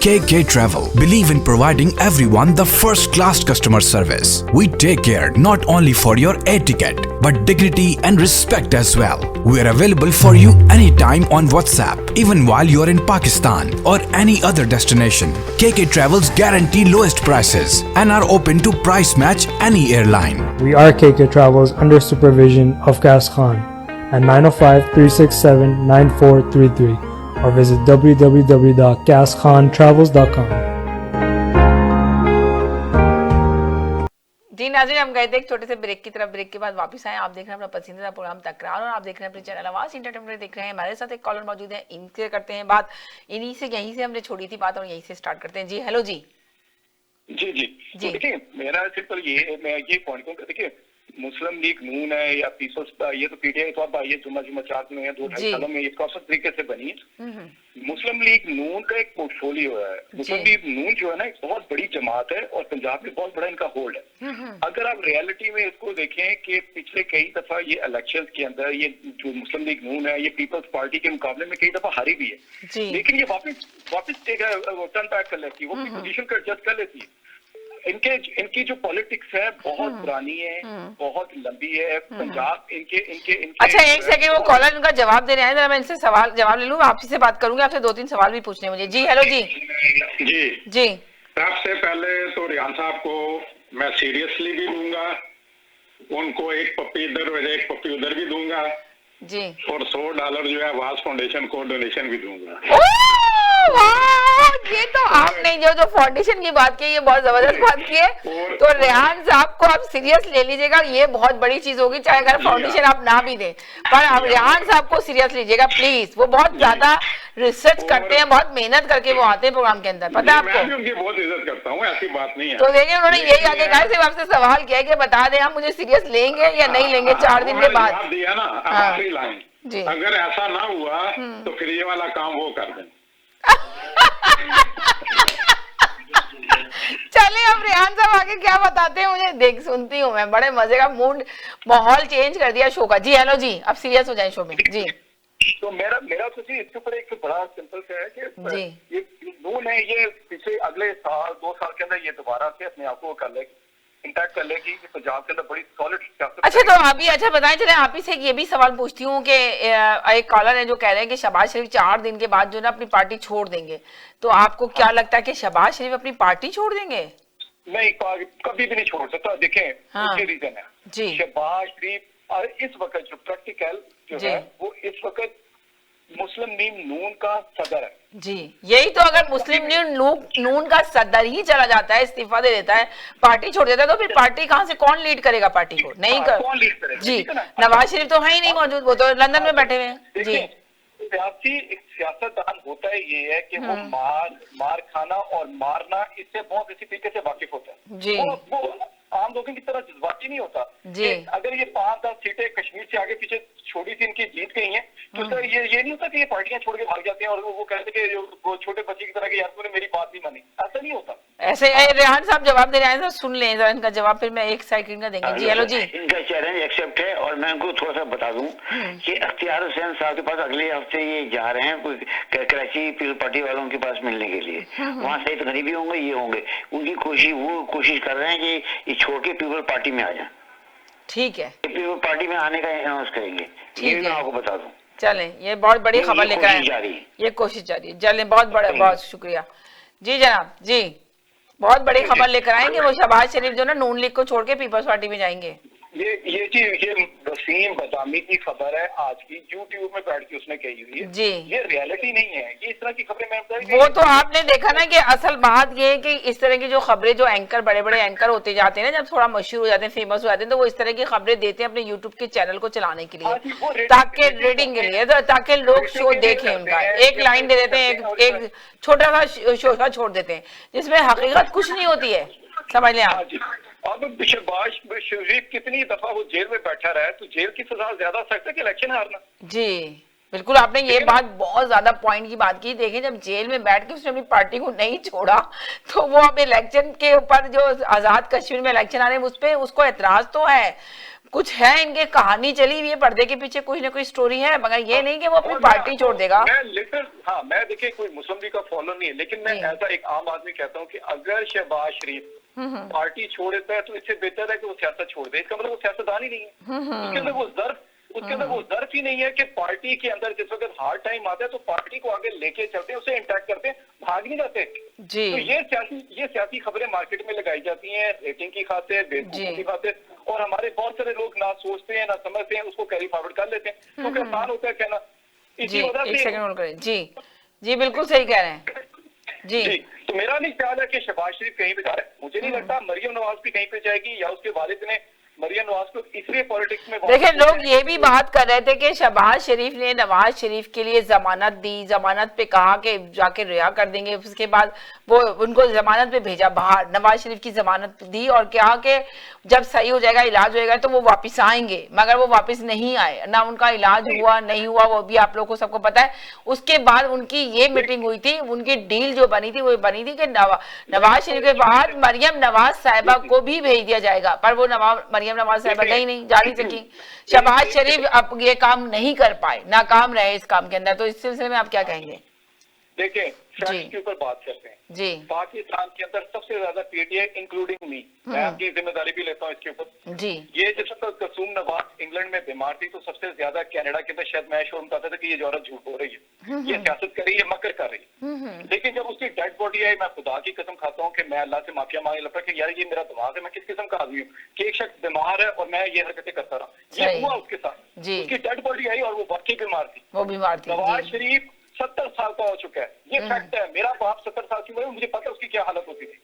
KK Travel believe in providing everyone the first class customer service. We take care not only for your air ticket but dignity and respect as well. We are available for you anytime on WhatsApp, even while you are in Pakistan or any other destination. KK Travels guarantee lowest prices and are open to price match any airline. We are KK Travels under supervision of Qais Khan at 905-367-9433 or visit www.qaiskhan.travels.com. जी नाज़रीन, हम गए थे एक छोटे से break की तरफ। Break के बाद वापस आए। आप देख रहे हैं अपना पसंदीदा प्रोग्राम तकरार और आप देख रहे हैं अपने चैनल आवाज इंटरटेनमेंट देख रहे हैं। हमारे साथ एक कॉलर मौजूद है, इनसे करते हैं बात। यहीं से हमने छोड़ी थी बात और यहीं से स्टार्ट करते हैं। जी हेलो जी। जी जी जी, देखिए मेरा सिंपल ये, मैं ये पॉइंट कहूँगा, देखिए मुस्लिम लीग नून है या पीपल्स, ये तो पीटीआई तो अब ये जुम्मा चार में है, 2-2.5 सालों में ये प्रॉपर तरीके से बनी है। मुस्लिम लीग नून का एक पोर्टफोलियो है। मुस्लिम लीग नून जो है ना, एक बहुत बड़ी जमात है और पंजाब में बहुत बड़ा इनका होल्ड है। अगर आप रियलिटी में इसको देखें कि पिछले कई दफा ये इलेक्शन के अंदर ये जो मुस्लिम लीग नून है, ये पीपल्स पार्टी के मुकाबले में कई दफा हारी भी है, लेकिन ये वापस टर्न बैक कर लेती है, वो अपनी पोजीशन को एडजस्ट कर लेती है। इनकी जो पॉलिटिक्स है बहुत पुरानी है, बहुत लंबी है। पंजाब इनके अच्छा एक सेकंड, वो कॉलर उनका जवाब दे रहे हैं, मैं इनसे जवाब ले लूं। आपसी से बात करूंगी, आपसे 2-3 सवाल भी पूछने मुझे। जी हेलो जी। जी जी, सबसे पहले तो रियान साहब को मैं सीरियसली भी लूंगा, उनको एक पप्पी इधर और एक पप्पी उधर भी दूंगा जी, और $100 जो है आवाज फाउंडेशन को डोनेशन भी दूंगा। ये तो आपने जो फाउंडेशन की बात की, ये बहुत जबरदस्त बात की है। तो रेहान साहब को आप सीरियस ले लीजिएगा, ये बहुत बड़ी चीज होगी, चाहे अगर फाउंडेशन आप ना भी दें, पर आप रेहान साहब को सीरियस लीजिएगा प्लीज। वो बहुत ज्यादा रिसर्च करते हैं, बहुत मेहनत करके वो आते हैं प्रोग्राम के अंदर, पता है आपको। मैं भी उनकी बहुत इज्जत करता हूँ, ऐसी बात नहीं है। तो देखिए उन्होंने यही आगे कहा, सिर्फ आपसे सवाल किया कि बता दें आप मुझे सीरियस लेंगे या नहीं लेंगे 4 दिन के बाद। दिया ना आखिरी लाइन, अगर ऐसा ना हुआ तो फिर ये वाला काम वो कर दें। चलिए अब रेहान साहब आगे क्या बताते हैं मुझे सुनती हूँ मैं। बड़े मजे का मूड, माहौल चेंज कर दिया शो का। जी हेलो जी, अब सीरियस हो जाए शो में। जी तो मेरा तो जी इसके ऊपर एक बड़ा सिंपल सा है कि ये नून है, ये पिछले अगले साल 2 साल के अंदर ये दोबारा से अपने आप को कर लेगी, इंटैक्ट कर लेगी कि पंजाब के अंदर बड़ी सॉलिड सियासत। अच्छा तो अभी बताएं, चले आप ही से ये भी सवाल पूछती हूँ कि एक कॉलर है जो कह रहे हैं कि शहबाज शरीफ 4 दिन के बाद जो ना अपनी पार्टी छोड़ देंगे, तो आपको क्या लगता है कि शहबाज शरीफ अपनी पार्टी छोड़ देंगे? नहीं, कभी भी नहीं छोड़ सकता। देखें उसके रीजन है जी। शहबाज शरीफ इस वक्त जो प्रैक्टिकल जो है वो इस वक्त मुस्लिम लीग नून का सदर है जी। यही तो, अगर मुस्लिम लीग नून का सदर ही चला जाता है, इस्तीफा दे देता है, पार्टी छोड़ देता है, तो फिर पार्टी कहाँ से, कौन लीड करेगा पार्टी को? नहीं कर कौन लीड करेगा जी। नवाज शरीफ तो है ही नहीं मौजूद, वो तो लंदन में बैठे हुए हैं जी। एक सियासतदान होता है ये है कि वो मार खाना और मारना इससे बहुत इसी तरीके से वाकिफ होता है जी। वो आम लोगों की तरह जज्बाती नहीं होता जी। अगर ये 5-10 सीटें कश्मीर से आगे पीछे छोटी सी इनकी जीत गई हैं तो सर ये नहीं होता कि ये पार्टियां छोड़ के भाग जाते हैं और वो कहते हैं कि वो छोटे बच्चे की तरह कि यार तूने मेरी बात नहीं मानी, ऐसा नहीं होता। ऐसे रेहान साहब जवाब दे रहे हैं, सुन लें जरा इनका जवाब, फिर मैं एक सेकंड का देंगे। जी हेलो जी। इनका चैलेंज एक्सेप्ट है और मैं उनको थोड़ा सा बता दूं कि अख्तियार हुसैन साहब के पास अगले हफ्ते ये जा रहे हैं कराची पीपल पार्टी वालों के पास मिलने के लिए। वहाँ सईद गनी होंगे, ये होंगे, उनकी कोशिश कर रहे हैं कि ये छोड़ के पीपल पार्टी में आ जाए। ठीक है, पीपल पार्टी में आने का अनाउंस करेंगे, ये भी मैं आपको बता दूं। चलें, ये बहुत बड़ी खबर लेकर आए, ये कोशिश जारी है। चलें, बहुत बड़ा, बहुत शुक्रिया जी जनाब जी, बहुत बड़ी खबर लेकर आएंगे। वो शहबाज शरीफ जो ना नून लीग को छोड़ के पीपल्स पार्टी में जाएंगे। ये चीज ये वसीम बदामी की खबर है आज की, यूट्यूब में बैठ के उसने कही हुई है जी। ये रियलिटी नहीं है, ये इस तरह की खबरें मैं वो तो आपने देखा ना कि असल बात ये है कि इस तरह की जो खबरें, जो एंकर बड़े बड़े एंकर होते जाते हैं ना, जब थोड़ा मशहूर हो जाते हैं, फेमस हो जाते हैं, तो वो इस तरह की खबरें देते हैं अपने यूट्यूब के चैनल को चलाने के लिए, ताकि रेटिंग के लिए, ताकि लोग शो देखें उनका। एक लाइन दे देते हैं, एक छोटा सा शोशा छोड़ देते हैं जिसमें हकीकत कुछ नहीं होती है, समझ लें आप। अब शहबाज शरीफ कितनी दफा वो जेल में बैठा रहा है, तो जेल की सजा ज्यादा सख्त है कि इलेक्शन हारना। जी बिल्कुल, आपने ये बात बहुत ज्यादा पॉइंट की बात की। देखें, जब जेल में बैठ के उसने अपनी पार्टी को नहीं छोड़ा तो वो अब इलेक्शन के ऊपर, जो आजाद कश्मीर में इलेक्शन आ रहे हैं, उस पे उसको एतराज तो है, कुछ है, इनके कहानी चली हुई है, पर्दे के पीछे कुछ ना कुछ स्टोरी है, मगर ये नहीं कि वो अपनी पार्टी छोड़ देगा। मैं देखिए कोई मुस्लिम लीग का फॉलो नहीं है, लेकिन मैं ऐसा एक आम आदमी कहता हूँ कि अगर शहबाज शरीफ पार्टी छोड़ देता है तो इससे बेहतर है कि वो सियासत छोड़ दे। इसका मतलब वो सियासतदान ही नहीं है, उसके अंदर वो जर्फ ही नहीं है कि पार्टी के अंदर जिस वक्त हार्ड टाइम आता है तो पार्टी को आगे लेके चलते हैं, उसे इंटैक्ट करते हैं, भाग नहीं जाते जी। तो ये सियासी खबरें मार्केट में लगाई जाती हैं रेटिंग की खातिर, बेवकूफी की खातिर, और हमारे बहुत सारे लोग ना सोचते हैं ना समझते हैं, उसको कैरी फॉरवर्ड कर लेते हैं, क्योंकि आसान होता है कहना। इसी वजह से जी बिल्कुल सही कह रहे हैं जी। तो मेरा नहीं ख्याल है कि शहबाज शरीफ कहीं पे जा रहा है, मुझे नहीं लगता मरियम नवाज भी कहीं पे जाएगी, या उसके वालिद ने मरियम नवाज को इसलिए पॉलिटिक्स में। देखिए, लोग ये भी बात कर रहे थे कि शहबाज शरीफ ने नवाज शरीफ के लिए जमानत दी, जमानत पे कहा कि जाके रिहा कर देंगे, उसके बाद वो उनको जमानत पे भेजा बाहर, नवाज शरीफ की जमानत दी और कहा कि जब सही हो जाएगा, इलाज होएगा तो वो वापस आएंगे, मगर वो वापस नहीं आए, ना उनका इलाज हुआ नहीं हुआ, वो भी आप लोगों को सबको पता है। उसके बाद उनकी ये मीटिंग हुई थी, उनकी डील जो बनी थी वो बनी थी कि नवाज शरीफ के बाद मरियम नवाज साहिबा को भी भेज दिया जाएगा, पर वो मरियम नवाज साहिबा गई नहीं, जा नहीं सकी। शहबाज शरीफ अब ये काम नहीं कर पाए, नाकाम रहे इस काम के अंदर, तो इस सिलसिले में आप क्या कहेंगे? देखिए, फैक्ट के ऊपर बात करते हैं जी। पाकिस्तान के अंदर सबसे ज्यादा पीटीआई इंक्लूडिंग मी, मैं आपकी जिम्मेदारी भी लेता हूँ इसके ऊपर जी। ये जब तक कसूम नवाज इंग्लैंड में बीमार थी तो सबसे ज्यादा कनाडा के अंदर शायद मैं शोर कहता था कि ये औरत झूठ बोल रही है, ये सियासत कर रही है, मकर कर रही है। लेकिन जब उसकी डेड बॉडी आई, मैं खुदा की कसम खाता हूँ कि मैं अल्लाह से माफिया मांगे लगता कि यार ये मेरा दिमाग है, मैं किस किस्म का आदमी हूँ कि एक शख्स बीमार है और मैं ये हरकतें करता रहा। ये हुआ उसके साथ, उसकी डेड बॉडी आई और वो वाकई बीमार थी, वो बीमार थी। नवाज शरीफ 70 साल का हो चुका है, ये फैक्ट है। मेरा बाप 70 साल की उम्र है, मुझे पता है उसकी क्या हालत होती थी।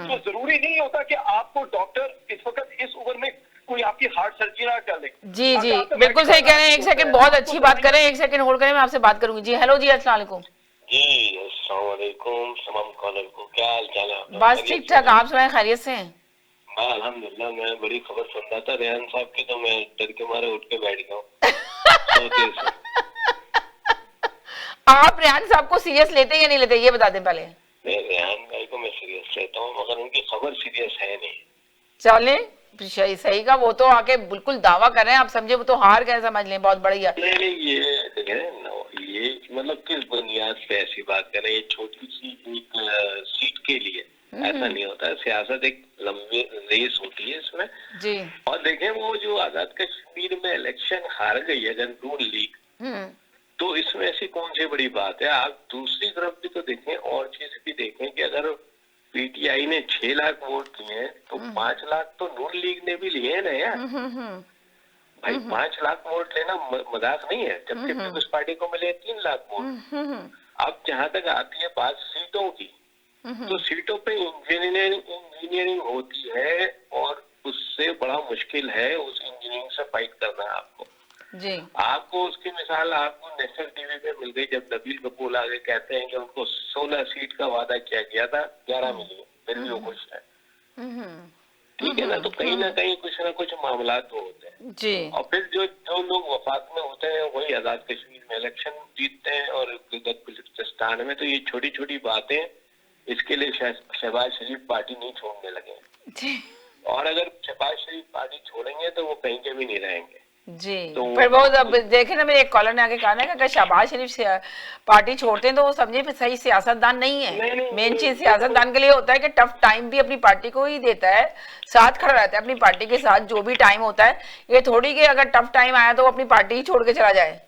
तो जरूरी नहीं होता कि आपको डॉक्टर इस वक्त इस उम्र में कोई आपकी हार्ट सर्जरी ना कर ले। जी जी बिल्कुल सही कह रहे हैं। एक सेकंड, बहुत अच्छी बात करें, एक सेकंड होल्ड करें, मैं आपसे बात करूंगी। जी हेलो जी, अस्सलाम वालेकुम। जी अस्सलाम वालेकुम तमाम कॉलर को, क्या हाल चाल है? बस ठीक ठाक, आप सुनाएं, खैरियत से हैं? मैं अल्हम्दुलिल्लाह, मैं बड़ी खबर सुन रहा था रेहान साहब की, तो मैं डर के मारे उठ के बैठ गया। आप रेहान साहब को सीरियस लेते या नहीं लेते, ये बता दें पहले। मैं रेहान भाई को मैं सीरियस लेता हूँ, मगर उनकी खबर सीरियस है नहीं। चले सही का, वो तो आके बिल्कुल दावा कर रहे हैं, आप समझे वो तो हार गए, समझ लें, बहुत बड़ी है। नहीं ये मतलब किस बुनियाद पे ऐसी बात कर रहे हैं? ये छोटी सी एक सीट के लिए ऐसा नहीं होता है, सियासत एक लंबी रेस होती है इसमें जी। और देखें, वो जो आजाद कश्मीर में इलेक्शन हार गई है नून लीग, तो इसमें ऐसी कौन सी बड़ी बात है? आप दूसरी तरफ भी तो देखें और चीज भी देखें कि अगर पीटीआई ने 6 लाख वोट दिए तो 5 लाख तो नून लीग ने भी लिए ना यार। भाई 5 लाख वोट लेना मजाक नहीं है, जबकि पीपल्स पार्टी को मिले 3 लाख वोट। अब जहां तक आती है बात सीटों की, तो सीटों पे इंजीनियरिंग होती है और उससे बड़ा मुश्किल है उस इंजीनियरिंग से फाइट करना आपको जी। आपको उसकी मिसाल आपको नेशनल टीवी पे मिल गई, जब नबील कपूर आगे कहते हैं कि उनको 16 सीट का वादा किया गया था, 11 मिली, फिर भी वो खुश है। ठीक है ना, तो कहीं ना कहीं कुछ ना कुछ मामला तो होते हैं जी। और फिर जो लोग वफाक में होते हैं वही आजाद कश्मीर में इलेक्शन जीतते हैं और बलूचिस्तान में, तो ये छोटी छोटी बातें इसके लिए शहबाज शरीफ पार्टी नहीं छोड़ने लगे जी। और अगर शहबाज शरीफ पार्टी छोड़ेंगे तो वो कहीं के भी नहीं रहेंगे जी। तो पर वो अब देखे ना, मेरे एक कॉलर ने आगे कहा ना कि अगर शहबाज शरीफ पार्टी छोड़ते हैं तो वो समझे सही सियासतदान नहीं है। मेन चीज सियासतदान के लिए होता है कि टफ टाइम भी अपनी पार्टी को ही देता है, साथ खड़ा रहता है अपनी पार्टी के साथ जो भी टाइम होता है। ये थोड़ी कि अगर टफ टाइम आया तो वो अपनी पार्टी ही छोड़ के चला जाए।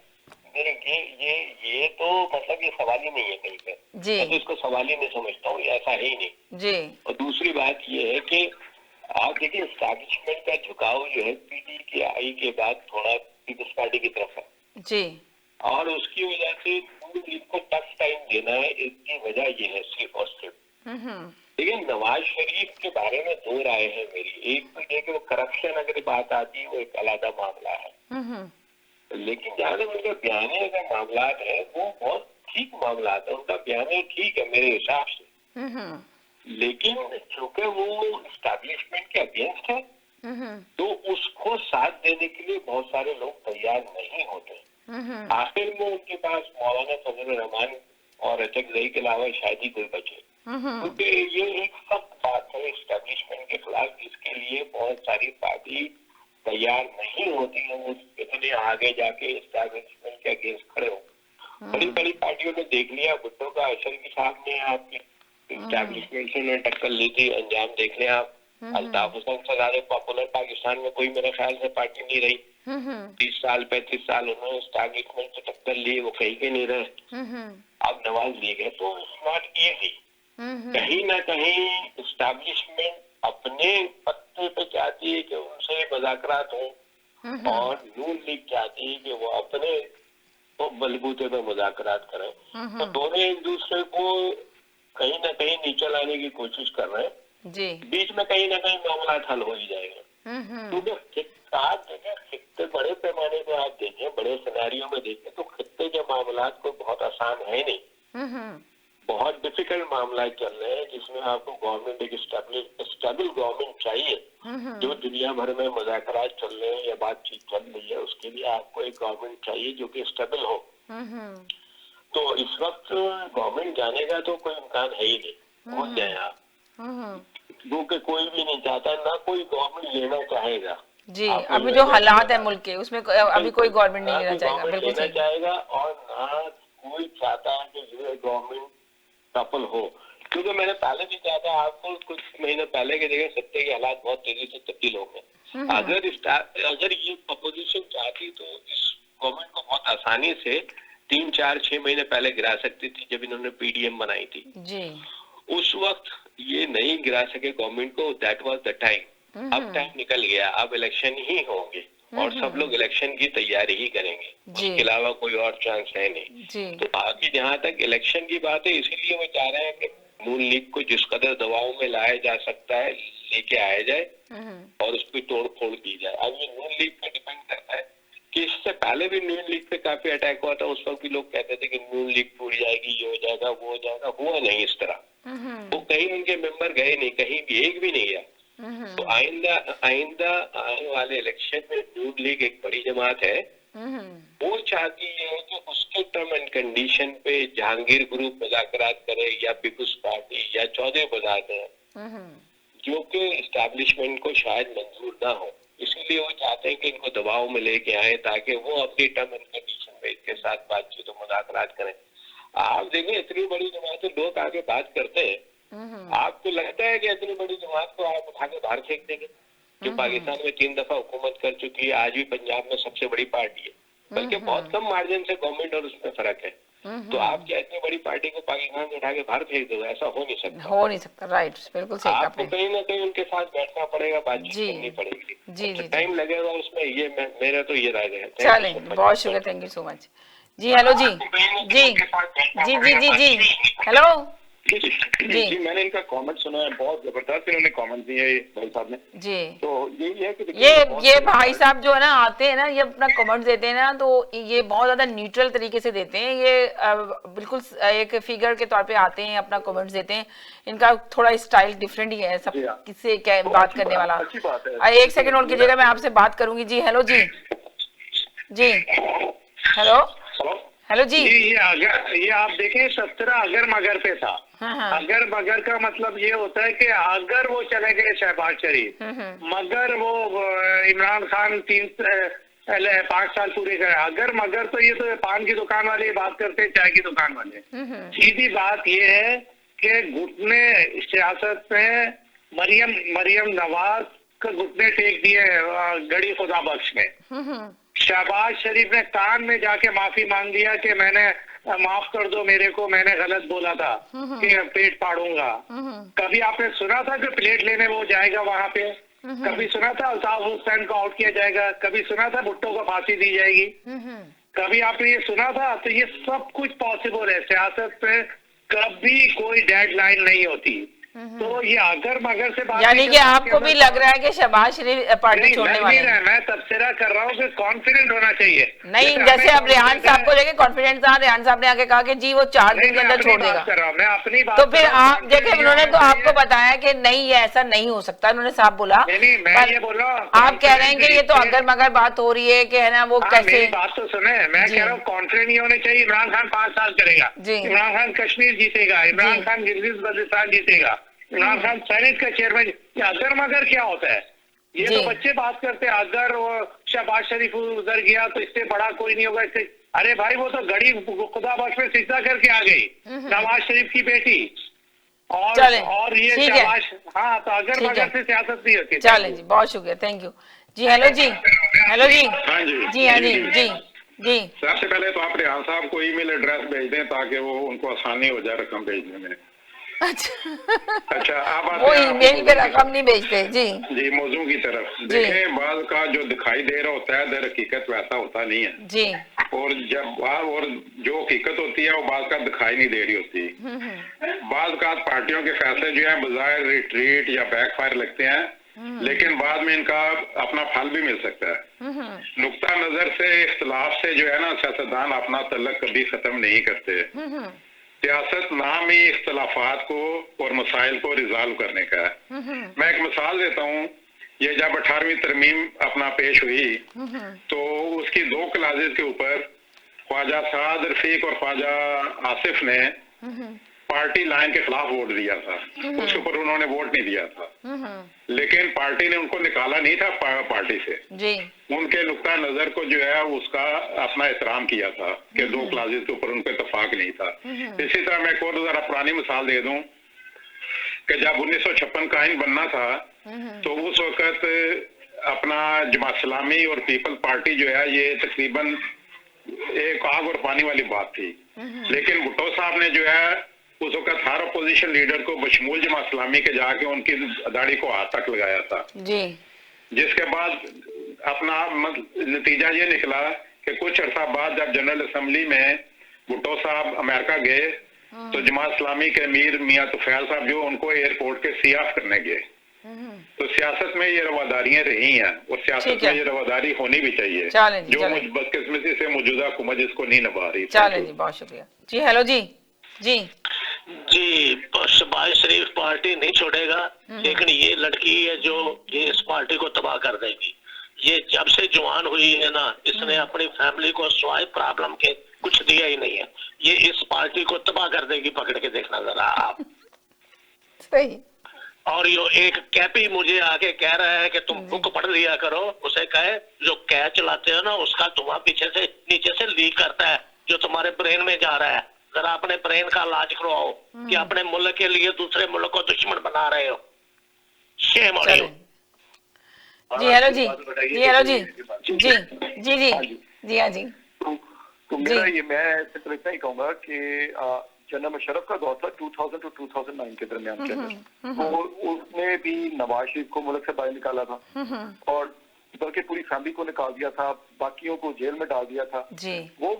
ये तो मतलब ये सवाल ही नहीं है कहीं पे जी। मैं तो इसको सवाल ही नहीं समझता हूँ, ये ऐसा है ही नहीं जी। और दूसरी बात ये है कि आप देखिए एस्टैब्लिशमेंट का झुकाव जो है पीटीआई के बाद थोड़ा पीपल्स पार्टी की तरफ है जी। और उसकी वजह से इनको टफ टाइम देना है, इसकी वजह ये है सिर्फ और सिर्फ। लेकिन नवाज शरीफ के बारे में दो राय है मेरी। एक तो ये कि वो करप्शन अगर बात आती है वो एक अलग मामला है, लेकिन जहाँ तक उनके बयाने का मामला है वो बहुत ठीक मामला है, उनका बयान ठीक है मेरे हिसाब से। लेकिन चूंकि वो एस्टैब्लिशमेंट के अगेंस्ट है तो उसको साथ देने के लिए बहुत सारे लोग तैयार नहीं होते। आखिर में उनके पास मौलाना फजल रहमान और अचक जई के अलावा शायद ही कोई बचे, क्योंकि ये एक सख्त बात है एस्टैब्लिशमेंट के खिलाफ, जिसके लिए बहुत सारी पार्टी तैयार नहीं होती है वो इतने आगे जाके एस्टैब्लिशमेंट के अगेंस्ट खड़े हो। बड़ी बड़ी पार्टियों ने देख लिया, भुट्टो का अशर की साहब ने आपके एस्टैब्लिशमेंट से उन्होंने टक्कर ली थी, अंजाम देख लें आप। अल्ताफ हुसैन से ज्यादा पॉपुलर पाकिस्तान में कोई मेरे ख्याल से पार्टी नहीं रही। 30 साल 35 साल उन्होंने एस्टैब्लिशमेंट से टक्कर ली, वो कहीं के नहीं रहे। अब नवाज लीग है तो इट्स नॉट इजी। कहीं ना कहीं एस्टैब्लिशमेंट अपने पत्ते पे चाहती है कि उनसे मुज़ाकरात हो और नून लीग चाहती है कि वो अपने तो बलबूते पे मुज़ाकरात करें। तो दोनों एक दूसरे को कहीं ना कहीं नीचे लाने की कोशिश कर रहे हैं जी। बीच में कहीं ना कहीं मामला हल हो ही जाएगा। क्योंकि खित्ते बड़े पैमाने पे आप देखें, बड़े सिनेरियो में देखें तो खित्ते के मामला कोई बहुत आसान है नहीं, बहुत डिफिकल्ट मामला चल रहे हैं जिसमें आपको गवर्नमेंट एक स्टेबल गवर्नमेंट चाहिए। जो दुनिया भर में मुज़ाकरात चल रहे हैं या बातचीत चल रही है उसके लिए आपको एक गवर्नमेंट चाहिए जो कि स्टेबल हो। तो इस वक्त गवर्नमेंट जाने का तो कोई इम्कान है ही नहीं, भूल जाए आप, क्योंकि कोई भी नहीं चाहता, ना कोई गवर्नमेंट लेना चाहेगा जी। अभी जो हालात है मुल्क के उसमें अभी कोई गवर्नमेंट नहीं लेना चाहेगा, बिल्कुल लेना चाहेगा और ना कोई चाहता है कि ये गवर्नमेंट सफल हो। क्योंकि मैंने पहले भी कहा था आपको कुछ महीने पहले के जगह सत्ते के हालात बहुत तेजी से तब्दील हो गए। अगर ये अपोजिशन चाहती तो इस गवर्नमेंट को बहुत आसानी से 3 4 6 महीने पहले गिरा सकती थी जब इन्होंने पीडीएम बनाई थी जी। उस वक्त ये नहीं गिरा सके गवर्नमेंट को, दैट वाज द टाइम। अब टाइम निकल गया, अब इलेक्शन ही होंगे और सब लोग इलेक्शन की तैयारी ही करेंगे, उसके अलावा कोई और चांस है नहीं। तो बाकी जहाँ तक इलेक्शन की बात है इसीलिए वो चाह रहे हैं कि नून लीग को जिस कदर दबाव में लाया जा सकता है लेके आया जाए और उसकी तोड़ फोड़ की जाए। अब ये नून लीग पर डिपेंड करता है कि इससे पहले भी नून लीग पे काफी अटैक हुआ था, उस वक्त भी लोग कहते थे कि नून लीग टूट जाएगी, ये हो जाएगा वो हो जाएगा, हुआ नहीं इस तरह। वो कहीं उनके मेंबर गए नहीं, कहीं भी एक भी नहीं गया। तो आइंदा आने वाले इलेक्शन में नून लीग एक बड़ी जमात है, वो चाहती है कि उसके टर्म एंड कंडीशन पे जहांगीर ग्रुप मुज़ाकरात करे या पीपुल्स पार्टी या चौधरी बजाते हैं जो कि एस्टैब्लिशमेंट को शायद मंजूर ना हो। इसीलिए वो चाहते हैं कि इनको दबाव में लेके आए ताकि वो अपनी टर्म एंड कंडीशन पे इसके साथ बातचीत और मुज़ाकरात करें। आप देखें इतनी बड़ी जमात से लोग आगे बात करते हैं, आपको लगता है कि इतनी बड़ी जमात को आप उठा के बाहर फेंक देंगे जो पाकिस्तान में 3 दफा हुकूमत कर चुकी है, आज भी पंजाब में सबसे बड़ी पार्टी है, बल्कि बहुत कम मार्जिन से गवर्नमेंट और उसमें फर्क है। तो आप क्या इतनी बड़ी पार्टी को पाकिस्तान से उठा के बाहर फेंक दोगे? ऐसा हो नहीं सकता, राइट, बिल्कुल सही। आपको कहीं ना कहीं उनके साथ बैठना पड़ेगा, बातचीत करनी पड़ेगी जी। टाइम लगेगा उसमें, ये मेरा तो ये राय है। चले, बहुत शुक्रिया, थैंक यू सो मच जी। हेलो जी जी जी जी जी जी हेलो जी मैंने इनका कमेंट सुना है, बहुत जबरदस्त इन्होंने कमेंट दिए भाई साहब ने जी। तो यही है कि ये भाई साहब जो है ना आते हैं ना, ये अपना कमेंट देते हैं ना, तो ये बहुत ज्यादा न्यूट्रल तरीके से देते हैं। ये बिल्कुल एक फिगर के तौर पे आते हैं, अपना कमेंट्स देते हैं। इनका थोड़ा स्टाइल डिफरेंट ही है, सब किससे क्या बात करने वाला। अच्छी बात है। एक सेकंड होल्ड कीजिएगा, मैं आपसे बात करूंगी। जी हेलो जी, जी हेलो हेलो जी। ये आप देखें 17 अगर मगर पे था। अगर मगर का मतलब ये होता है कि अगर वो चले गए शहबाज शरीफ, मगर वो इमरान खान 5 साल पूरे करे, अगर मगर तो ये तो पान की दुकान वाले बात करते हैं, चाय की दुकान वाले। सीधी बात ये है कि घुटने सियासत में मरियम नवाज का घुटने टेक दिए गड़ी खुदा बख्श ने। शहबाज शरीफ ने कान में जाके माफी मांग लिया कि मैंने माफ कर दो मेरे को, मैंने गलत बोला था कि पेट फाड़ूंगा। कभी आपने सुना था कि प्लेट लेने वो जाएगा वहां पे? कभी सुना था अल्ताफ हुसैन को आउट किया जाएगा? कभी सुना था भुट्टो को फांसी दी जाएगी? कभी आपने ये सुना था? तो ये सब कुछ पॉसिबल है। सियासत में कभी कोई डेडलाइन नहीं होती। तो ये अगर मगर से बात, यानी कि आपको भी लग रहा है कि शहबाज शरीफ पार्टी छोड़ने वाले हैं? मैं तबसरा कर रहा हूँ कि कॉन्फिडेंट होना चाहिए। नहीं, जैसे अब रेहान साहब को लेके कॉन्फिडेंस था, रेहान साहब ने आगे कहा कि जी वो 4 दिन के अंदर छोड़ देगा। मैं अपनी बात तो फिर आप देखे, उन्होंने तो आपको बताया कि नहीं ये ऐसा नहीं हो सकता, उन्होंने साफ बोला। मैं ये बोल रहा हूँ, आप कह रहे हैं कि ये तो अगर मगर बात हो रही है कि है ना वो कैसे। मेरी बात तो सुने, मैं कह रहा हूँ कॉन्फिडेंट नहीं होने चाहिए। इमरान खान 5 साल करेगा, इमरान खान कश्मीर जीतेगा, इमरान खान गिलगित बल्तिस्तान जीतेगा, इमरान खान सेनेट का चेयरमैन। अगर मगर क्या होता है? ये तो बच्चे बात करते हैं, अगर वो शहबाज शरीफ उधर गया तो इससे बड़ा कोई नहीं होगा इससे। अरे भाई वो तो गड़ी खुदा बख्श में सिजदा करके आ गई, नवाज शरीफ की बेटी। और ये शहबाज, हाँ, तो अगर मगर से सियासत नहीं होती। चले जी, बहुत शुक्रिया, थैंक यू जी। हेलो जी, हेलो जी, जी हाँ जी, जी जी। सबसे पहले तो आप रेहान साहब को ईमेल एड्रेस भेज दें ताकि वो उनको आसानी हो जाए रकम भेजने में। अच्छा, आप वो ईमेल पे रकम नहीं भेजते जी मौजू की तरफ देखें। बाल का जो दिखाई दे रहा होता है दर हकीकत वैसा होता नहीं है जी। और जो हकीकत होती है वो बाल का दिखाई नहीं दे रही होती। बाल का पार्टियों के फैसले जो है बजाय रिट्रीट या बैकफायर लगते हैं, लेकिन बाद में इनका अपना फल भी मिल सकता है। नुक्ता नजर से इख्तलाफ से जो है ना, सियासतदान अपना तल्लक कभी खत्म नहीं करते। सियासत नाम ही इख्तलाफात को और मसाइल को रिजॉल्व करने का है। मैं एक मिसाल देता हूँ, ये जब 18वीं तरमीम अपना पेश हुई तो उसकी 2 क्लासेस के ऊपर ख्वाजा साद रफीक और ख्वाजा आसिफ ने पार्टी लाइन के खिलाफ वोट दिया था। उसके ऊपर उन्होंने वोट नहीं दिया था, लेकिन पार्टी ने उनको निकाला नहीं था पार्टी से जी। उनके नुक्ता नजर को जो है उसका अपना एहतराम किया था कि 2 क्लासेस के ऊपर उनको इत्तेफाक नहीं था। इसी तरह मैं एक और जरा पुरानी मिसाल दे दूं कि जब 1956 का आइन बनना था तो उस वक्त अपना जमात इस्लामी और पीपल पार्टी जो है ये तकरीबन एक आग और पानी वाली बात थी। लेकिन भुट्टो साहब ने जो है उस वक्त हर अपोजिशन लीडर को बशमूल जमात इस्लामी के जाके उनकी दाढ़ी को हाथ तक लगाया था जी। जिसके बाद अपना नतीजा ये निकला कि कुछ अर्सा बाद जब जनरल असेंबली में भुट्टो साहब अमेरिका गए तो जमात इस्लामी के अमीर मियां तुफैल साहब जो उनको एयरपोर्ट के सियाफ करने गए। तो सियासत में ये रवादारियां रही हैं और सियासत में ये रवादारी होनी भी चाहिए, जो बदकिस्मती से मौजूदा हुकूमत इसको नहीं निभा रही। चले जी, बहुत शुक्रिया जी। हेलो जी, जी जी। शहबाज शरीफ पार्टी नहीं छोड़ेगा, लेकिन ये लड़की है जो ये इस पार्टी को तबाह कर देगी। ये जब से जवान हुई है ना, इसने अपनी फैमिली को स्वाय प्रॉब्लम के कुछ दिया ही नहीं है। ये इस पार्टी को तबाह कर देगी, पकड़ के देखना जरा आप। सही। और यो एक कैपी मुझे आके कह रहा है कि तुम बुक पढ़ लिया करो, उसे कहे जो कैच चलाते हो ना उसका धुआं पीछे से नीचे से लीक करता है जो तुम्हारे ब्रेन में जा रहा है। जरा अपने ब्रेन का इलाज करवाओ कि अपने मुल्क के लिए दूसरे मुल्क को दुश्मन बना रहे हो। Shame on you. जी हेलो जी, जी हेलो जी, जी जी जी जी हाँ जी। तो मेरा ये मैं सिर्फ इतना ही कहूंगा कि जनरल मुशर्रफ का दौर था 2000 to 2009 के दरमियान के अंदर, तो उसने भी नवाज शरीफ को मुल्क से बाहर निकाला था और बल्कि पूरी फैमिली को निकाल दिया था, बाकियों को जेल में डाल दिया था। जी। वो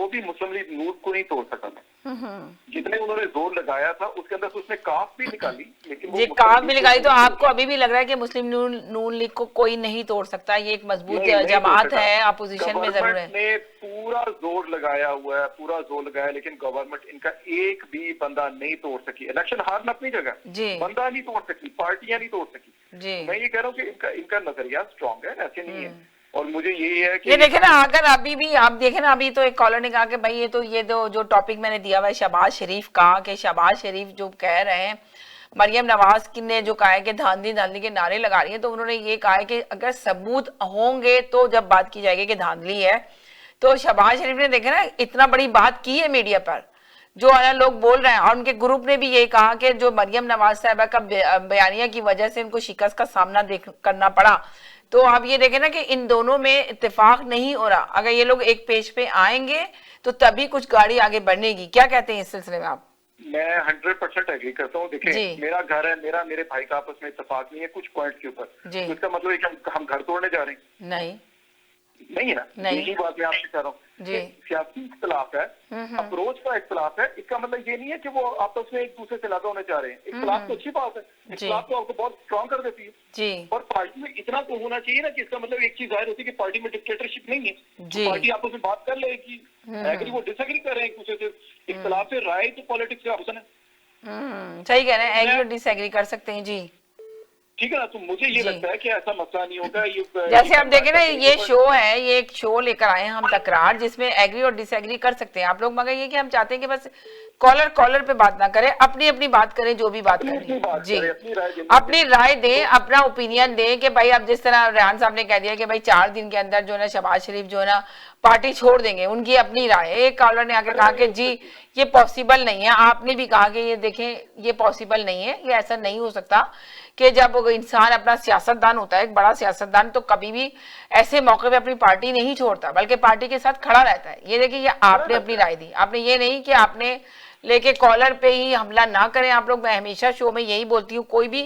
भी मुस्लिम लीग नून को नहीं तोड़ सका था। जितने उन्होंने जोर लगाया था उसके अंदर से उसने काफ भी निकाली, लेकिन जी काफ भी निकाली। तो आपको अभी भी लग रहा है कि मुस्लिम नून लीग को कोई नहीं तोड़ सकता, ये एक मजबूत जमात है, अपोजिशन में जरूर है। ने पूरा जोर लगाया हुआ है, पूरा जोर लगाया, लेकिन गवर्नमेंट इनका एक भी बंदा नहीं तोड़ सकी। इलेक्शन हारना अपनी जगह, बंदा नहीं तोड़ सकी, पार्टियां नहीं तोड़ सकी। मैं ये कह रहा हूँ कि इनका नजरिया स्ट्रांग है, ऐसे नहीं है। और मुझे यही है कि ये देखे ना, अगर अभी भी आप देखें ना, अभी तो एक कॉलर ने कहा कि भाई ये तो जो टॉपिक मैंने दिया हुआ है शहबाज शरीफ का, कि शहबाज शरीफ जो कह रहे हैं मरियम नवाज ने जो कहा है कि धांधली के नारे लगा रही है, तो उन्होंने ये कहा है कि अगर सबूत होंगे तो जब बात की जाएगी कि धांधली है। तो शहबाज शरीफ ने देखे ना इतना बड़ी बात की है मीडिया पर, जो लोग बोल रहे हैं, और उनके ग्रुप ने भी ये कहा कि जो मरियम नवाज साहबा का बयानिया की वजह से उनको शिकस्त का सामना करना पड़ा। तो आप ये देखें ना कि इन दोनों में इत्तेफाक नहीं हो रहा। अगर ये लोग एक पेज पे आएंगे तो तभी कुछ गाड़ी आगे बढ़नेगी। क्या कहते हैं इस सिलसिले में आप? मैं 100% एग्री करता हूँ। देखिए मेरा घर है, मेरे भाई का आपस में इत्तेफाक नहीं है कुछ पॉइंट के ऊपर, इसका मतलब है कि हम घर तोड़ने जा रहे हैं? नहीं है ना, यही बात मैं आपसे कह रहा हूँ। सियासी इख्तलाफ है, अप्रोच का इख्तलाफ है, इसका मतलब ये नहीं है कि वो आपस में एक दूसरे से अलग होने जा रहे हैं। इख्तलाफ तो अच्छी बात है, इख्तलाफ तो आपको बहुत स्ट्रॉन्ग कर देती है। और पार्टी में इतना तो होना चाहिए ना कि इसका मतलब एक चीज जाहिर होती है कि पार्टी में डिक्टेटरशिप नहीं है, तो पार्टी आपस में बात कर लेगी, एग्री वो डिसएग्री कर रहे हैं एक दूसरे से। इख्तलाफ से राय तो पॉलिटिक्स का ऑप्शन है। सही कह रहे हैं, एग्री और डिसएग्री कर सकते हैं जी, ठीक है ना। तो मुझे ये लगता है कि ऐसा मसला नहीं होगा। ये जैसे आप देखें ना, ये शो है, ये एक शो लेकर आए हैं हम तकरार, जिसमें एग्री और डिसएग्री कर सकते हैं आप लोग, मगर ये कि हम चाहते हैं कि बस कॉलर पे बात ना करें, अपनी बात करें, जो भी बात करें जी, अपनी राय दें, अपना ओपिनियन दें। कि भाई अब जिस तरह रेहान साहब ने कह दिया कि भाई 4 दिन के अंदर जो है ना शहबाज शरीफ जो है ना पार्टी छोड़ देंगे, उनकी अपनी राय है। एक कॉलर ने आकर कहा कि जी ये पॉसिबल नहीं है, आपने भी कहा कि ये देखें ये पॉसिबल नहीं है, ये ऐसा नहीं हो सकता कि जब इंसान अपना सियासतदान होता है, एक बड़ा सियासतदान, तो कभी भी ऐसे मौके पे अपनी पार्टी नहीं छोड़ता, बल्कि पार्टी के साथ खड़ा रहता है। ये देखिए, ये आपने अपनी राय दी, आपने ये नहीं कि आपने लेके कॉलर पे ही हमला ना करें आप लोग। मैं हमेशा शो में यही बोलती हूँ, कोई भी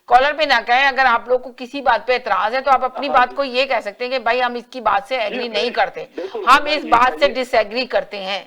कॉलर पे ना कहें। अगर आप लोग को किसी बात पे एतराज है तो आप अपनी बात को ये कह सकते हैं कि भाई हम इसकी बात से एग्री नहीं करते, हम इस बात से डिसएग्री करते हैं।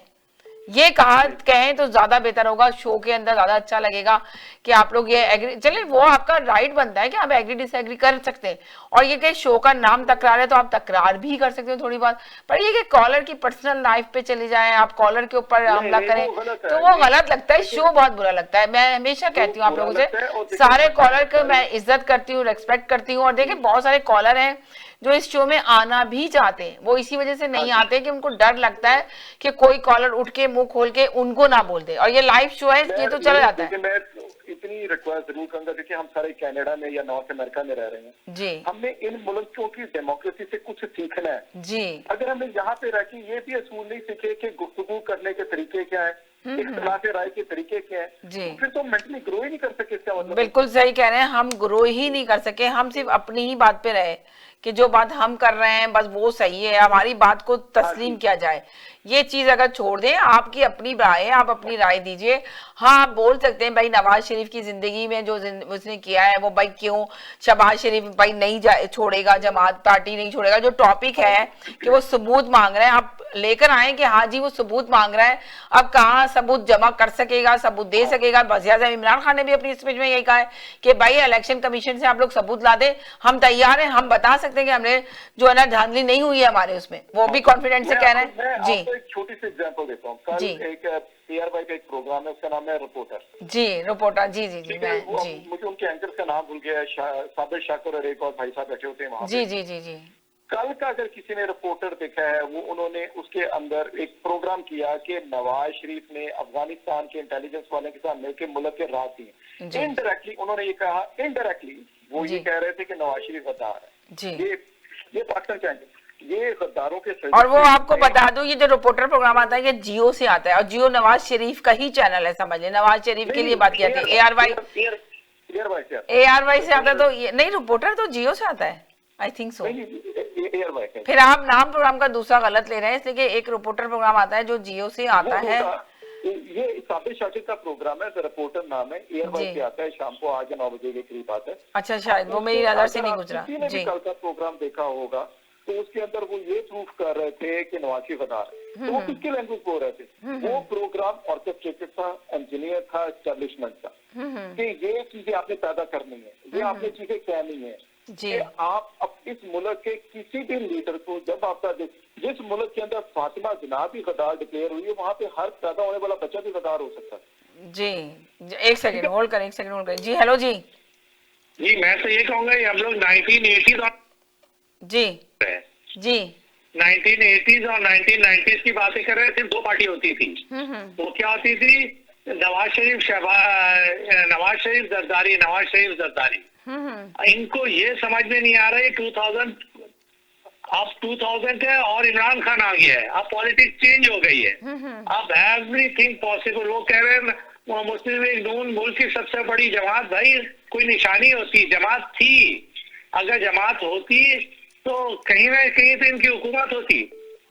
ये कहें तो ज्यादा बेहतर होगा, शो के अंदर ज्यादा अच्छा लगेगा कि आप लोग ये एग्री, चलिए वो आपका राइट बनता है कि आप एग्री डिसएग्री कर सकते हैं। और ये कि शो का नाम तकरार है तो आप तकरार भी कर सकते हो थोड़ी बात, पर ये कि कॉलर की पर्सनल लाइफ पे चले जाएं, आप कॉलर के ऊपर हमला करें तो वो गलत लगता है, शो बहुत बुरा लगता है। मैं हमेशा कहती हूँ आप लोगों से, सारे कॉलर को मैं इज्जत करती हूँ, रेस्पेक्ट करती हूँ। और देखिए बहुत सारे कॉलर हैं जो इस शो में आना भी चाहते हैं, वो इसी वजह से नहीं आते कि उनको डर लगता है कि कोई कॉलर उठ के मुंह खोल के उनको ना बोल दे। और ये लाइव शो है, ये तो चला जाता है। मैं इतनी रिक्वेस्ट जरूर करूंगा, देखिए हम सारे कनाडा में या नॉर्थ अमेरिका में रह रहे हैं जी, हमने इन मुल्कों की डेमोक्रेसी से कुछ सीखना है जी। अगर हमने यहाँ पे रह के ये भी असूल नहीं सीखे कि गुफ्तगू करने के तरीके क्या है, इख्तिलाफ राय के तरीके क्या है, जी, फिर तो मेंटली ग्रो ही नहीं कर सके। इसका मतलब बिल्कुल सही कह रहे हैं, हम ग्रो ही नहीं कर सके। हम सिर्फ अपनी ही बात पे रहे कि जो बात हम कर रहे हैं बस वो सही है, हमारी बात को तस्लीम किया जाए। ये चीज अगर छोड़ दें, आपकी अपनी राय है, आप अपनी राय दीजिए। हाँ, आप बोल सकते हैं भाई नवाज शरीफ की जिंदगी में जो उसने किया है वो भाई क्यों शहबाज शरीफ भाई नहीं छोड़ेगा, जमात पार्टी नहीं छोड़ेगा। जो टॉपिक है कि वो सबूत मांग रहे हैं, आप लेकर आए कि हाँ जी वो सबूत मांग रहा है। अब कहाँ सबूत जमा कर सकेगा, सबूत दे सकेगा? वज़ीर इमरान खान ने भी अपनी स्पीच में यही कहा है कि भाई इलेक्शन कमीशन से आप लोग सबूत ला दे, हम तैयार हैं, हम बता सकते हैं कि हमने जो है ना धांधली नहीं हुई है हमारे उसमें, वो भी कॉन्फिडेंस से कह रहे हैं जी। एक छोटी सी एग्जांपल देता हूँ। कल एक ARY का एक प्रोग्राम है, उसका नाम है रिपोर्टर जी, रिपोर्टर जी जी जी, मुझे उनके एंकर का नाम भूल गया, साबिर शाकर और एक और भाई साहब बैठे होते हैं वहाँ जी जी जी जी। कल का अगर किसी ने रिपोर्टर देखा है, वो उन्होंने उसके अंदर एक प्रोग्राम किया कि नवाज शरीफ ने अफगानिस्तान के इंटेलिजेंस वाले के साथ मिलकर मुल्क के राज दिए। इनडायरेक्टली उन्होंने ये कहा, इनडायरेक्टली वो ये कह रहे थे कि नवाज शरीफ गद्दार है। ये पाकिस्तान चाहेंगे, ये गद्दारों के। और वो आपको बता दूं, ये जो रिपोर्टर प्रोग्राम आता है ये जियो से आता है, और जियो नवाज शरीफ का ही चैनल है, समझ लें। नवाज शरीफ के लिए बात की जाती है। ARY से आता है, तो नहीं, रिपोर्टर तो जियो से आता है, आई थिंक सो। फिर आप नाम प्रोग्राम का दूसरा गलत ले रहे हैं, इसलिए एक रिपोर्टर प्रोग्राम आता है जो जियो से आता है। ये साबिर शाकिर का प्रोग्राम है, रिपोर्टर नाम है, ARY से आता है, शाम को 8 या 9 बजे के करीब आता है। अच्छा, शायद वो मेरी नजर से नहीं गुजरा जी। कल का प्रोग्राम देखा होगा तो उसके अंदर वो ये प्रूफ कर रहे थे कि नवाज शरीफ गद्दार है। तो वो किसकी लैंग्वेज बोल रहे थे? वो प्रोग्राम ऑर्केस्ट्रेटेड था, इंजीनियर था, एस्टेब्लिशमेंट था कि ये चीजें आपने पैदा करनी है, ये आपने चीजें कहनी है कि आप अब इस मुल्क के किसी भी लीडर को, जब आपका जिस मुल्क के अंदर फातिमा जिन्ना भी गद्दार डिक्लेयर हुई है, वहाँ पे हर पैदा होने वाला बच्चा भी गद्दार हो सकता है। जी एक सेकंड होल्ड करें, एक सेकंड होल्ड करें। जी हेलो जी। जी मैं तो ये कहूंगा हम लोग 1980 जी जी 1980s और 1990s की बातें कर रहे थे। दो पार्टी होती थी, वो क्या होती थी? नवाज शरीफ जरदारी, नवाज शरीफ जरदारी। इनको ये समझ में नहीं आ रहा है 2000 अब 2000 है और इमरान खान आ गया है, अब पॉलिटिक्स चेंज हो गई है, अब एवरीथिंग पॉसिबल। वो कह रहे हैं मुस्लिम लीग नून मुल्क की सबसे बड़ी जमात, भाई कोई निशानी होती, जमात थी, अगर जमात होती तो कहीं ना कहीं तो इनकी हुकूमत होती।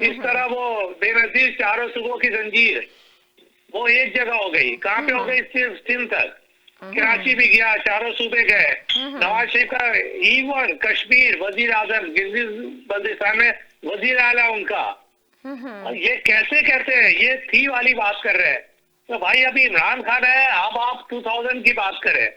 इस तरह वो बेनजीर चारों सूबों की जंजीर वो एक जगह हो गई। कहाँ पे हो गई? सिर्फ सिंध तक, कराची भी गया, चारों सूबे गए। नवाज शरीफ का इवन कश्मीर, वजीर आजम, गिलगित बल्तिस्तान में वजीर आला उनका। और ये कैसे कहते हैं? ये थी वाली बात कर रहे हैं। तो भाई अभी इमरान खान है, अब आप 2000 की बात करें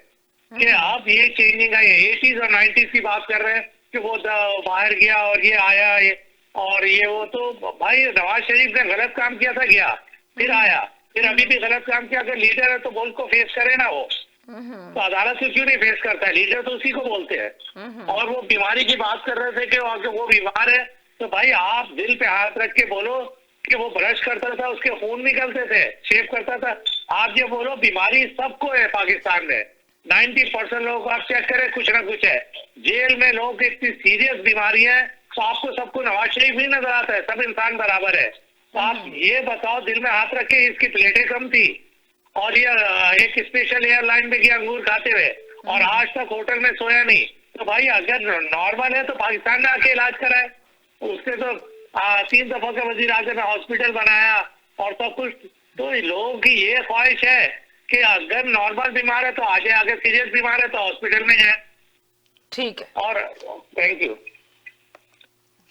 कि आप ये चेंजिंग आई, 80s और 90s की बात कर रहे हैं कि वो बाहर गया और ये आया और ये वो। तो भाई नवाज शरीफ ने गलत काम किया था, गया, फिर आया, फिर अभी भी गलत काम किया। अगर लीडर है तो मुल्क को फेस करे ना वो, तो अदालत से क्यों नहीं फेस करता है? लीडर तो उसी को बोलते हैं। और वो बीमारी की बात कर रहे थे कि वो बीमार है, तो भाई आप दिल पे हाथ रख के बोलो कि वो ब्रश करता था, उसके खून निकलते थे, शेव करता था। आप ये बोलो बीमारी सबको है पाकिस्तान में, 90% लोगों को आप चेक करें, कुछ ना कुछ है। जेल में लोगों की इतनी सीरियस बीमारी है, तो आपको सबको नवाज शरीफ नहीं नजर आता है? सब इंसान बराबर है। तो आप ये बताओ, दिल में हाथ रख के, इसकी प्लेटें कम थी और ये एक स्पेशल एयरलाइन में गया अंगूर खाते हुए और आज तक होटल में सोया नहीं। तो भाई अगर नॉर्मल है तो पाकिस्तान में आके इलाज कराए। उसने तो 3 दफा का वजीर आजम में हॉस्पिटल बनाया और सब कुछ। तो लोगों की ये ख्वाहिश है कि अगर नॉर्मल बीमार है तो आगे, अगर सीरियस बीमार है तो हॉस्पिटल में जाए। ठीक है, और थैंक यू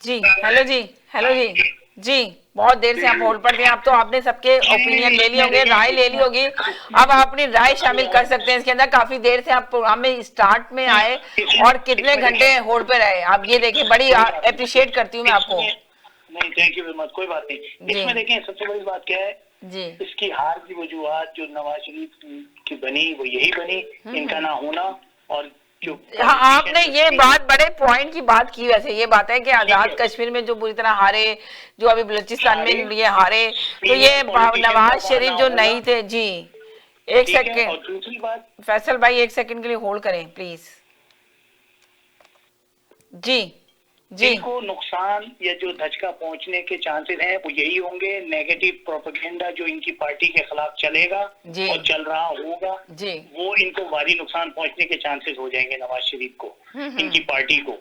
जी। हेलो जी, हेलो जी। जी बहुत देर से आप होल्ड पर थे। अब तो आपने सबके ओपिनियन ले लिए होंगे, राय ले ली होगी, अब आप अपनी राय शामिल कर सकते हैं इसके अंदर। काफी देर से आप प्रोग्राम में स्टार्ट में आए और कितने घंटे होल्ड पे रहे, आप ये देखिए, बड़ी अप्रिशिएट करती हूँ मैं आपको। नहीं थैंक यू वेरी मच, कोई बात नहीं। इसमें देखें सबसे बड़ी बात क्या है जी, इसकी हार की वजूहत जो नवाज शरीफ की बनी वो यही बनी, इनका ना होना। और हाँ, आपने ये बात बड़े पॉइंट की बात की। वैसे ये बात है कि आजाद कश्मीर में जो बुरी तरह हारे, जो अभी बलूचिस्तान में ये हारे, तो ये नवाज शरीफ जो नहीं थे। जी एक सेकंड, और दूसरी बात फैसल भाई एक सेकंड के लिए होल्ड करें प्लीज। जी जी, इनको नुकसान या जो धचका पहुंचने के चांसेस हैं वो यही होंगे। नेगेटिव प्रोपेगेंडा जो इनकी पार्टी के खिलाफ चलेगा और चल रहा होगा जी, वो इनको भारी नुकसान पहुंचने के चांसेस हो जाएंगे नवाज शरीफ को, इनकी पार्टी को।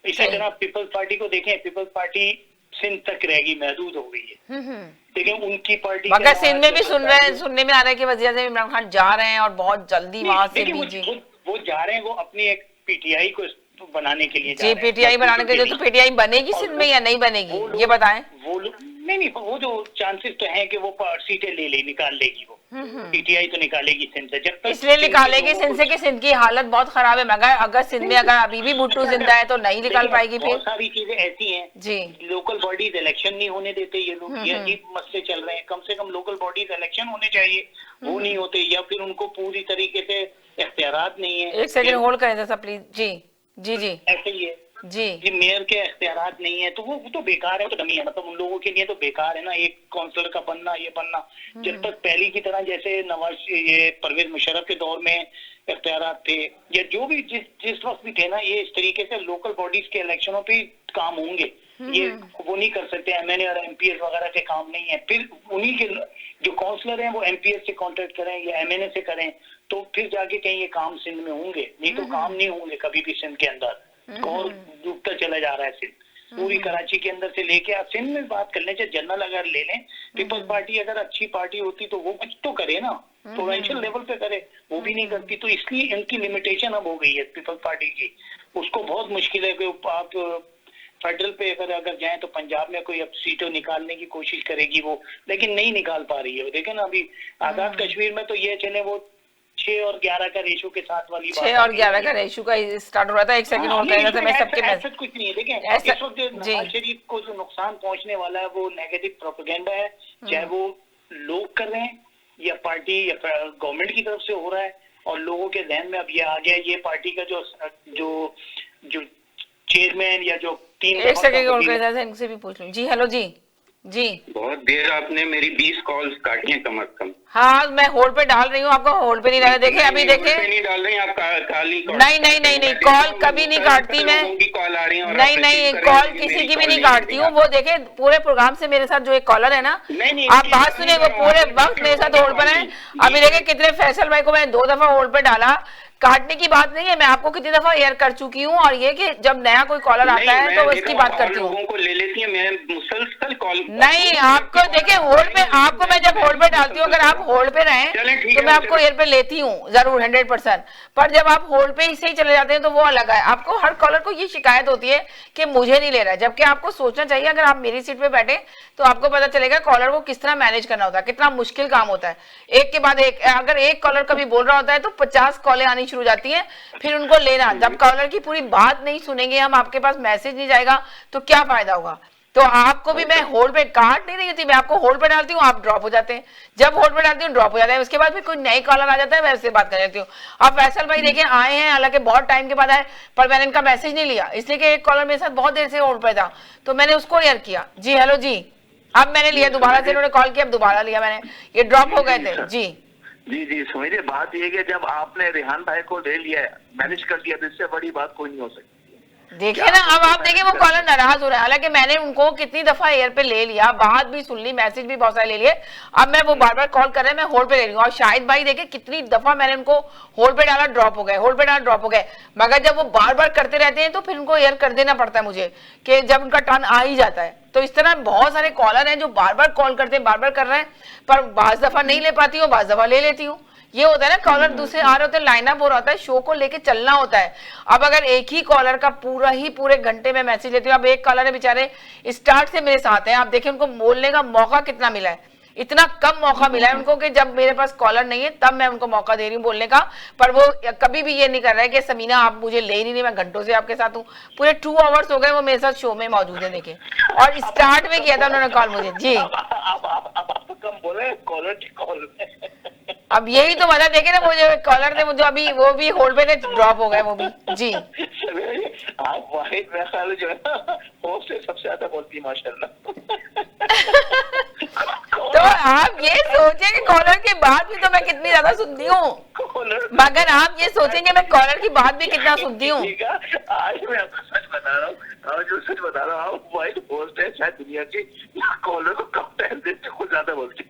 इसी तरह पीपल्स पार्टी को देखें, पीपल्स पार्टी सिंध तक रहेगी, महदूद हो गई है। लेकिन उनकी पार्टी मगर सिंध में भी सुनने में आ रहा है कि वज़ीर आज़म इमरान खान जा रहे हैं और बहुत जल्दी वहां से भी वो जा रहे हैं, वो अपनी एक पीटीआई को बनाने के लिए जी, पीटीआई बनाने के लिए। तो पीटीआई बनेगी सिंध में या नहीं बनेगी, ये बताएं। वो नहीं, वो जो चांसेस तो हैं कि वो सीटें निकाल लेगी, वो पीटीआई तो निकालेगी सिंध से। जब तक इसलिए निकालेगी सिंध से कि सिंध की हालत बहुत खराब है। मगर अगर सिंध में अगर अभी भी भुट्टो जिंदा है तो नहीं निकाल पाएगी। फिर बहुत सारी चीजें ऐसी हैं जी, लोकल बॉडीज इलेक्शन नहीं होने देते ये लोग, ये अजीब मसले चल रहे हैं। कम से कम लोकल बॉडीज इलेक्शन होने चाहिए, वो नहीं होते, या फिर उनको पूरी तरीके से इख्तियारात नहीं है। एक सेकंड होल्ड करें जैसा प्लीज। जी जी जी, ऐसे ही है जी, मेयर के इख्तियारात नहीं है तो वो तो बेकार है, तो डमी है। मतलब उन लोगों के लिए तो बेकार है ना, एक काउंसलर का बनना, ये बनना। जब तक पहली की तरह जैसे ये परवेज मुशर्रफ के दौर में इख्तियारात थे, या जो भी जिस वक्त भी थे ना, ये इस तरीके से लोकल बॉडीज के इलेक्शनों पे काम होंगे। ये वो नहीं कर सकते, एमएनए और एमपीएस वगैरह के काम नहीं है। फिर उन्हीं के जो काउंसलर हैं वो एमपीएस से कॉन्ट्रैक्ट करें या एमएनए से करें, तो फिर जाके कहीं ये काम सिंध में होंगे, नहीं तो काम नहीं होंगे कभी भी सिंध के अंदर। और डूबता चला जा रहा है सिंध, पूरी कराची के अंदर से लेके आप सिंध में बात कर लें, चाहे जनरल अगर ले लें, पीपल्स पार्टी अगर अच्छी पार्टी होती तो वो कुछ तो करे ना, प्रोविंशियल लेवल पे करे, वो भी नहीं करती। तो इसलिए इनकी लिमिटेशन अब हो गई है पीपल्स पार्टी की। उसको बहुत मुश्किल है कि आप फेडरल पे अगर जाए तो पंजाब में कोई अब सीटों निकालने की कोशिश करेगी वो, लेकिन नहीं निकाल पा रही है। देखें ना अभी आजाद कश्मीर में तो ये चले वो 6 और 11 का रेशो के साथ वाली 6 और 11 का रेशो का स्टार्ट हो रहा था। एक सेकंड और कहेगा तो मैं सबके मैसेज कुछ नहीं है। देखें इस वक्त नवाज शरीफ को जो नुकसान पहुंचने वाला है वो नेगेटिव प्रोपेगेंडा है, चाहे वो लोग कर रहे हैं या पार्टी या गवर्नमेंट की तरफ से हो रहा है। और लोगों के ध्यान में अब ये आ गया, ये पार्टी का जो चेयरमैन या जो 3 एक सेकंड और कहेगा था, इनसे भी पूछ लूं। जी हेलो जी बहुत देर आपने मेरी 20 कॉल्स काटी हैं कम से कम। हाँ मैं होल्ड पे डाल रही हूँ, आपको होल्ड पे नहीं डाला। देखिए अभी देखिए नहीं डाल रही आप काली नहीं कॉल कभी नहीं काटती मैं। कॉल आ रही है नहीं कॉल किसी की भी नहीं काटती हूँ। वो देखे पूरे प्रोग्राम से मेरे साथ जो एक कॉलर है ना, आप बात सुनिए, वो पूरे वक्त मेरे साथ होल्ड पर है। अभी देखे कितने फैसल भाई को मैं 2 दफा होल्ड पे डाला। काटने की बात नहीं है, मैं आपको कितनी दफा एयर कर चुकी हूँ। और ये कि जब नया कोई कॉलर आता है तो उसकी बात करती हूँ। को ले लेती है, मैं मुसलसल कॉल नहीं आपको देखे होल्ड पे, आपको मैं जब होल्ड पे डालती हूँ, अगर आप होल्ड पे रहें तो मैं आपको एयर पे लेती हूँ जरूर 100%। पर जब आप होल्ड पे ही सही चले जाते हैं तो वो अलग है। आपको हर कॉलर को ये शिकायत होती है कि मुझे नहीं ले रहा है, जबकि आपको सोचना चाहिए अगर आप मेरी सीट पे बैठे तो आपको पता चलेगा कॉलर को किस तरह मैनेज करना होता है, कितना मुश्किल काम होता है। एक के बाद एक, अगर एक कॉलर कभी बोल रहा होता है तो 50 कॉलें आनी शुरू हो जाती है, फिर उनको लेना। जब कॉलर की पूरी बात नहीं सुनेंगे हम, आपके पास मैसेज नहीं जाएगा तो क्या फायदा होगा। तो आपको भी मैं होल्ड पे काट नहीं रही होती, मैं आपको होल्ड पे डालती हूँ, आप ड्रॉप हो जाते हैं। जब होल्ड पे डालती हूँ ड्रॉप हो जाता है, उसके बाद फिर कोई नई कॉलर आ जाता है, मैं उससे बात कर लेती हूँ। अब फैसल भाई देखिए आए हैं, हालांकि बहुत टाइम के बाद आए, पर मैंने इनका मैसेज नहीं लिया, इसलिए कि एक कॉलर मेरे साथ बहुत देर से होल्ड पे था तो मैंने उसको एयर किया। जी हेलो जी, अब मैंने लिया दोबारा से, उन्होंने कॉल किया, अब दोबारा लिया मैंने, ये ड्रॉप हो गए थे। जी समझिए, बात ये कि जब आपने रेहान भाई को ले लिया, मैनेज कर दिया, तो इससे बड़ी बात कोई नहीं हो सकती। देखिए ना, अब आप देखिए वो कॉलर नाराज हो रहा है, हालांकि मैंने उनको कितनी दफा एयर पे ले लिया, बात भी सुन ली, मैसेज भी बहुत सारे ले लिए। अब मैं वो बार बार कॉल कर रहे हैं, मैं होल्ड पे ले रही हूँ। और शाहिद भाई देखिए कितनी दफा मैंने उनको होल्ड पे डाला, ड्रॉप हो गए, होल्ड पे डाला, ड्रॉप हो गए। मगर जब वो बार बार करते रहते हैं तो फिर उनको एयर कर देना पड़ता है मुझे, कि जब उनका टर्न आ ही जाता है। तो इस तरह बहुत सारे कॉलर हैं जो बार बार कॉल करते हैं, बार बार कर रहे हैं, पर बाज दफा नहीं ले पाती हूँ, बाज दफा ले लेती हूँ। ये होता है ना, कॉलर दूसरे आ रहे होते हैं, लाइनअप हो रहा होता है, शो को लेके चलना होता है। अब अगर एक ही कॉलर का पूरे घंटे में मैसेज लेती हूँ, अब एक कॉलर है बेचारे स्टार्ट से मेरे साथ हैं, आप देखिए उनको बोलने का मौका कितना मिला है, इतना कम मौका मिला है उनको कि जब मेरे पास कॉलर नहीं है तब मैं उनको मौका दे रही हूँ बोलने का। पर वो कभी भी ये नहीं कर रहा है कि समीना आप मुझे ले ही नहीं, मैं घंटों से आपके साथ हूँ, पूरे 2 आवर्स हो गए वो मेरे साथ शो में मौजूद है। देखिए, और स्टार्ट में किया था उन्होंने कॉल मुझे। जी आप कम बोले कॉलर की कॉल अब यही तो वजह, देखे ना वो जो कॉलर थे, वो जो अभी वो भी होल्ड पे थे, ड्रॉप हो गए वो भी। जी आप वाहिद मेरे ख्याल जो है ना होस्ट से सबसे ज्यादा बोलती है माशाल्लाह। तो आप ये सोचें कि कॉलर के बाद भी तो मैं कितनी ज्यादा सुनती हूँ, मगर आप ये सोचेंगे मैं कॉलर की बात भी कितना सुनती हूँ। आज मैं आपको सच बता रहा हूँ, जो सच बता रहा हूँ, आप वाइट होस्ट है शायद दुनिया की, कॉलर को कम टाइम देते हो ज्यादा बोलती।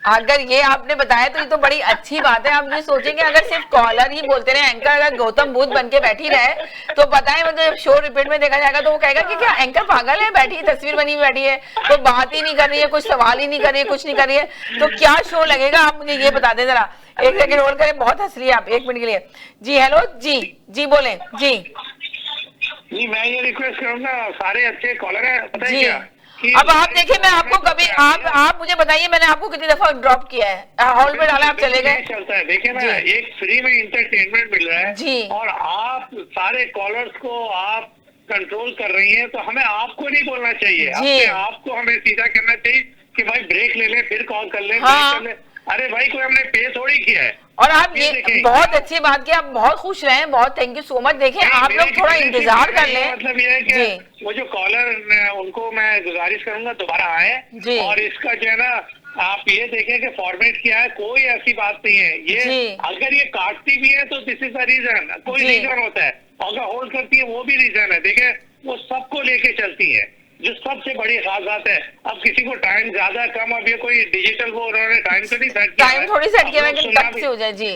अगर ये आपने बताया तो ये तो बड़ी अच्छी बात है। आप ये सोचेंगे अगर सिर्फ कॉलर ही बोलते रहे, एंकर अगर गौतम बुद्ध बन के बैठी रहे तो पता है मतलब शो रिपीट में देखा जाएगा तो वो कहेगा कि क्या एंकर पागल है, बैठी तस्वीर बनी बैठी है, तो बात ही नहीं कर रही है, कुछ सवाल ही नहीं कर रही है, कुछ नहीं कर रही है, तो क्या शो लगेगा। आप मुझे ये बता दें जरा, एक सेकंड होल्ड करें, बहुत हंस रही है आप, 1 मिनट के लिए। जी हेलो जी बोले। जी मैं ये रिक्वेस्ट करूंगा, सारे अच्छे कॉलर है, पता है क्या, अब आप देखिए मैं आपको कभी आप मुझे बताइए मैंने आपको कितनी दफा ड्रॉप किया है, हॉल पे डाला आप चले गए। चलता है, देखिए ना, एक फ्री में इंटरटेनमेंट मिल रहा है जी, और आप सारे कॉलर्स को आप कंट्रोल कर रही हैं, तो हमें आपको नहीं बोलना चाहिए, अपने आपको हमें सीधा करना चाहिए कि भाई ब्रेक ले ले, फिर कॉल कर ले, ब्रेक कर ले। अरे भाई कोई हमने पे थोड़ी किया है। और आप ये बहुत अच्छी बात की, आप बहुत खुश रहे, बहुत थैंक यू सो मच। देखिए आप लोग थोड़ा इंतजार कर लें। मतलब ये है कि वो जो कॉलर उनको मैं गुजारिश करूंगा दोबारा आए, और इसका जो है ना आप ये देखें कि फॉर्मेट क्या है, कोई ऐसी बात नहीं है ये, अगर ये काटती भी है तो दिस इज द रीजन, कोई रीजन होता है, अगर होल्ड करती है वो भी रीजन है। देखे वो सबको लेके चलती है, जो सबसे बड़ी खास बात है। अब किसी को टाइम ज्यादा कम, अब ये कोई डिजिटल वो उन्होंने टाइम तो नहीं सेट किया, टाइम थोड़ी सेट किया है कि तक से हो जाए। जी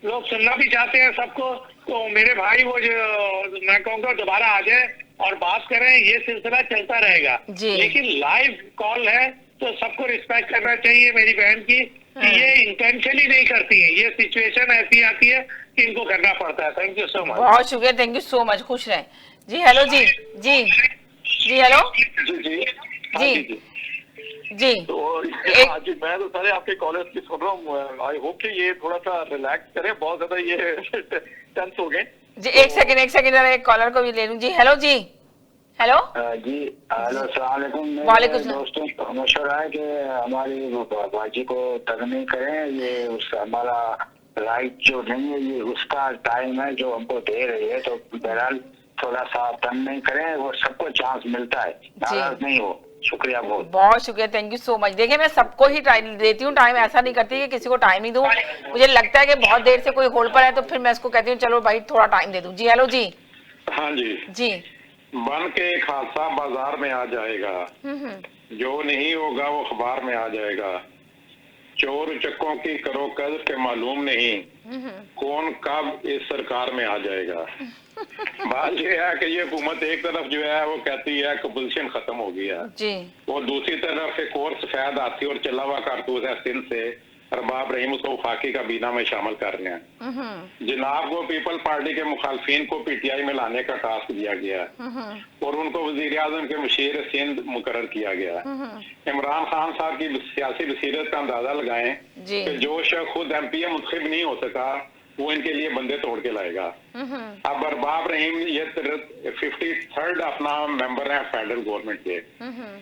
लोग सुनना भी चाहते हैं सबको, तो मेरे भाई वो जो मैं कहूँगा दोबारा आ जाए और बात करें, ये सिलसिला चलता रहेगा। लेकिन लाइव कॉल है तो सबको रिस्पेक्ट करना चाहिए मेरी बहन की, कि ये इंटेंशनली नहीं करती है, ये सिचुएशन ऐसी आती है कि इनको करना पड़ता है। Thank you so much. बहुत शुक्रिया, थैंक यू सो मच, खुश रहें। जी हेलो जी जी हेलो जी जी तो आज मैं तो सारे आपके कॉलर्स की सुन रहा हूँ। आई होप कि ये थोड़ा सा रिलैक्स करें, बहुत ज्यादा ये टेंस हो गए। जी एक सेकंड जरा एक कॉलर को भी ले लूं। जी हेलो जी हेलो जी हेलो अस्सलाम वालेकुम दोस्तों को मशवरा है कि हमारी बाजी को तंग नहीं करें। ये उस हमारा राइट जो नहीं है, ये उसका टाइम है जो हमको दे रही है, तो बहरहाल थोड़ा सा तंग नहीं करें, वो सबको चांस मिलता है, नाराज नहीं हो। शुक्रिया, बहुत शुक्रिया, थैंक यू सो मच। देखिए मैं सबको ही टाइम देती हूँ, टाइम ऐसा नहीं करती कि किसी को टाइम नहीं दूं। मुझे लगता है कि बहुत देर से कोई होल्ड पर है तो फिर मैं इसको कहती हूँ चलो भाई थोड़ा टाइम दे दूं। जी हेलो जी हाँ जी जी बन के एक हादसा बाजार में आ जाएगा, जो नहीं होगा वो अखबार में आ जाएगा। चोर चक्कों की करो कदर के मालूम नहीं कौन कब इस सरकार में आ जाएगा। बात ये है कि ये हुकूमत एक तरफ जो है वो कहती है कि पोजीशन खत्म हो गया जी, और दूसरी तरफ एक और सफेद हाथी और चला हुआ कारतूस है सिंध से अरबाब रहीम उसको वफाकी काबीना में शामिल कर रहे हैं। जनाब को पीपल पार्टी के मुखालफिन को पीटीआई में लाने का टास्क दिया गया और उनको वजीर आजम के मुशीर सिंध मुकर्रर किया गया। इमरान खान साहब की सियासी बसीरत का अंदाजा लगाएं कि जो शख्स खुद एमपीए मुंतखब नहीं हो सका वो इनके लिए बंदे तोड़ के लाएगा। अब अरबाब रहीम ये 53rd अपना मेंबर है फेडरल गवर्नमेंट के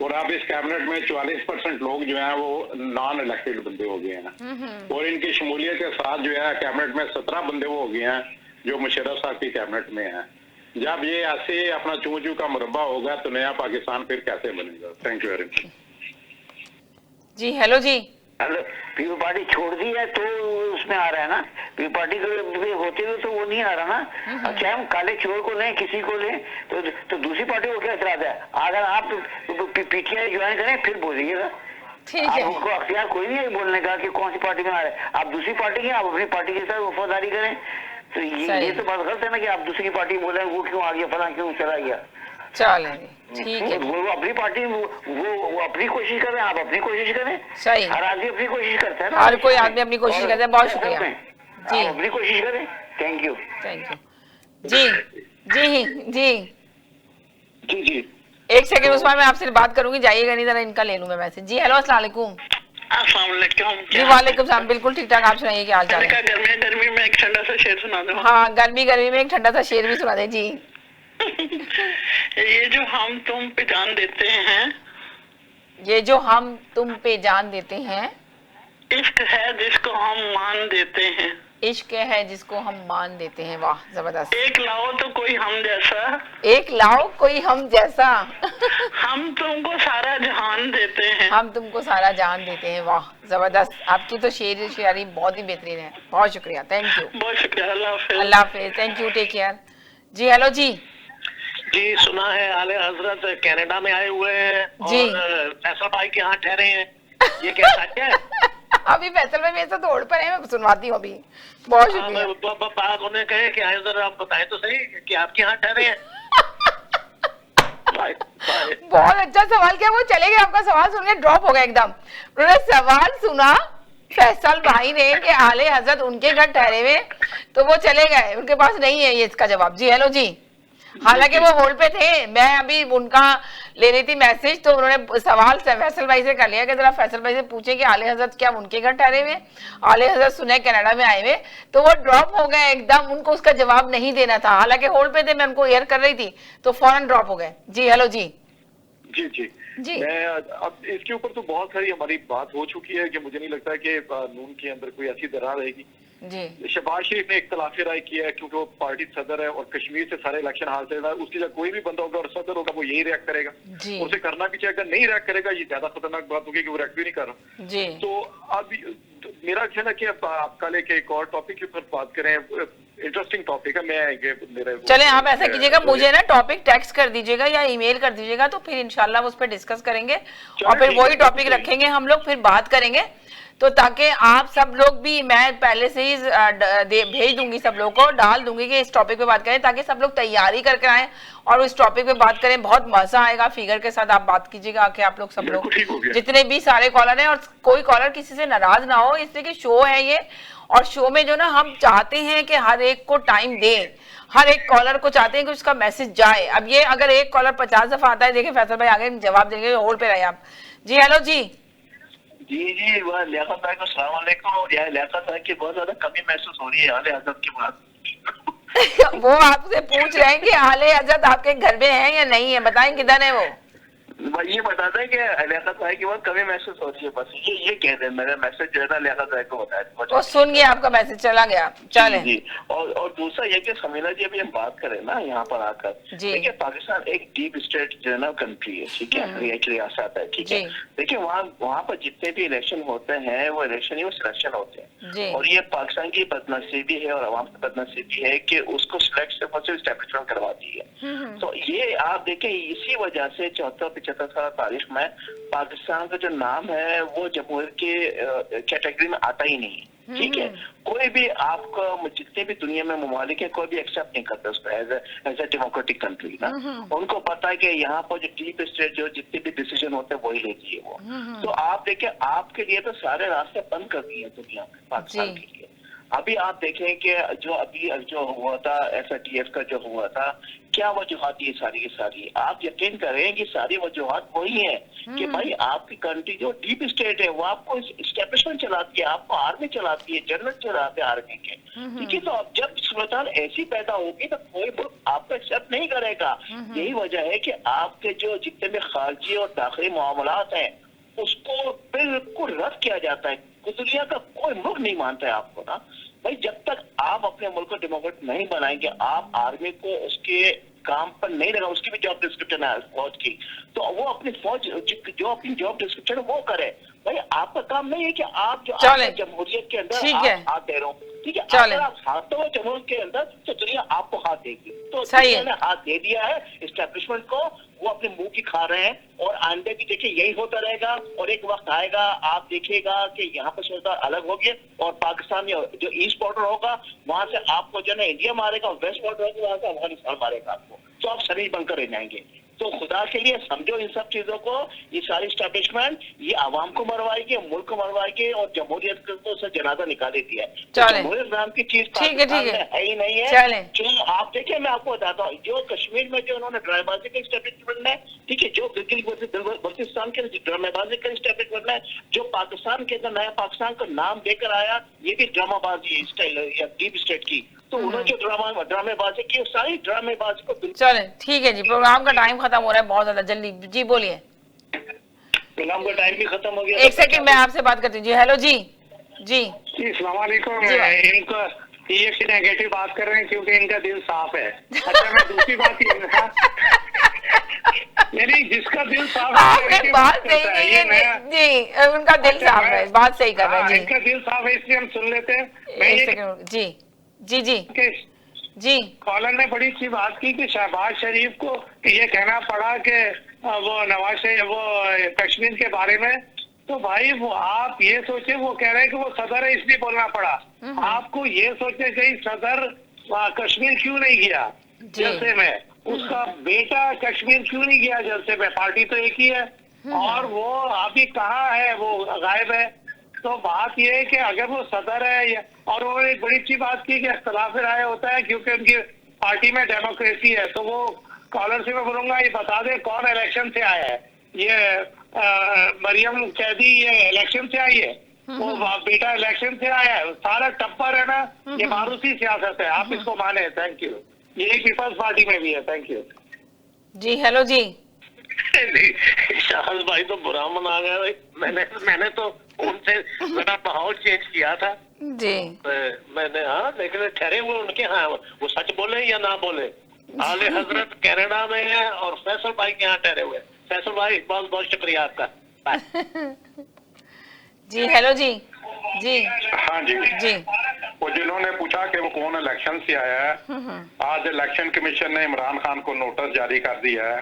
और अब इस कैबिनेट में 44% लोग जो हैं वो नॉन इलेक्टेड बंदे हो गए हैं और इनकी शमूलियत के साथ जो है कैबिनेट में 17 बंदे वो हो गए हैं जो मुशर्रफ साहब की कैबिनेट में हैं। जब ये ऐसे अपना चू चू का मुरब्बा होगा तो नया पाकिस्तान फिर कैसे बनेगा। Thank you very much. जी हेलो जी हेलो, पीपल पार्टी छोड़ दी है तो उसमें आ रहा है ना, पीपल पार्टी होते हुए तो वो नहीं आ रहा ना। चाहे हम काले चोर को लें किसी को लें तो दूसरी पार्टी को क्या एतराज है। अगर आप पीटीआई ज्वाइन करें फिर बोलिएगा, आपको अख्तियार कोई नहीं है बोलने का कि कौन सी पार्टी में आ रहे हैं। आप दूसरी पार्टी के, आप अपनी पार्टी के साथ वफादारी करें। तो ये तो बात गलत है ना कि आप दूसरी पार्टी बोले वो क्यों आ गया, फला क्यों चला गया। चलेंगे ठीक है, वो अपनी पार्टी वो अपनी कोशिश करें, आप अपनी कोशिश करें। सही, हर आदमी अपनी कोशिश करता है ना, हर कोई आदमी अपनी कोशिश करता है। बहुत शुक्रिया जी, अपनी कोशिश करें। थैंक यू जी जी जी जी जी एक सेकंड उस्मान मैं आपसे बात करूंगी, जाइएगा नहीं, जरा इनका ले लूं मैं मैसेज। जी हेलो अस्सलाम वालेकुम। जी वालेकुम सलाम, बिल्कुल ठीक ठाक, आप सुनाइए क्या हाल चाल है। गर्मी में एक ठंडा सा शेर सुना दो। हाँ गर्मी में एक ठंडा सा शेर भी सुना दे जी। ये जो हम तुम पे जान देते हैं, ये जो हम तुम पे जान देते हैं, इश्क है जिसको हम मान देते हैं, इश्क है जिसको हम मान देते हैं। वाह जबरदस्त। एक लाओ तो कोई हम जैसा, एक लाओ कोई हम जैसा, हम तुमको सारा जहान देते हैं, हम तुमको सारा जान देते हैं। वाह जबरदस्त, आपकी तो शेर शायरी बहुत ही बेहतरीन है। बहुत शुक्रिया, थैंक यू। बहुत शुक्रिया, अल्लाह हाफिज, थैंक यू, टेक केयर। जी हेलो जी जी सुना है आले हजरत कनाडा में आए हुए हैं और फैसल भाई के यहाँ ठहरे हैं, ये क्या सच है? अभी फैसल भाई मेरे साथ दौड़ पर है, मैं सुनवाती हूँ अभी। बहुत शुक्रिया। उन्होंने कहे कि जरा आप बताएं तो सही कि आपके यहाँ ठहरे हैं। बहुत अच्छा सवाल किया, वो चले गए, आपका सवाल सुन के ड्रॉप हो गया एकदम। उन्होंने सवाल सुना फैसल भाई ने कि आले हजरत उनके घर ठहरे हुए, तो वो चले गए, उनके पास नहीं है ये इसका जवाब। जी हेलो जी, हालांकि वो होल्ड पे थे, मैं अभी उनका ले रही थी मैसेज, तो उन्होंने सवाल फैसल भाई से कर लिया कि जरा फैसल भाई से पूछे कि आले हजरत क्या उनके घर ठहरे हुए, आले हजरत सुने कनाडा में आए हुए, तो वो ड्रॉप हो गए एकदम, उनको उसका जवाब नहीं देना था। हालांकि होल्ड पे थे, मैं उनको एयर कर रही थी, तो फौरन ड्रॉप हो गए। जी हेलो जी जी जी जी मैं अब इसके ऊपर तो बहुत सारी हमारी बात हो चुकी है कि मुझे नहीं लगता है कि नून के अंदर कोई ऐसी दरार रहेगी। जी शहबाज शरीफ ने इख्तलाफी राय किया है क्योंकि वो पार्टी सदर है और कश्मीर से सारे इलेक्शन हासिल है, उसकी जगह कोई भी बंदा होगा और सदर होगा वो यही रिएक्ट करेगा, उसे करना भी चाहिए। अगर नहीं रिएक्ट करेगा ये ज्यादा खतरनाक बात होगी कि वो रिएक्ट भी नहीं कर रहा। जी तो अब मेरा ख्याल है कि आप कल एक और टॉपिक के ऊपर बात करें, इंटरेस्टिंग टॉपिक है। मैं चले आप ऐसा कीजिएगा, मुझे ना टॉपिक टेक्स्ट कर दीजिएगा या ईमेल कर दीजिएगा, तो फिर इंशाल्लाह उस पर डिस्कस करेंगे और फिर वही टॉपिक रखेंगे हम लोग, फिर बात करेंगे। तो ताकि आप सब लोग भी, मैं पहले से ही भेज दूंगी सब लोग को, डाल दूंगी कि इस टॉपिक पे बात करें, ताकि सब लोग तैयारी करके आए और इस टॉपिक पे बात करें। बहुत मजा आएगा, फिगर के साथ आप बात कीजिएगा आके, आप लोग सब लोग जितने भी सारे कॉलर हैं, और कोई कॉलर किसी से नाराज ना हो, इसलिए कि शो है ये, और शो में जो ना हम चाहते हैं कि हर एक को टाइम दें, हर एक कॉलर को चाहते हैं कि उसका मैसेज जाए। अब ये अगर एक कॉलर 50 दफा आता है, देखिए फैसल भाई आगे जवाब देंगे, होल्ड पे रहे आप। जी हेलो जी। जी वह लियाकत भाई को अस्सलाम वालेकुम। लियाकत भाई की बहुत ज्यादा कमी महसूस हो रही है आले हजरत के बाद। वो आपसे पूछ रहे हैं कि आले हजरत आपके घर में है या नहीं है, बताएं किधर है वो। ये बताता है कि लियाकत भाई की बहुत कमी महसूस हो रही है, बस ये कह दे। मेरा मैसेज जो है ना लियाकत भाई को बताया। वो सुन गया, आपका मैसेज चला गया। चले जी। और दूसरा ये कि समीना जी अभी हम बात करें ना यहाँ पर आकर, देखिए पाकिस्तान एक डीप स्टेट जो है ना कंट्री है, ठीक है, एक रियासत है, ठीक है। देखिए वहाँ पर जितने भी इलेक्शन होते हैं वो इलेक्शन ही वो सिलेक्शन होते हैं, और ये पाकिस्तान की बदनसीबी है और अवाम की बदनसीबी है कि उसको सिलेक्ट सिर्फ और सिर्फ एस्टैब्लिशमेंट करवाती है। तो ये आप देखें, इसी वजह से 74-75 साल तारीख में पाकिस्तान का जो नाम है वो जमहूरियत के कैटेगरी में आता ही नहीं है, ठीक है। कोई भी आपका जितने भी दुनिया में ममालिक है कोई भी एक्सेप्ट नहीं करता उसको एज ए डेमोक्रेटिक कंट्री ना। उनको पता है कि यहाँ पर जो डीप स्टेट जो जितने भी डिसीजन होते हैं वही लेती है वो। तो आप देखें, आपके लिए तो सारे रास्ते बंद कर दिए हैं दुनिया में पाकिस्तान के लिए। अभी आप देखें कि जो हुआ था SITF का जो हुआ था, क्या वजूहत ये सारी की सारी, आप यकीन करें कि सारी वजूहत वही है कि भाई आपकी कंट्री जो डीप स्टेट है वो आपको एस्टेब्लिशमेंट चलाती है, आपको आर्मी चलाती है, जनरल चलाते हैं आर्मी के, ठीक है। तो अब जब सूरत ऐसी पैदा होगी तो कोई मुल्क आपको एक्सेप्ट नहीं करेगा। यही वजह है कि आपके जो जितने भी खारजी और दाखिली मामलात हैं उसको बिल्कुल रद्द किया जाता है। दुनिया का कोई मुल्क नहीं मानता है आपको ना भाई। जब तक आप अपने मुल्क को डेमोक्रेट नहीं बनाएंगे, आप आर्मी को उसके काम पर नहीं लगा, उसकी भी जॉब डिस्क्रिप्शन है फौज की, तो वो अपनी फौज जो अपनी जॉब डिस्क्रिप्शन है वो करे। भाई आपका काम नहीं है कि आप जो जमहूरियत के अंदर आप हाथ दे रहे हो, ठीक है। अगर आप हाथ दो जमहूरियत के अंदर तो दुनिया आपको हाथ देगी। तो दुनिया ने हाथ दे दिया है एस्टैब्लिशमेंट को, वो अपने मुंह की खा रहे हैं और आंदे भी देखिए यही होता रहेगा। और एक वक्त आएगा आप देखिएगा कि यहाँ पर सरकार अलग होगी और पाकिस्तान जो ईस्ट बॉर्डर होगा वहां से आपको जो है इंडिया मारेगा, वेस्ट बॉर्डर होगा वहां से अफगानिस्तान मारेगा आपको, तो आप सभी बनकर रह जाएंगे। तो खुदा के लिए समझो इन सब चीजों को, ये सारी स्टैब्लिशमेंट ये आवाम को मरवाएगी, मुल्क को मरवाएगी और जमहूरियत को से जनाजा निकाले दिया है। जमहूरियत नाम की चीज पाकिस्तान में है ही नहीं है। जो आप देखिए, मैं आपको बताता हूँ, जो कश्मीर में जो उन्होंने ड्रामेबाजी का स्टैब्लिशमेंट है, ठीक है, जो बल्तिस्तान के ड्रामेबाजी का स्टैब्लिशमेंट है, जो पाकिस्तान के अंदर नया पाकिस्तान का नाम देकर आया, ये भी ड्रामाबाजी स्टाइल या डीप स्टेट की। तो उन्होंने जो ड्रामेबाजी की, सारी ड्रामेबाजी को। चले ठीक है जी, प्रोग्राम का टाइम खत्म हो रहा है बहुत ज्यादा, जल्दी जी बोलिए। प्रोग्राम का टाइम भी खत्म हो गया। एक सेकंड मैं आपसे बात करती हूँ। जी हेलो जी। जी अस्सलाम वालेकुम। इनको ये नेगेटिव बात कर रहे हैं क्योंकि इनका दिल साफ है। अच्छा मैं दूसरी बात नहीं, जिसका दिल साफ है बात सही जी, उनका दिल साफ है, बात सही कर रहे हैं जी। इनका दिल साफ है इसलिए हम सुन लेते हैं। एक सेकंड जी जी जी जी। कॉलर ने बड़ी अच्छी बात की कि शहबाज शरीफ को ये कहना पड़ा कि वो नवाज शरीफ वो कश्मीर के बारे में, तो भाई वो आप ये सोचे, वो कह रहे हैं कि वो सदर है इसलिए बोलना पड़ा। आपको ये सोचे कि सदर कश्मीर क्यों नहीं गया जलसे में, उसका बेटा कश्मीर क्यों नहीं गया जलसे में, पार्टी तो एक ही है और वो अभी कहाँ है, वो गायब है। तो बात ये है कि अगर वो सदर है, और उन्होंने एक बड़ी अच्छी बात की कि इख्तिलाफ राय होता है क्योंकि उनकी पार्टी में डेमोक्रेसी है। तो वो कॉलर से मैं बोलूंगा ये बता दे कौन इलेक्शन से आया है। ये मरियम कैदी ये इलेक्शन से आई है, वो बेटा इलेक्शन से आया है, सारा टप्पर है ना, ये मारूसी सियासत है, आप इसको माने। Thank you. ये पीपल्स पार्टी में भी है। थैंक यू जी। हेलो जी। शाहज भाई तो बुरा मना गया भाई। मैंने तो उनसे मेरा माहौल चेंज किया था जी। मैंने लेकिन ठहरे हुए उनके वो सच बोले या ना बोले। आले हजरत कनाडा में है और फैसल भाई के यहाँ ठहरे हुए। फैसल भाई बहुत बहुत शुक्रिया आपका। जी हेलो जी। जी हाँ जी जी। वो जिन्होंने पूछा कि वो कौन इलेक्शन से आया है, आज इलेक्शन कमीशन ने इमरान खान को नोटिस जारी कर दिया है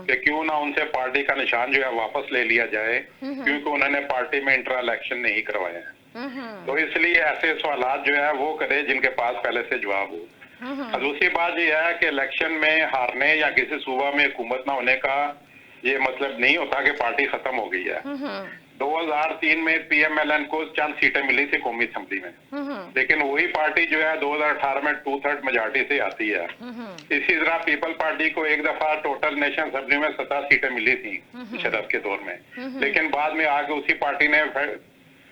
कि क्यों ना उनसे पार्टी का निशान जो है वापस ले लिया जाए, क्योंकि उन्होंने पार्टी में इंटर इलेक्शन नहीं करवाया है। तो इसलिए ऐसे सवालात जो है वो करे जिनके पास पहले से जवाब हो। दूसरी बात यह है कि इलेक्शन में हारने या किसी सूबा में हुकूमत ना होने का ये मतलब नहीं होता कि पार्टी खत्म हो गई है। 2003 में पीएमएलएन को चंद सीटें मिली थी कौमी असेंबली में, लेकिन वही पार्टी जो है 2018 में 2/3 मेजॉरिटी से आती है। इसी तरह पीपल पार्टी को एक दफा टोटल नेशनल असेंबली में 17 सीटें मिली थी शरफ के दौर में, लेकिन बाद में आगे उसी पार्टी ने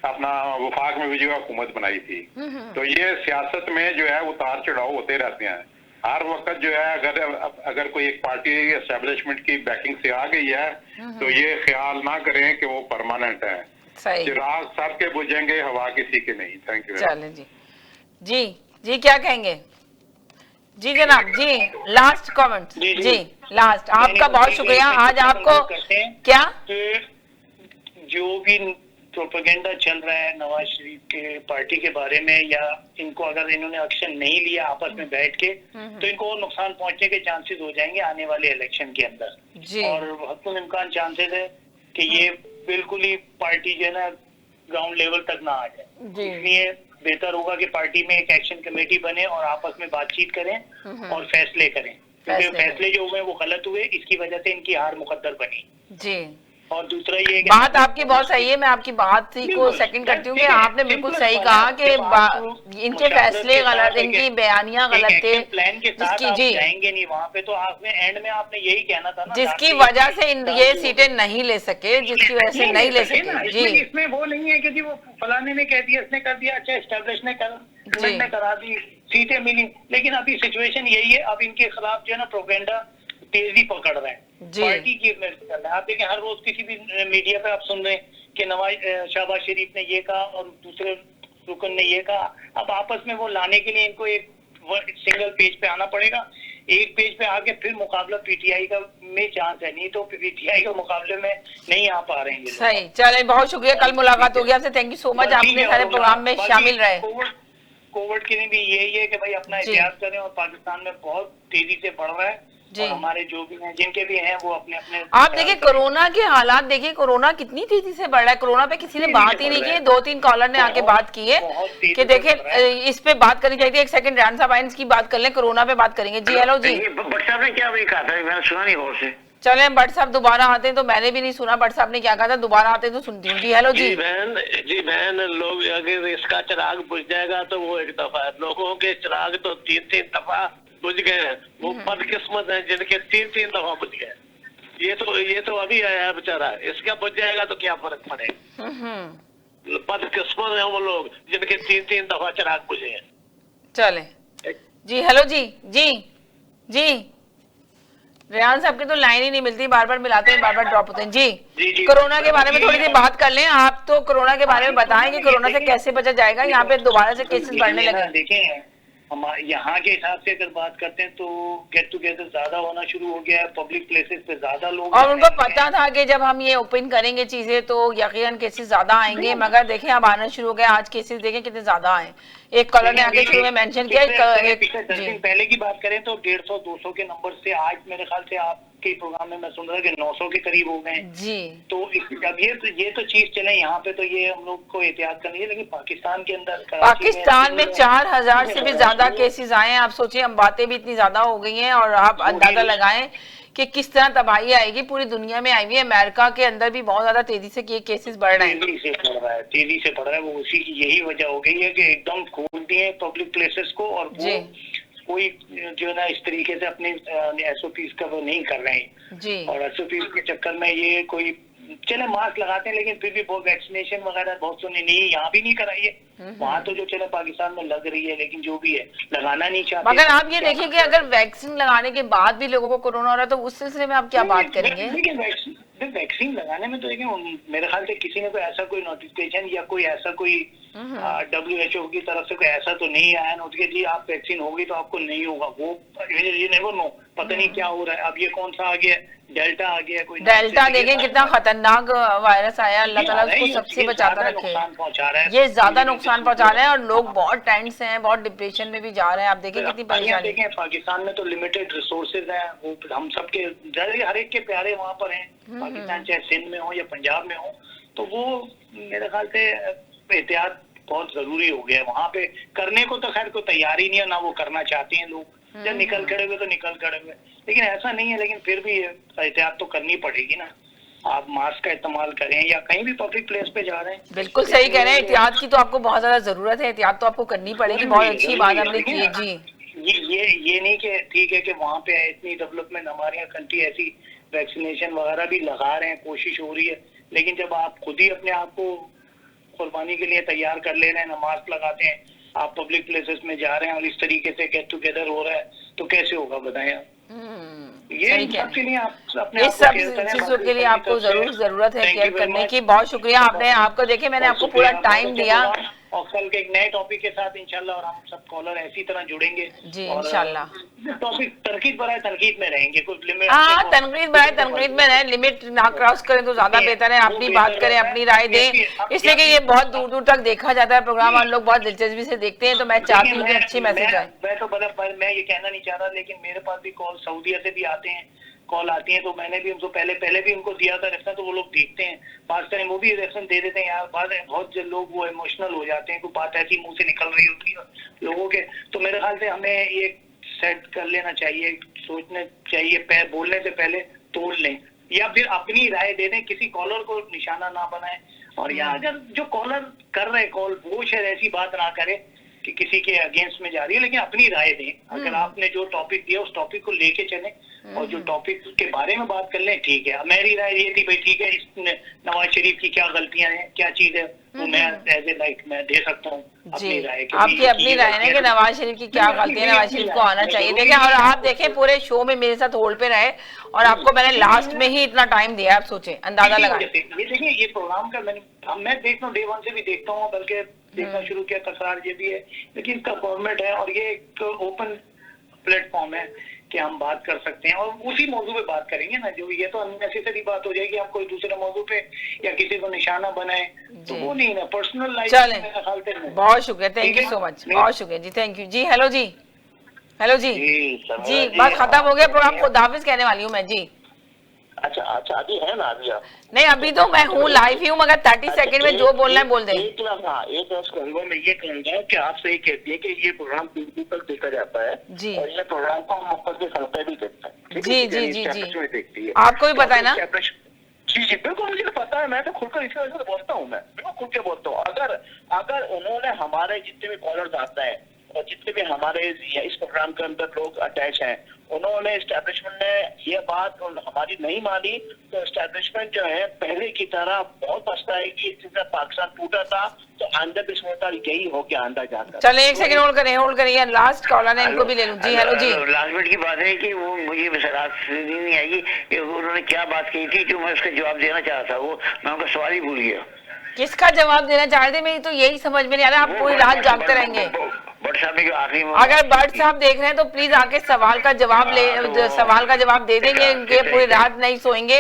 अपना वफाक में भी जो हुकूमत बनाई थी। तो ये सियासत में जो है उतार चढ़ाव होते रहते हैं हर वक्त जो है। अगर कोई एक पार्टी एस्टेब्लिशमेंट की बैकिंग से आ गई है तो ये ख्याल ना करें कि वो परमानेंट है। चिराग सबके बुझेंगे, हवा किसी के नहीं। Thank you. चलें जी जी जी क्या कहेंगे जी जनाब जी, लास्ट कमेंट जी लास्ट। आपका बहुत शुक्रिया। आज आपको क्या जो भी प्रोपेगेंडा चल रहा है नवाज शरीफ के पार्टी के बारे में, या इनको अगर इन्होंने एक्शन नहीं लिया आपस में बैठ के तो इनको और नुकसान पहुंचने के चांसेस हो जाएंगे आने वाले इलेक्शन के अंदर। और हत्तुल इम्कान चांसेस है कि ये बिल्कुल ही पार्टी जो है ना ग्राउंड लेवल तक ना आ जाए। इसलिए बेहतर होगा कि पार्टी में एक एक्शन कमेटी बने और आपस में बातचीत करें और फैसले करें, क्योंकि फैसले जो हुए वो गलत हुए, इसकी वजह से इनकी हार मुकद्दर बनी जी। और दूसरा ये बात आपकी बहुत सही है, मैं आपकी बात को सेकंड करती हूँ कि आपने बिल्कुल सही कहा कि इनके फैसले गलत, इनकी बयानियां गलत थे, प्लान के साथ जाएंगे नहीं वहाँ पे। तो आपने एंड में आपने यही कहना था ना, जिसकी वजह से ये सीटें नहीं ले सके, जिसकी वजह से नहीं ले सके जी। इसमें वो नहीं है कि जी वो फलाने ने कह दिया, इसने कर दिया, अच्छा एस्टेब्लिश ने करा दी, सीटें मिली। लेकिन अभी सिचुएशन यही है, अब इनके खिलाफ जो है ना प्रोपेगेंडा तेजी पकड़ रहे हैं, पार्टी की कर रहे हैं। आप देखें हर रोज किसी भी मीडिया पे आप सुन रहे हैं कि शहबाज शरीफ ने ये कहा और दूसरे रुकन ने ये कहा। अब आपस में वो लाने के लिए इनको एक सिंगल पेज पे आना पड़ेगा। एक पेज पे आके फिर मुकाबला पीटीआई का में चांस है, नहीं तो पीटीआई के मुकाबले में नहीं आ पा रहे हैं। सही, चले बहुत शुक्रिया, कल मुलाकात होगी आपसे। थैंक यू सो मच, आपने सारे प्रोग्राम में शामिल रहे। कोविड के लिए भी यही है कि भाई अपना एहतियात करें, और पाकिस्तान में बहुत तेजी से बढ़ रहा है और हमारे जो भी हैं जिनके भी हैं वो अपने अपने। आप देखिए कोरोना के हालात देखिए, कोरोना कितनी तेजी से बढ़ रहा है। कोरोना पे किसी ने बात ही नहीं की, 2-3 कॉलर ने आके बात की है कि देखिए इस पे बात करनी चाहिए। एक सेकंड रैन साहब आए, इसकी बात कर लें, कोरोना पे बात करेंगे जी। हेलो जी, भट्ट साहब ने क्या भी कहा था, मैंने सुना नहीं गौर से। चले भट्ट साहब दोबारा आते हैं तो मैंने भी नहीं सुना भट्ट साहब ने क्या कहा था, दोबारा आते हैं तो सुनती हूँ जी। हेलो जी बहन लोग अगर इसका चिराग बुझ जाएगा तो वो एक दफा, लोगों के चिराग तो 3-3 दफा बुझ गए हैं। वो बदकिस्मत है जिनके 3-3 दफा बुझ गए। ये तो अभी आया है बेचारा, इसका बुझ जाएगा तो क्या फर्क पड़ेगा। बदकिस्मत है वो लोग जिनके 3-3 दफा चिराग बुझे हैं। चले जी। हेलो जी जी जी, रेहान साहब की तो लाइन ही नहीं मिलती, बार बार मिलाते हैं, बार बार ड्रॉप होते हैं जी। कोरोना के बारे में थोड़ी सी बात कर लें। आप तो कोरोना के बारे में बताएं कि कोरोना से कैसे बचा जाएगा, यहाँ पे दोबारा से केसेस बढ़ने लगे। देखें हम यहाँ के हिसाब से अगर बात करते हैं तो गेट टुगेदर ज्यादा होना शुरू हो गया है, पब्लिक प्लेसेस पे ज्यादा लोग, और उनको पता था कि जब हम ये ओपन करेंगे चीजें तो यकीनन केसेस ज्यादा आएंगे, मगर देखें अब आना शुरू हो गया। आज केसेस देखें कितने ज्यादा आए। एक कॉलर ने आगे शुरू में मेंशन किया, 10 दिन पहले की बात करें तो 150-200 के नंबर से आज मेरे ख्याल से आपके प्रोग्राम में मैं सुन रहा कि 900 के करीब हो गए जी। तो अब ये तो चीज चले यहाँ पे, तो ये हम लोग को एहतियात करनी है। लेकिन पाकिस्तान के अंदर, पाकिस्तान में 4000 से भी ज्यादा केसेस आए हैं। आप सोचिए, हम बातें भी इतनी ज्यादा हो गई हैं और आप अंदाजा लगाएं कि किस तरह तबाही आएगी। पूरी दुनिया में आई हुई है, अमेरिका के अंदर भी बहुत ज्यादा तेजी से केसेस बढ़ रहे हैं, तेजी से बढ़ रहा है। वो उसी की यही वजह हो गई है कि एकदम खोल दिए पब्लिक प्लेसेस को, और वो कोई जो है ना इस तरीके से अपने SOPs का वो नहीं कर रहे हैं जी। और SOPs के चक्कर में ये कोई चले मास्क लगाते हैं, लेकिन फिर भी बहुत वैक्सीनेशन वगैरह बहुत सो नहीं, यहाँ भी नहीं कराई है। वहाँ तो जो चले पाकिस्तान में लग रही है, लेकिन जो भी है लगाना नहीं चाहते। मगर आप ये देखिए कि अगर वैक्सीन लगाने के बाद भी लोगों को कोरोना हो रहा है तो उस सिलसिले में आप क्या बात करेंगे? लेकिन वैक्सीन लगाने में तो देखिए मेरे ख्याल से किसी ने कोई ऐसा कोई नोटिफिकेशन या कोई ऐसा कोई WHO की तरफ से कोई ऐसा तो नहीं आया ना कि जी आप वैक्सीन होगी तो आपको नहीं होगा। वो ये नेवर नो, पता नहीं क्या हो रहा है। अब ये कौन सा आ गया, डेल्टा आ गया, कोई डेल्टा देखें कितना खतरनाक वायरस आया। अल्लाह ताला उसको सबसे बचाकर रखे। ये ज्यादा नुकसान पहुंचा रहा है और लोग बहुत टेंस हैं, बहुत डिप्रेशन में भी जा रहे हैं। आप देखें कितनी परेशानी। देखें पाकिस्तान में तो लिमिटेड रिसोर्सेज हैं, वो हम सबके हर एक के प्यारे वहाँ पर हैं, पाकिस्तान चाहे सिंध में हो या पंजाब में हो। तो वो मेरे ख्याल से एहतियात बहुत जरूरी हो गया है। वहाँ पे करने को तो खैर कोई तैयारी नहीं है, ना वो करना चाहते हैं लोग। जब निकल खड़े हुए तो निकल खड़े हुए, लेकिन ऐसा नहीं है। लेकिन फिर भी एहतियात तो करनी पड़ेगी ना। आप मास्क का इस्तेमाल करें, या कहीं भी पब्लिक प्लेस पे जा रहे हैं। बिल्कुल सही कह रहे हैं, एहतियात की तो आपको बहुत ज्यादा जरूरत है, एहतियात तो आपको करनी पड़ेगी। बहुत अच्छी बात आपने की है जी। ये नहीं कि ठीक है कि वहाँ पे इतनी डेवलपमेंट, हमारे यहाँ कंट्री ऐसी वैक्सीनेशन वगैरह भी लगा रहे हैं, कोशिश हो रही है, लेकिन जब आप खुद ही अपने आप को कुर्बानी के लिए तैयार कर ले रहे हैं, ना मास्क लगाते हैं, आप पब्लिक प्लेसेस में जा रहे हैं और इस तरीके से गेट टुगेदर हो रहा है, तो कैसे होगा बताएं आप? ये सब के लिए आप अपने इस सब चीजों के लिए आपको जरूर जरूरत है केयर करने की। बहुत शुक्रिया आपने, आपको देखिए मैंने आपको पूरा टाइम दिया, और कल के एक नए टॉपिक के साथ इंशाल्लाह, और हम सब कॉलर ऐसी तरह जुड़ेंगे जी इंशाल्लाह। टॉपिक तनकीद बराए तनकीद में रहेंगे, कुछ लिमिट, हाँ तनकीद बराए तनकीद में रहें, लिमिट ना क्रॉस करें तो ज्यादा बेहतर है। अपनी बात करें, अपनी राय दें, इसलिए कि ये बहुत दूर दूर तक देखा जाता है प्रोग्राम और लोग बहुत दिलचस्पी से देखते हैं, तो मैं चाहती हूँ कि अच्छी मैसेज आए। मैं तो मैं ये कहना नहीं चाह रहा, लेकिन मेरे पास भी कॉल सऊदीया से भी आते हैं, कॉल आती है, तो मैंने भी उनको पहले भी उनको दिया था रेफरेंस, तो वो लोग देखते हैं, पास टाइम वो भी रेफरेंस दे देते हैं। यार बहुत लोग वो इमोशनल हो जाते हैं, कोई बात ऐसी मुंह से निकल रही होती है लोगों के, तो मेरे ख्याल से हमें ये सेट कर लेना चाहिए, सोचना चाहिए, बोलने से पहले तोड़ लें, या फिर अपनी राय दे दें, किसी कॉलर को निशाना ना बनाए। और या अगर जो कॉलर कर रहे कॉल, वो शायद ऐसी बात ना करे कि किसी के अगेंस्ट में जा रही है, लेकिन अपनी राय दें। अगर आपने जो टॉपिक दिया उस टॉपिक को लेके चलें, और जो टॉपिक के बारे में बात कर लें, ठीक है। मेरी राय ये थी भाई, ठीक है, इस नवाज शरीफ की क्या गलतियां हैं, क्या चीज है, वो मैं एज ए लाइक मैं दे सकता हूँ अपनी राय। आपकी अपनी राय है कि नवाज शरीफ की क्या गलती है, नवाज शरीफ को आना चाहिए। देखिए, और आप देखें पूरे शो में मेरे साथ होल्ड पे रहे, और आपको मैंने लास्ट में ही इतना टाइम दिया, आप सोचें, अंदाजा लगाएं। ये देखिए, ये प्रोग्राम का मैं देखता हूँ, डे 1 से भी देखता हूँ, बल्कि देखना शुरू किया, तकरार ये भी है, लेकिन इसका फॉर्मेट है और ये एक ओपन प्लेटफॉर्म है कि हम बात कर सकते हैं, और उसी मौजू पे बात करेंगे ना। जो ये तो अननेसेसरी बात हो जाएगी, हम कोई दूसरे मौजू पे या किसी को निशाना बनाए, तो वो नहीं ना, पर्सनल लाइफ। चलें, बहुत शुक्रिया, थैंक यू सो मच, बहुत शुक्रिया जी, थैंक यू जी। हेलो जी, हेलो जी, जी बात खत्म हो गया प्रोग्राम, खुदाफिज कहने वाली हूँ मैं जी। अच्छा अभी है ना, अभी आप नहीं, अभी तो मैं हूँ, लाइव ही हूँ, मगर 30 सेकंड में जो बोलना है बोल दें। एक कहूँगा, मैं ये कहूँगा कि आप सही कहती है कि ये प्रोग्राम दूर दूर तक देखा जाता है जी, और ये प्रोग्राम को हम मौके के सर पे भी देखते हैं जी जी जी जी, देखती है, आपको भी पता है ना? जी जी बिल्कुल, मुझे पता है, मैं तो खुलकर इसी वजह से बोलता हूँ, मैं बिल्कुल खुल के बोलता हूँ। अगर उन्होंने हमारे जितने भी कॉलर्स आते हैं और जितने भी हमारे इस प्रोग्राम के अंदर लोग अटैच हैं, उन्होंने एस्टेब्लिशमेंट ने ये बात हमारी नहीं मानी, तो एस्टेब्लिशमेंट जो है पहले की तरह बहुत पछताएगी। जिससे पाकिस्तान टूटा था तो आंदा बिस्मोता यही हो गया, आंदा जाकर। चले एक सेकंड होल्ड करिए, लास्ट कॉलर है, इनको भी ले लूं जी। हेलो जी, लास्ट मिनट की बात है कि वो मुझे रात नहीं आई कि उन्होंने क्या बात कही थी, जो मैं उसका जवाब देना चाह था, वो मैं उनका सवाल ही भूल गया। किसका जवाब देना चाह रहे थे, मेरी तो यही समझ में नहीं आ रहा। आप पूरी रात जागते रहेंगे? अगर बट साहब देख रहे हैं तो प्लीज आके सवाल का जवाब दे देंगे। इनके पूरी रात नहीं सोएंगे,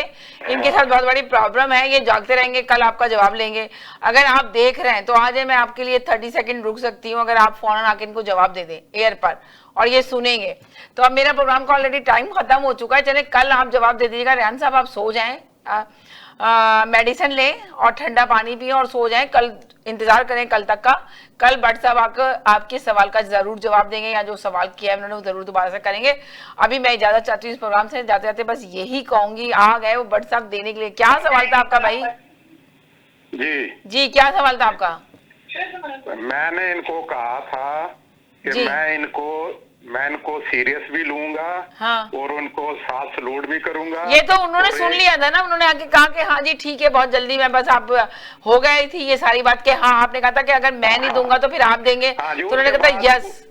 इनके साथ बहुत बड़ी प्रॉब्लम है, ये जागते रहेंगे, कल आपका जवाब लेंगे। अगर आप देख रहे हैं तो आज मैं आपके लिए 30 सेकंड रुक सकती हूँ, अगर आप फौरन आके इनको जवाब दे दें एयर पर और ये सुनेंगे। तो अब मेरा प्रोग्राम का ऑलरेडी टाइम खत्म हो चुका है, चले कल आप जवाब दे दीजिएगा। रेहान साहब आप सो जाएं, मेडिसिन लें और ठंडा पानी पिए और सो जाएं। कल इंतजार करें कल तक का। कल भट्ट साहब आकर आपके सवाल का जरूर जवाब देंगे, या जो सवाल किया है उन्होंने वो जरूर दोबारा से करेंगे। अभी मैं इजाजत चाहती हूँ इस प्रोग्राम से, जाते जाते बस यही कहूंगी, आ गए वो भट्ट साहब देने के लिए। क्या सवाल था आपका भाई? जी क्या सवाल था आपका? मैंने इनको कहा था कि मैं इनको सीरियस भी लूंगा, हाँ, और उनको साथ सलूट भी करूंगा। ये तो उन्होंने सुन लिया था ना, उन्होंने आके कहा कि हाँ जी ठीक है, बहुत जल्दी में, बस आप हो गई थी ये सारी बात के। हाँ, आपने कहा था कि अगर मैं नहीं दूंगा तो फिर आप देंगे, हाँ, तो उन्होंने कहा था यस।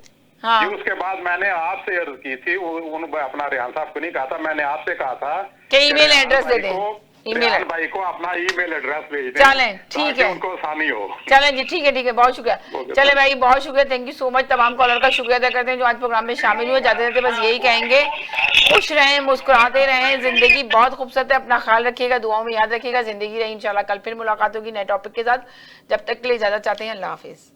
हाँ, उसके बाद मैंने आपसे अर्ज की थी, अपना रेहान साहब को नहीं कहा था, मैंने आपसे कहा था कि ईमेल एड्रेस दे दें, ईमेल भाई को अपना ईमेल एड्रेस भेज दें। चलें ठीक है, उनको आसानी हो। चलें जी ठीक है, बहुत शुक्रिया। चले भाई बहुत शुक्रिया, थैंक यू सो मच। तमाम कॉलर का शुक्रिया अदा करते हैं जो आज प्रोग्राम में शामिल हुए। जाते जाते बस यही कहेंगे, खुश रहें, मुस्कुराते रहें, जिंदगी बहुत खूबसूरत है, अपना ख्याल रखिएगा, दुआओं में याद रखिएगा। जिंदगी रही, इंशाल्लाह कल फिर मुलाकात होगी नए टॉपिक के साथ। जब तक के लिए इजाजत चाहते हैं, अल्लाह हाफिज।